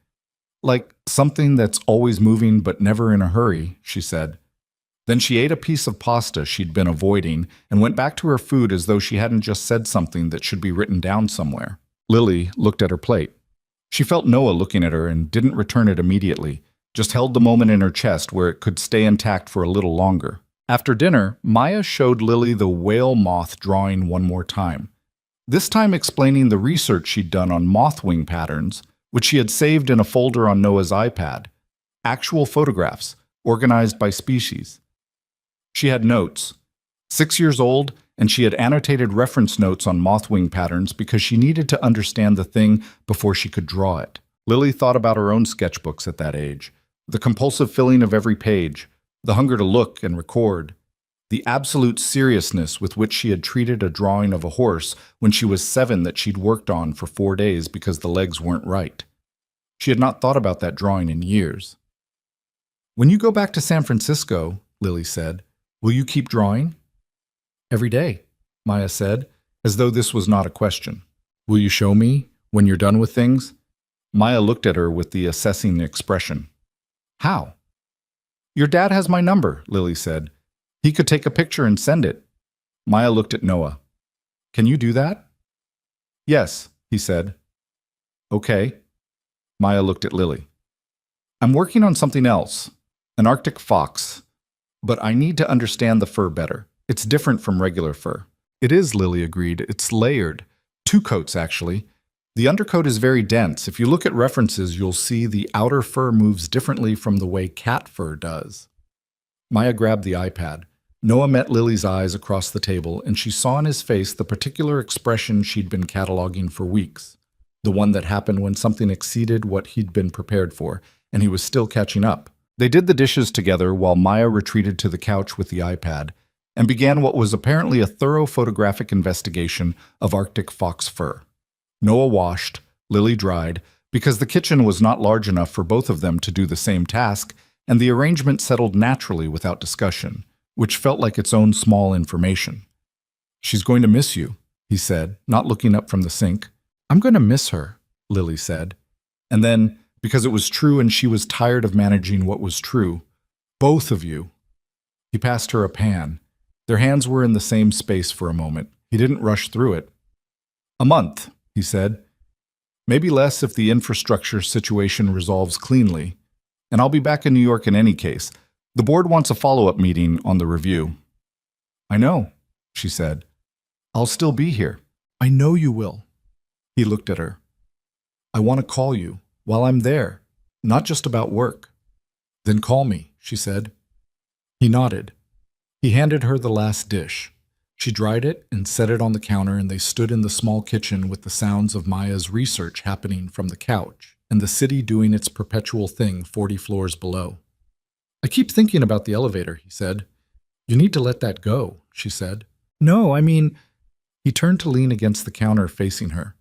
Like something that's always moving but never in a hurry, she said. Then she ate a piece of pasta she'd been avoiding and went back to her food as though she hadn't just said something that should be written down somewhere. Lily looked at her plate. She felt Noah looking at her and didn't return it immediately, just held the moment in her chest where it could stay intact for a little longer. After dinner, Maya showed Lily the whale moth drawing one more time, this time explaining the research she'd done on moth wing patterns, which she had saved in a folder on Noah's iPad. Actual photographs, organized by species. She had notes. 6 years old, and she had annotated reference notes on moth wing patterns because she needed to understand the thing before she could draw it. Lily thought about her own sketchbooks at that age, the compulsive filling of every page, the hunger to look and record, the absolute seriousness with which she had treated a drawing of a horse when she was 7 that she'd worked on for 4 days because the legs weren't right. She had not thought about that drawing in years. "When you go back to San Francisco," Lily said, "will you keep drawing?" "Every day," Maya said, as though this was not a question. "Will you show me when you're done with things?" Maya looked at her with the assessing expression. "How?" "Your dad has my number," Lily said. "He could take a picture and send it." Maya looked at Noah. "Can you do that?" "Yes," he said. "Okay." Maya looked at Lily. "I'm working on something else, an Arctic fox, but I need to understand the fur better. It's different from regular fur." "It is," Lily agreed. "It's layered. 2 coats, actually. The undercoat is very dense. If you look at references, you'll see the outer fur moves differently from the way cat fur does." Maya grabbed the iPad. Noah met Lily's eyes across the table, and she saw in his face the particular expression she'd been cataloging for weeks, the one that happened when something exceeded what he'd been prepared for, and he was still catching up. They did the dishes together while Maya retreated to the couch with the iPad and began what was apparently a thorough photographic investigation of Arctic fox fur. Noah washed, Lily dried, because the kitchen was not large enough for both of them to do the same task, and the arrangement settled naturally without discussion, which felt like its own small information. "She's going to miss you," he said, not looking up from the sink. "I'm going to miss her," Lily said. And then, because it was true and she was tired of managing what was true, "Both of you." He passed her a pan. Their hands were in the same space for a moment. He didn't rush through it. "A month," he said. "Maybe less if the infrastructure situation resolves cleanly. And I'll be back in New York in any case. The board wants a follow-up meeting on the review." "I know," she said. "I'll still be here." "I know you will." He looked at her. "I want to call you while I'm there, not just about work." "Then call me," she said. He nodded. He handed her the last dish. She dried it and set it on the counter, and they stood in the small kitchen with the sounds of Maya's research happening from the couch and the city doing its perpetual thing 40 floors below. "I keep thinking about the elevator," he said. "You need to let that go," she said. "No, I mean—" He turned to lean against the counter facing her.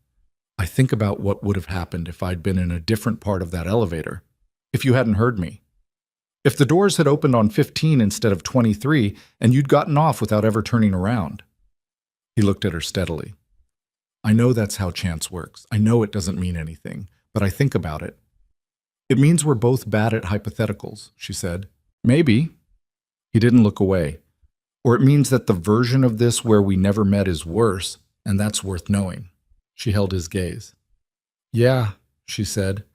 "I think about what would have happened if I'd been in a different part of that elevator, if you hadn't heard me. If the doors had opened on 15 instead of 23, and you'd gotten off without ever turning around." He looked at her steadily. "I know that's how chance works. I know it doesn't mean anything, but I think about it. It means we're both bad at hypotheticals," she said. "Maybe." He didn't look away. "Or it means that the version of this where we never met is worse, and that's worth knowing." She held his gaze. "Yeah," she said,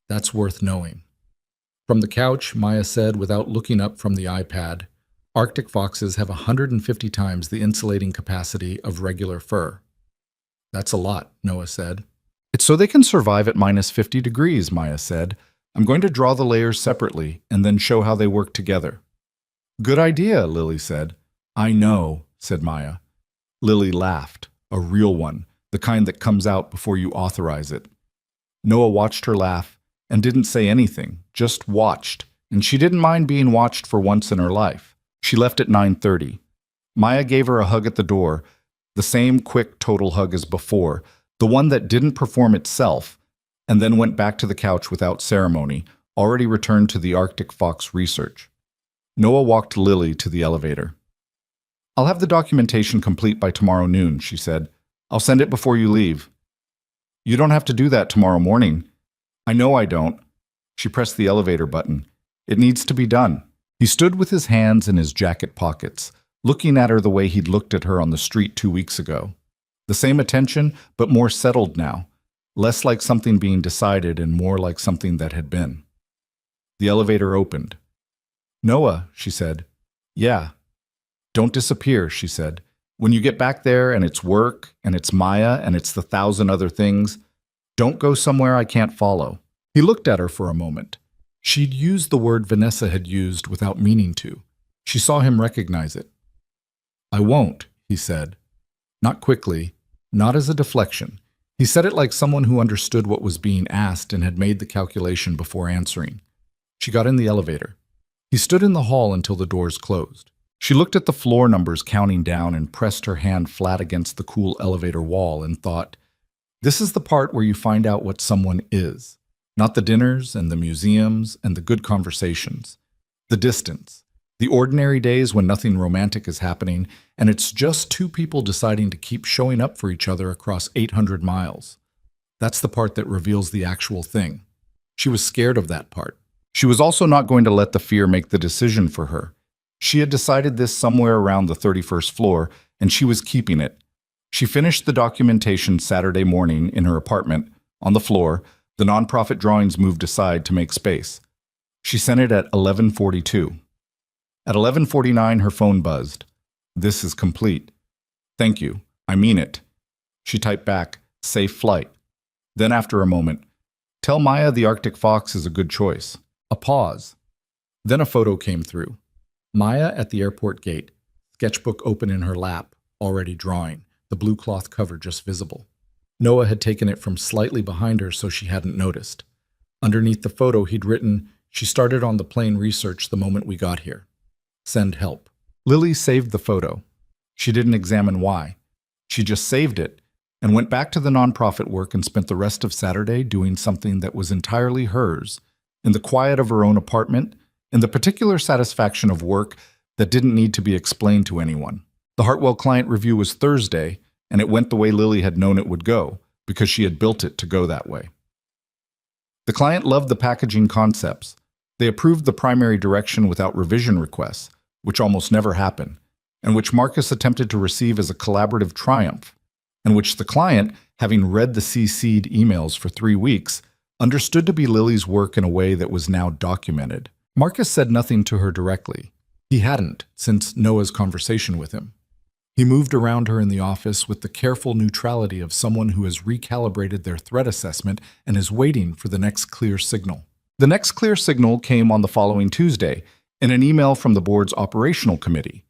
"that's worth knowing." From the couch, Maya said without looking up from the iPad, "Arctic foxes have 150 times the insulating capacity of regular fur." "That's a lot," Noah said. "It's so they can survive at minus 50 degrees, Maya said. "I'm going to draw the layers separately and then show how they work together." "Good idea," Lily said. "I know," said Maya. Lily laughed, a real one, the kind that comes out before you authorize it. Noah watched her laugh and didn't say anything, just watched, and she didn't mind being watched for once in her life. She left at 9:30. Maya gave her a hug at the door, the same quick total hug as before, the one that didn't perform itself, and then went back to the couch without ceremony, already returned to the Arctic fox research. Noah walked Lily to the elevator. "I'll have the documentation complete by tomorrow noon," she said. "I'll send it before you leave." "You don't have to do that tomorrow morning." "I know I don't." She pressed the elevator button. "It needs to be done." He stood with his hands in his jacket pockets, looking at her the way he'd looked at her on the street 2 weeks ago. The same attention, but more settled now, less like something being decided and more like something that had been. The elevator opened. "Noah," she said. "Yeah." "Don't disappear," she said. "When you get back there and it's work and it's Maya and it's the 1,000 other things, don't go somewhere I can't follow." He looked at her for a moment. She'd used the word Vanessa had used without meaning to. She saw him recognize it. "I won't," he said. Not quickly, not as a deflection. He said it like someone who understood what was being asked and had made the calculation before answering. She got in the elevator. He stood in the hall until the doors closed. She looked at the floor numbers counting down and pressed her hand flat against the cool elevator wall and thought, this is the part where you find out what someone is. Not the dinners and the museums and the good conversations. The distance. The ordinary days when nothing romantic is happening, and it's just two people deciding to keep showing up for each other across 800 miles. That's the part that reveals the actual thing. She was scared of that part. She was also not going to let the fear make the decision for her. She had decided this somewhere around the 31st floor, and she was keeping it. She finished the documentation Saturday morning in her apartment. On the floor, the nonprofit drawings moved aside to make space. She sent it at 11:42. At 11:49, her phone buzzed. "This is complete. Thank you. I mean it." She typed back, "Safe flight." Then after a moment, "Tell Maya the Arctic fox is a good choice." A pause. Then a photo came through. Maya at the airport gate, sketchbook open in her lap, already drawing, the blue cloth cover just visible. Noah had taken it from slightly behind her so she hadn't noticed. Underneath the photo, he'd written, "She started on the plane research the moment we got here. Send help." Lily saved the photo. She didn't examine why. She just saved it and went back to the nonprofit work and spent the rest of Saturday doing something that was entirely hers, in the quiet of her own apartment, in the particular satisfaction of work that didn't need to be explained to anyone. The Hartwell client review was Thursday, and it went the way Lily had known it would go, because she had built it to go that way. The client loved the packaging concepts. They approved the primary direction without revision requests, which almost never happen, and which Marcus attempted to receive as a collaborative triumph, and which the client, having read the CC'd emails for 3 weeks, understood to be Lily's work in a way that was now documented. Marcus said nothing to her directly. He hadn't, since Noah's conversation with him. He moved around her in the office with the careful neutrality of someone who has recalibrated their threat assessment and is waiting for the next clear signal. The next clear signal came on the following Tuesday in an email from the board's operational committee,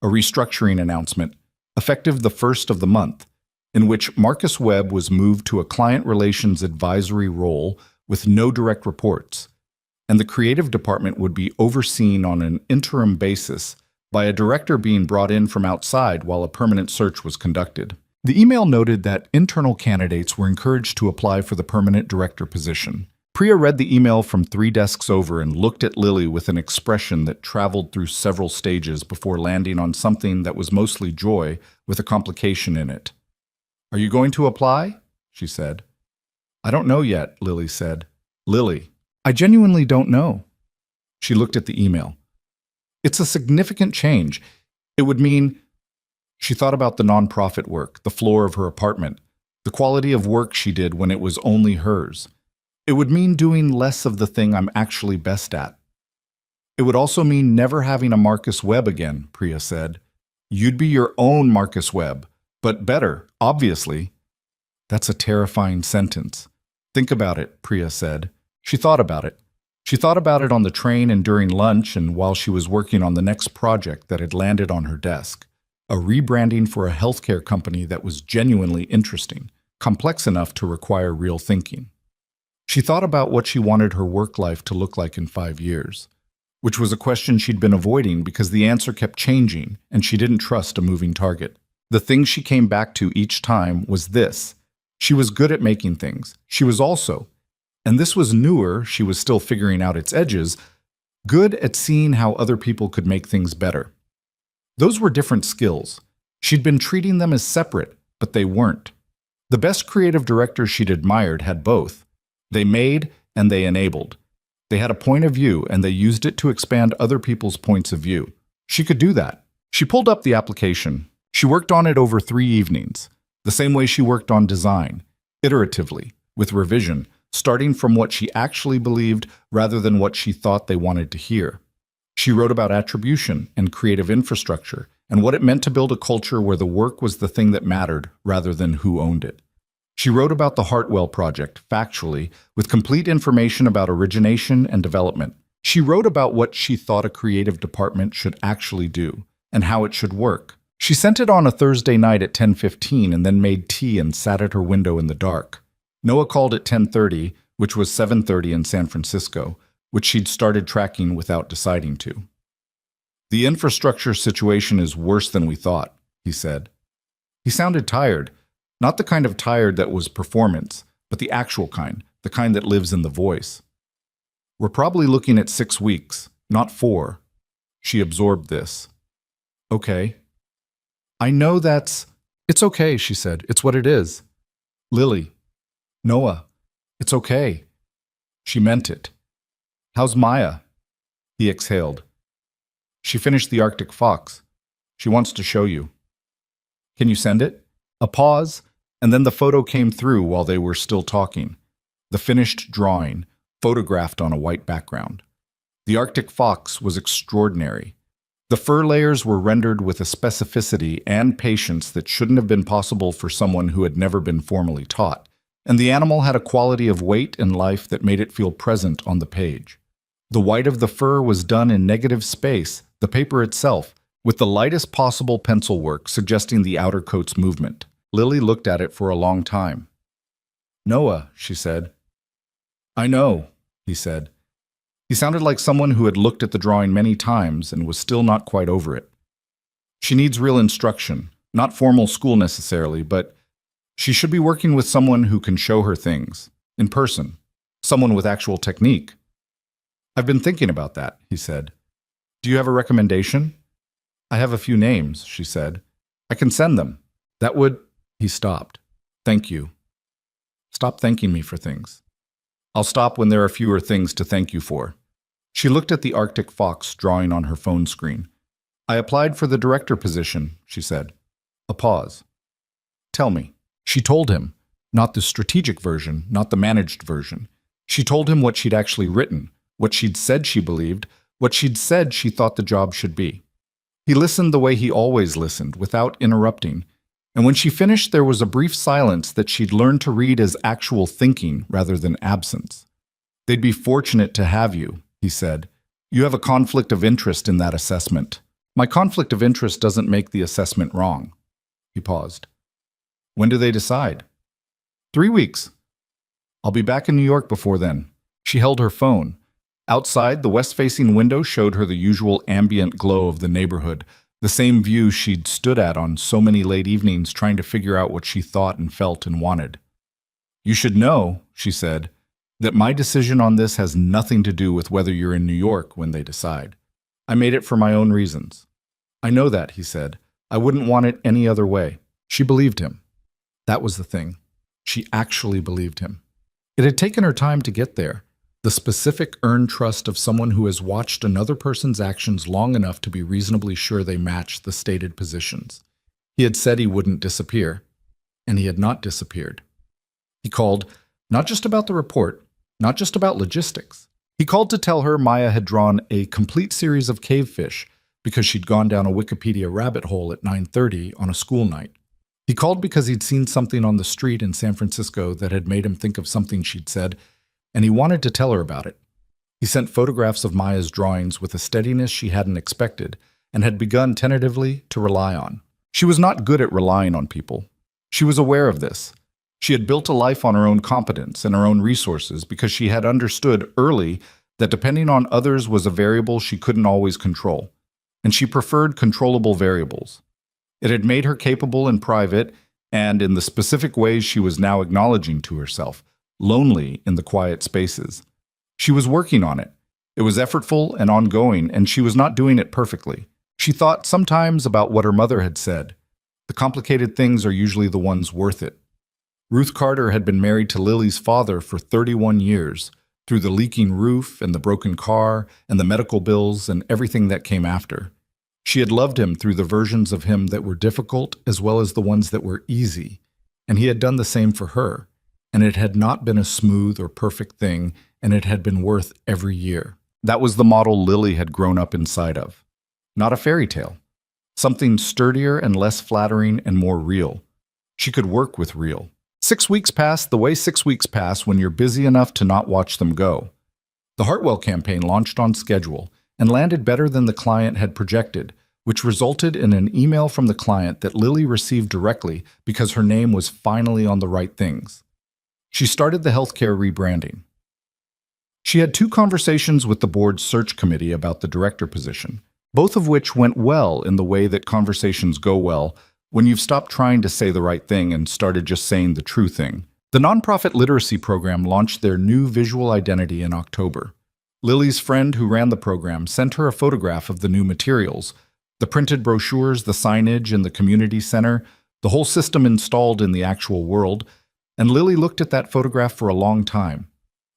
a restructuring announcement, effective the 1st of the month, in which Marcus Webb was moved to a client relations advisory role with no direct reports, and the creative department would be overseen on an interim basis by a director being brought in from outside while a permanent search was conducted. The email noted that internal candidates were encouraged to apply for the permanent director position. Priya read the email from 3 desks over and looked at Lily with an expression that traveled through several stages before landing on something that was mostly joy with a complication in it. "Are you going to apply?" she said. "I don't know yet," Lily said. "Lily, I genuinely don't know." She looked at the email. "It's a significant change. It would mean..." She thought about the nonprofit work, the floor of her apartment, the quality of work she did when it was only hers. It would mean doing less of the thing I'm actually best at. It would also mean never having a Marcus Webb again, Priya said. "You'd be your own Marcus Webb, but better, obviously." "That's a terrifying sentence." "Think about it," Priya said. She thought about it. She thought about it on the train and during lunch and while she was working on the next project that had landed on her desk, a rebranding for a healthcare company that was genuinely interesting, complex enough to require real thinking. She thought about what she wanted her work life to look like in 5 years, which was a question she'd been avoiding because the answer kept changing and she didn't trust a moving target. The thing she came back to each time was this. She was good at making things. She was also, and this was newer, she was still figuring out its edges, good at seeing how other people could make things better. Those were different skills. She'd been treating them as separate, but they weren't. The best creative directors she'd admired had both. They made and they enabled. They had a point of view and they used it to expand other people's points of view. She could do that. She pulled up the application. She worked on it over 3 evenings, the same way she worked on design, iteratively, with revision, starting from what she actually believed rather than what she thought they wanted to hear. She wrote about attribution and creative infrastructure and what it meant to build a culture where the work was the thing that mattered rather than who owned it. She wrote about the Hartwell project, factually, with complete information about origination and development. She wrote about what she thought a creative department should actually do and how it should work. She sent it on a Thursday night at 10:15 and then made tea and sat at her window in the dark. Noah called at 10:30, which was 7:30 in San Francisco, which she'd started tracking without deciding to. "The infrastructure situation is worse than we thought," he said. He sounded tired, not the kind of tired that was performance, but the actual kind the kind that lives in the voice. We're probably looking at 6 weeks, not 4. She absorbed this. Okay. I know that's... It's okay, she said. It's what it is. Lily. Noah. It's okay. She meant it. How's Maya? He exhaled. She finished the Arctic Fox. She wants to show you. Can you send it? A pause, and then the photo came through while they were still talking. The finished drawing, photographed on a white background. The Arctic fox was extraordinary. The fur layers were rendered with a specificity and patience that shouldn't have been possible for someone who had never been formally taught, and the animal had a quality of weight and life that made it feel present on the page. The white of the fur was done in negative space, the paper itself, with the lightest possible pencil work suggesting the outer coat's movement. Lily looked at it for a long time. Noah, she said. I know, he said. He sounded like someone who had looked at the drawing many times and was still not quite over it. She needs real instruction, not formal school necessarily, but she should be working with someone who can show her things, in person, someone with actual technique. I've been thinking about that, he said. Do you have a recommendation? I have a few names, she said. I can send them. That would... He stopped. Thank you. Stop thanking me for things. I'll stop when there are fewer things to thank you for. She looked at the Arctic fox drawing on her phone screen. I applied for the director position, she said. A pause. Tell me. She told him, not the strategic version, not the managed version. She told him what she'd actually written, what she'd said she believed, what she'd said she thought the job should be. He listened the way he always listened, without interrupting. And when she finished, there was a brief silence that she'd learned to read as actual thinking rather than absence. They'd be fortunate to have you, he said. You have a conflict of interest in that assessment. My conflict of interest doesn't make the assessment wrong. He paused. When do they decide? 3 weeks. I'll be back in New York before then. She held her phone. Outside, the west-facing window showed her the usual ambient glow of the neighborhood, the same view she'd stood at on so many late evenings trying to figure out what she thought and felt and wanted. You should know, she said, that my decision on this has nothing to do with whether you're in New York when they decide. I made it for my own reasons. I know that, he said. I wouldn't want it any other way. She believed him. That was the thing. She actually believed him. It had taken her time to get there. The specific earned trust of someone who has watched another person's actions long enough to be reasonably sure they match the stated positions. He had said he wouldn't disappear, and he had not disappeared. He called, not just about the report, not just about logistics. He called to tell her Maya had drawn a complete series of cavefish because she'd gone down a Wikipedia rabbit hole at 9:30 on a school night. He called because he'd seen something on the street in San Francisco that had made him think of something she'd said, and he wanted to tell her about it. He sent photographs of Maya's drawings with a steadiness she hadn't expected and had begun tentatively to rely on. She was not good at relying on people. She was aware of this. She had built a life on her own competence and her own resources because she had understood early that depending on others was a variable she couldn't always control, and she preferred controllable variables. It had made her capable in private and in the specific ways she was now acknowledging to herself, lonely in the quiet spaces. She was working on it. It was effortful and ongoing, and she was not doing it perfectly. She thought sometimes about what her mother had said. The complicated things are usually the ones worth it. Ruth Carter had been married to Lily's father for 31 years, through the leaking roof and the broken car and the medical bills and everything that came after. She had loved him through the versions of him that were difficult as well as the ones that were easy, and he had done the same for her. And it had not been a smooth or perfect thing, and it had been worth every year. That was the model Lily had grown up inside of. Not a fairy tale. Something sturdier and less flattering and more real. She could work with real. 6 weeks passed the way 6 weeks pass when you're busy enough to not watch them go. The Hartwell campaign launched on schedule and landed better than the client had projected, which resulted in an email from the client that Lily received directly because her name was finally on the right things. She started the healthcare rebranding. She had 2 conversations with the board's search committee about the director position, both of which went well in the way that conversations go well when you've stopped trying to say the right thing and started just saying the true thing, The nonprofit literacy program launched their new visual identity in October. Lily's friend who ran the program sent her a photograph of the new materials, the printed brochures, the signage in the community center, the whole system installed in the actual world, and Lily looked at that photograph for a long time.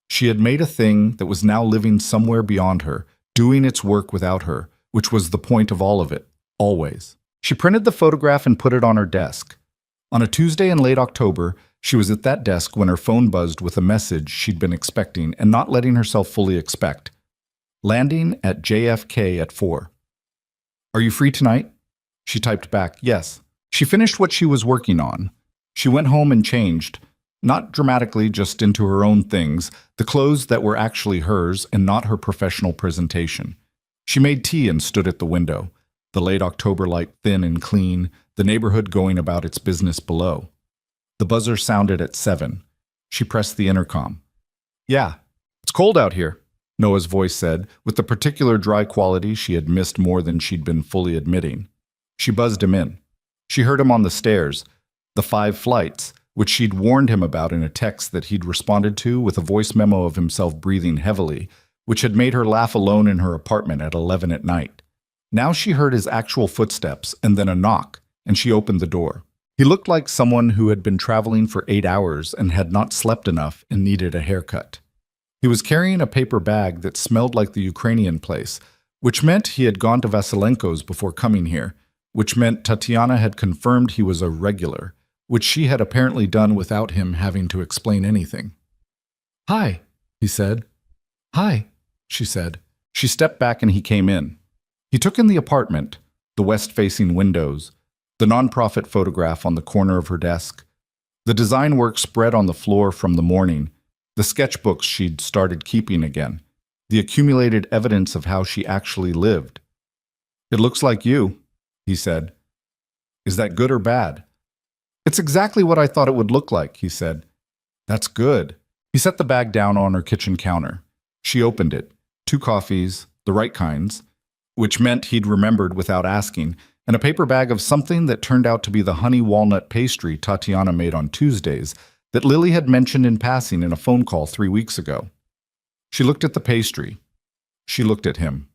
She had made a thing that was now living somewhere beyond her, doing its work without her, which was the point of all of it, always. She printed the photograph and put it on her desk. On a Tuesday in late October, she was at that desk when her phone buzzed with a message she'd been expecting and not letting herself fully expect. Landing at JFK at 4. Are you free tonight? She typed back, yes. She finished what she was working on. She went home and changed, not dramatically, just into her own things, the clothes that were actually hers and not her professional presentation. She made tea and stood at the window, the late October light thin and clean, the neighborhood going about its business below. The buzzer sounded at 7. She pressed the intercom. Yeah, it's cold out here, Noah's voice said, with the particular dry quality she had missed more than she'd been fully admitting. She buzzed him in. She heard him on the stairs, the 5 flights, which she'd warned him about in a text that he'd responded to with a voice memo of himself breathing heavily, which had made her laugh alone in her apartment at 11 at night. Now she heard his actual footsteps and then a knock, and she opened the door. He looked like someone who had been traveling for 8 hours and had not slept enough and needed a haircut. He was carrying a paper bag that smelled like the Ukrainian place, which meant he had gone to Vasilenko's before coming here, which meant Tatiana had confirmed he was a regular, which she had apparently done without him having to explain anything. Hi, he said. Hi, she said. She stepped back and he came in. He took in the apartment, the west-facing windows, the nonprofit photograph on the corner of her desk, the design work spread on the floor from the morning, the sketchbooks she'd started keeping again, the accumulated evidence of how she actually lived. It looks like you, he said. Is that good or bad? It's exactly what I thought it would look like, he said. That's good. He set the bag down on her kitchen counter. She opened it. 2 coffees, the right kinds, which meant he'd remembered without asking, and a paper bag of something that turned out to be the honey walnut pastry Tatiana made on Tuesdays that Lily had mentioned in passing in a phone call 3 weeks ago. She looked at the pastry. She looked at him.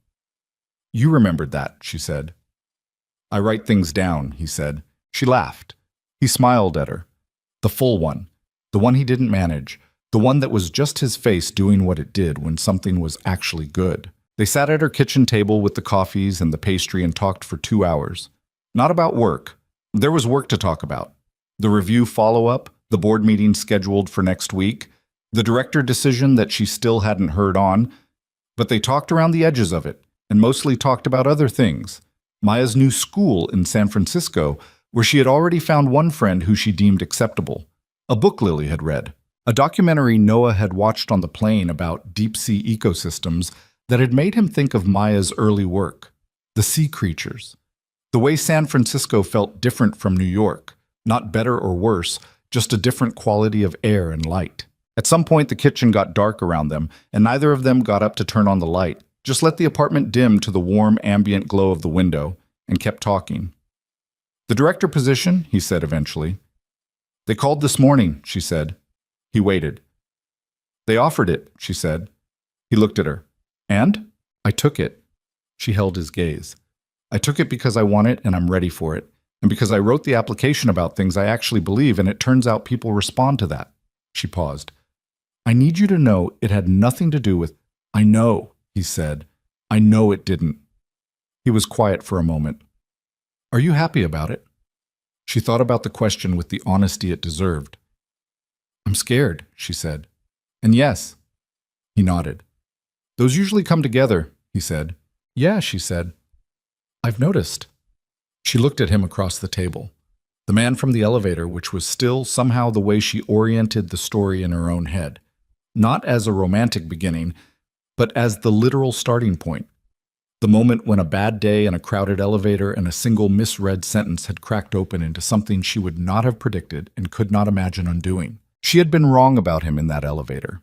You remembered that, she said. I write things down, he said. She laughed. He smiled at her. The full one. The one he didn't manage. The one that was just his face doing what it did when something was actually good. They sat at her kitchen table with the coffees and the pastry and talked for 2 hours. Not about work. There was work to talk about. The review follow-up, the board meeting scheduled for next week, the director decision that she still hadn't heard on, but they talked around the edges of it and mostly talked about other things. Maya's new school in San Francisco, where she had already found one friend who she deemed acceptable, a book Lily had read, a documentary Noah had watched on the plane about deep-sea ecosystems that had made him think of Maya's early work, the sea creatures, the way San Francisco felt different from New York, not better or worse, just a different quality of air and light. At some point, the kitchen got dark around them, and neither of them got up to turn on the light, just let the apartment dim to the warm, ambient glow of the window, and kept talking. The director position, he said eventually. They called this morning, she said. He waited. They offered it, she said. He looked at her. And? I took it. She held his gaze. I took it because I want it and I'm ready for it, and because I wrote the application about things I actually believe, and it turns out people respond to that. She paused. I need you to know it had nothing to do with... I know, he said. I know it didn't. He was quiet for a moment. Are you happy about it? She thought about the question with the honesty it deserved. I'm scared, she said. And yes. He nodded. Those usually come together, he said. Yeah, she said. I've noticed. She looked at him across the table. The man from the elevator, which was still somehow the way she oriented the story in her own head. Not as a romantic beginning, but as the literal starting point. The moment when a bad day in a crowded elevator and a single misread sentence had cracked open into something she would not have predicted and could not imagine undoing. She had been wrong about him in that elevator.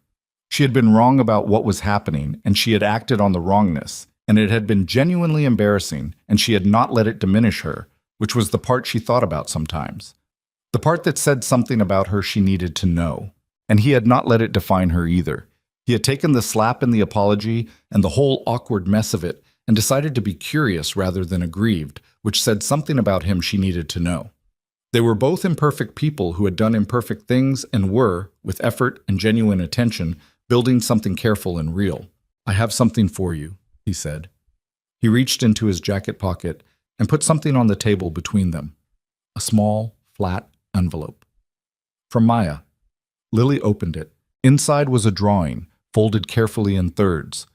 She had been wrong about what was happening, and she had acted on the wrongness, and it had been genuinely embarrassing, and she had not let it diminish her, which was the part she thought about sometimes. The part that said something about her she needed to know. And he had not let it define her either. He had taken the slap and the apology and the whole awkward mess of it and decided to be curious rather than aggrieved, which said something about him she needed to know. They were both imperfect people who had done imperfect things and were, with effort and genuine attention, building something careful and real. "I have something for you," he said. He reached into his jacket pocket and put something on the table between them. A small, flat envelope. From Maya. Lily opened it. Inside was a drawing, folded carefully in thirds.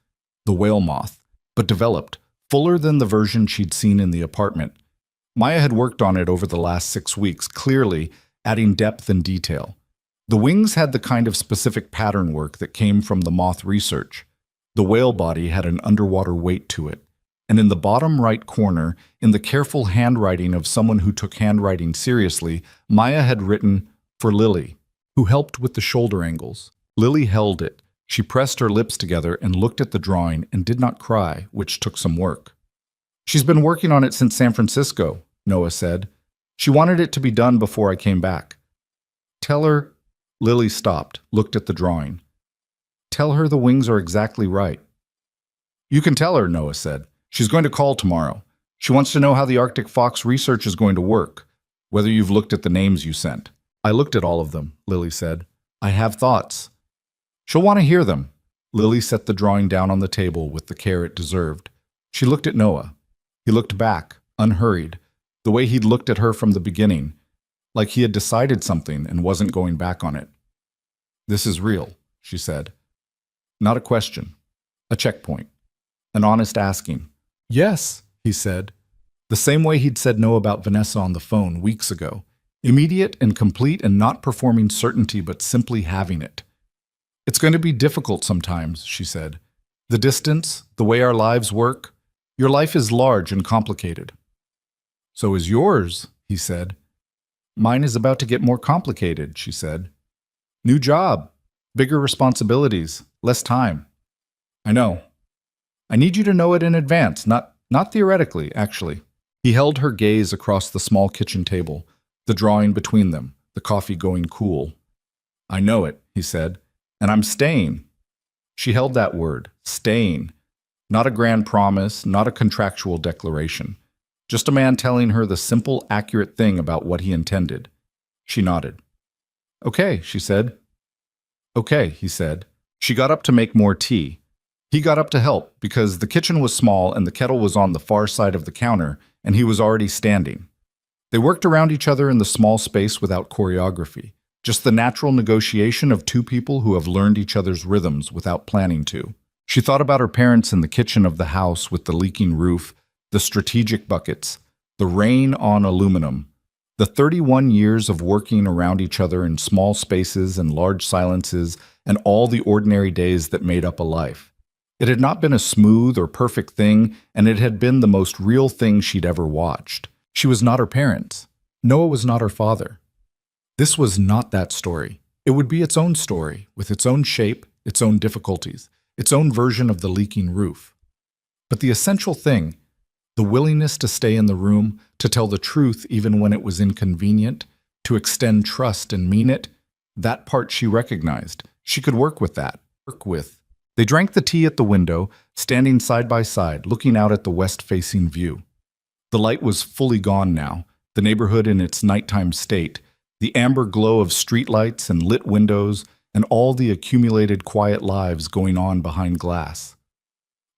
The whale moth, but developed, fuller than the version she'd seen in the apartment. Maya had worked on it over the last 6 weeks, clearly adding depth and detail. The wings had the kind of specific pattern work that came from the moth research. The whale body had an underwater weight to it. And in the bottom right corner, in the careful handwriting of someone who took handwriting seriously, Maya had written, "For Lily," who helped with the shoulder angles. Lily held it. She pressed her lips together and looked at the drawing and did not cry, which took some work. "She's been working on it since San Francisco," Noah said. "She wanted it to be done before I came back." "Tell her—" Lily stopped, looked at the drawing. "Tell her the wings are exactly right." "You can tell her," Noah said. "She's going to call tomorrow. She wants to know how the Arctic fox research is going to work, whether you've looked at the names you sent." "I looked at all of them," Lily said. "I have thoughts." "She'll want to hear them." Lily set the drawing down on the table with the care it deserved. She looked at Noah. He looked back, unhurried, the way he'd looked at her from the beginning, like he had decided something and wasn't going back on it. "This is real," she said. Not a question. A checkpoint. An honest asking. "Yes," he said. The same way he'd said no about Vanessa on the phone weeks ago. Immediate and complete and not performing certainty but simply having it. "It's going to be difficult sometimes," she said. "The distance, the way our lives work. Your life is large and complicated." "So is yours," he said. "Mine is about to get more complicated," she said. "New job, bigger responsibilities, less time." "I know. I need you to know it in advance, not theoretically, actually." He held her gaze across the small kitchen table, the drawing between them, the coffee going cool. "I know it," he said, "and I'm staying." She held that word, staying. Not a grand promise, not a contractual declaration. Just a man telling her the simple, accurate thing about what he intended. She nodded. "Okay," she said. "Okay," he said. She got up to make more tea. He got up to help because the kitchen was small and the kettle was on the far side of the counter and he was already standing. They worked around each other in the small space without choreography, just the natural negotiation of two people who have learned each other's rhythms without planning to. She thought about her parents in the kitchen of the house with the leaking roof, the strategic buckets, the rain on aluminum, the 31 years of working around each other in small spaces and large silences and all the ordinary days that made up a life. It had not been a smooth or perfect thing, and it had been the most real thing she'd ever watched. She was not her parents. Noah was not her father. This was not that story. It would be its own story, with its own shape, its own difficulties, its own version of the leaking roof. But the essential thing, the willingness to stay in the room, to tell the truth even when it was inconvenient, to extend trust and mean it, that part she recognized. She could work with that. They drank the tea at the window, standing side by side, looking out at the west-facing view. The light was fully gone now, the neighborhood in its nighttime state, the amber glow of streetlights and lit windows, and all the accumulated quiet lives going on behind glass.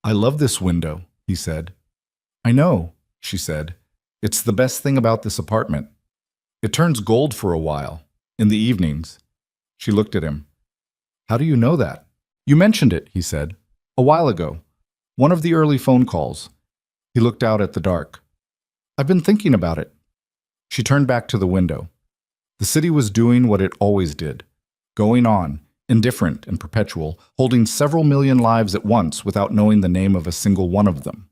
"I love this window," he said. "I know," she said. "It's the best thing about this apartment. It turns gold for a while, in the evenings." She looked at him. "How do you know that?" "You mentioned it," he said. "A while ago. One of the early phone calls." He looked out at the dark. "I've been thinking about it." She turned back to the window. The city was doing what it always did, going on, indifferent and perpetual, holding several million lives at once without knowing the name of a single one of them.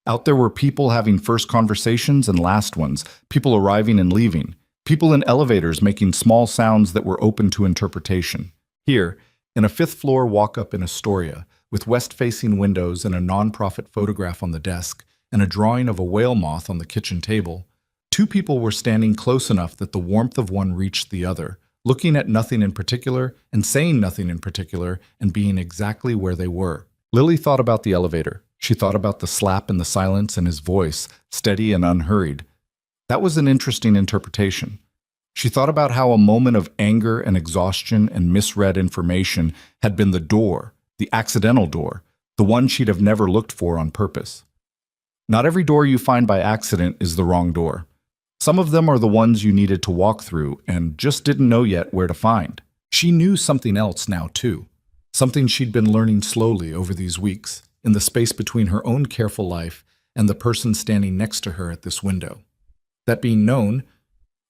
Out there were people having first conversations and last ones, people arriving and leaving, people in elevators making small sounds that were open to interpretation. Here, in a fifth-floor walk-up in Astoria, with west-facing windows and a non-profit photograph on the desk, and a drawing of a whale moth on the kitchen table, Two people were standing close enough that the warmth of one reached the other, looking at nothing in particular and saying nothing in particular and being exactly where they were. Lily thought about the elevator. She thought about the slap in the silence and his voice, steady and unhurried. That was an interesting interpretation. She thought about how a moment of anger and exhaustion and misread information had been the door, the accidental door, the one she'd have never looked for on purpose. Not every door you find by accident is the wrong door. Some of them are the ones you needed to walk through and just didn't know yet where to find. She knew something else now, too. Something she'd been learning slowly over these weeks, in the space between her own careful life and the person standing next to her at this window. That being known,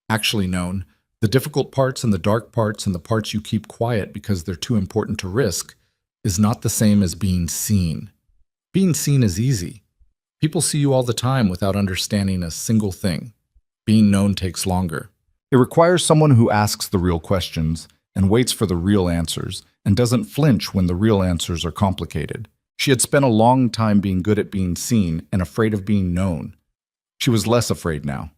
actually known, the difficult parts and the dark parts and the parts you keep quiet because they're too important to risk, is not the same as being seen. Being seen is easy. People see you all the time without understanding a single thing. Being known takes longer. It requires someone who asks the real questions and waits for the real answers and doesn't flinch when the real answers are complicated. She had spent a long time being good at being seen and afraid of being known. She was less afraid now.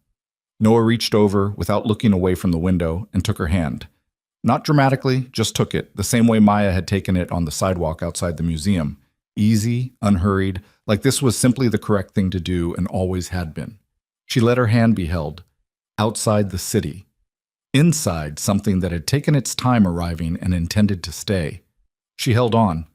Noah reached over without looking away from the window and took her hand. Not dramatically, just took it, the same way Maya had taken it on the sidewalk outside the museum. Easy, unhurried, like this was simply the correct thing to do and always had been. She let her hand be held. Outside the city. Inside something that had taken its time arriving and intended to stay. She held on,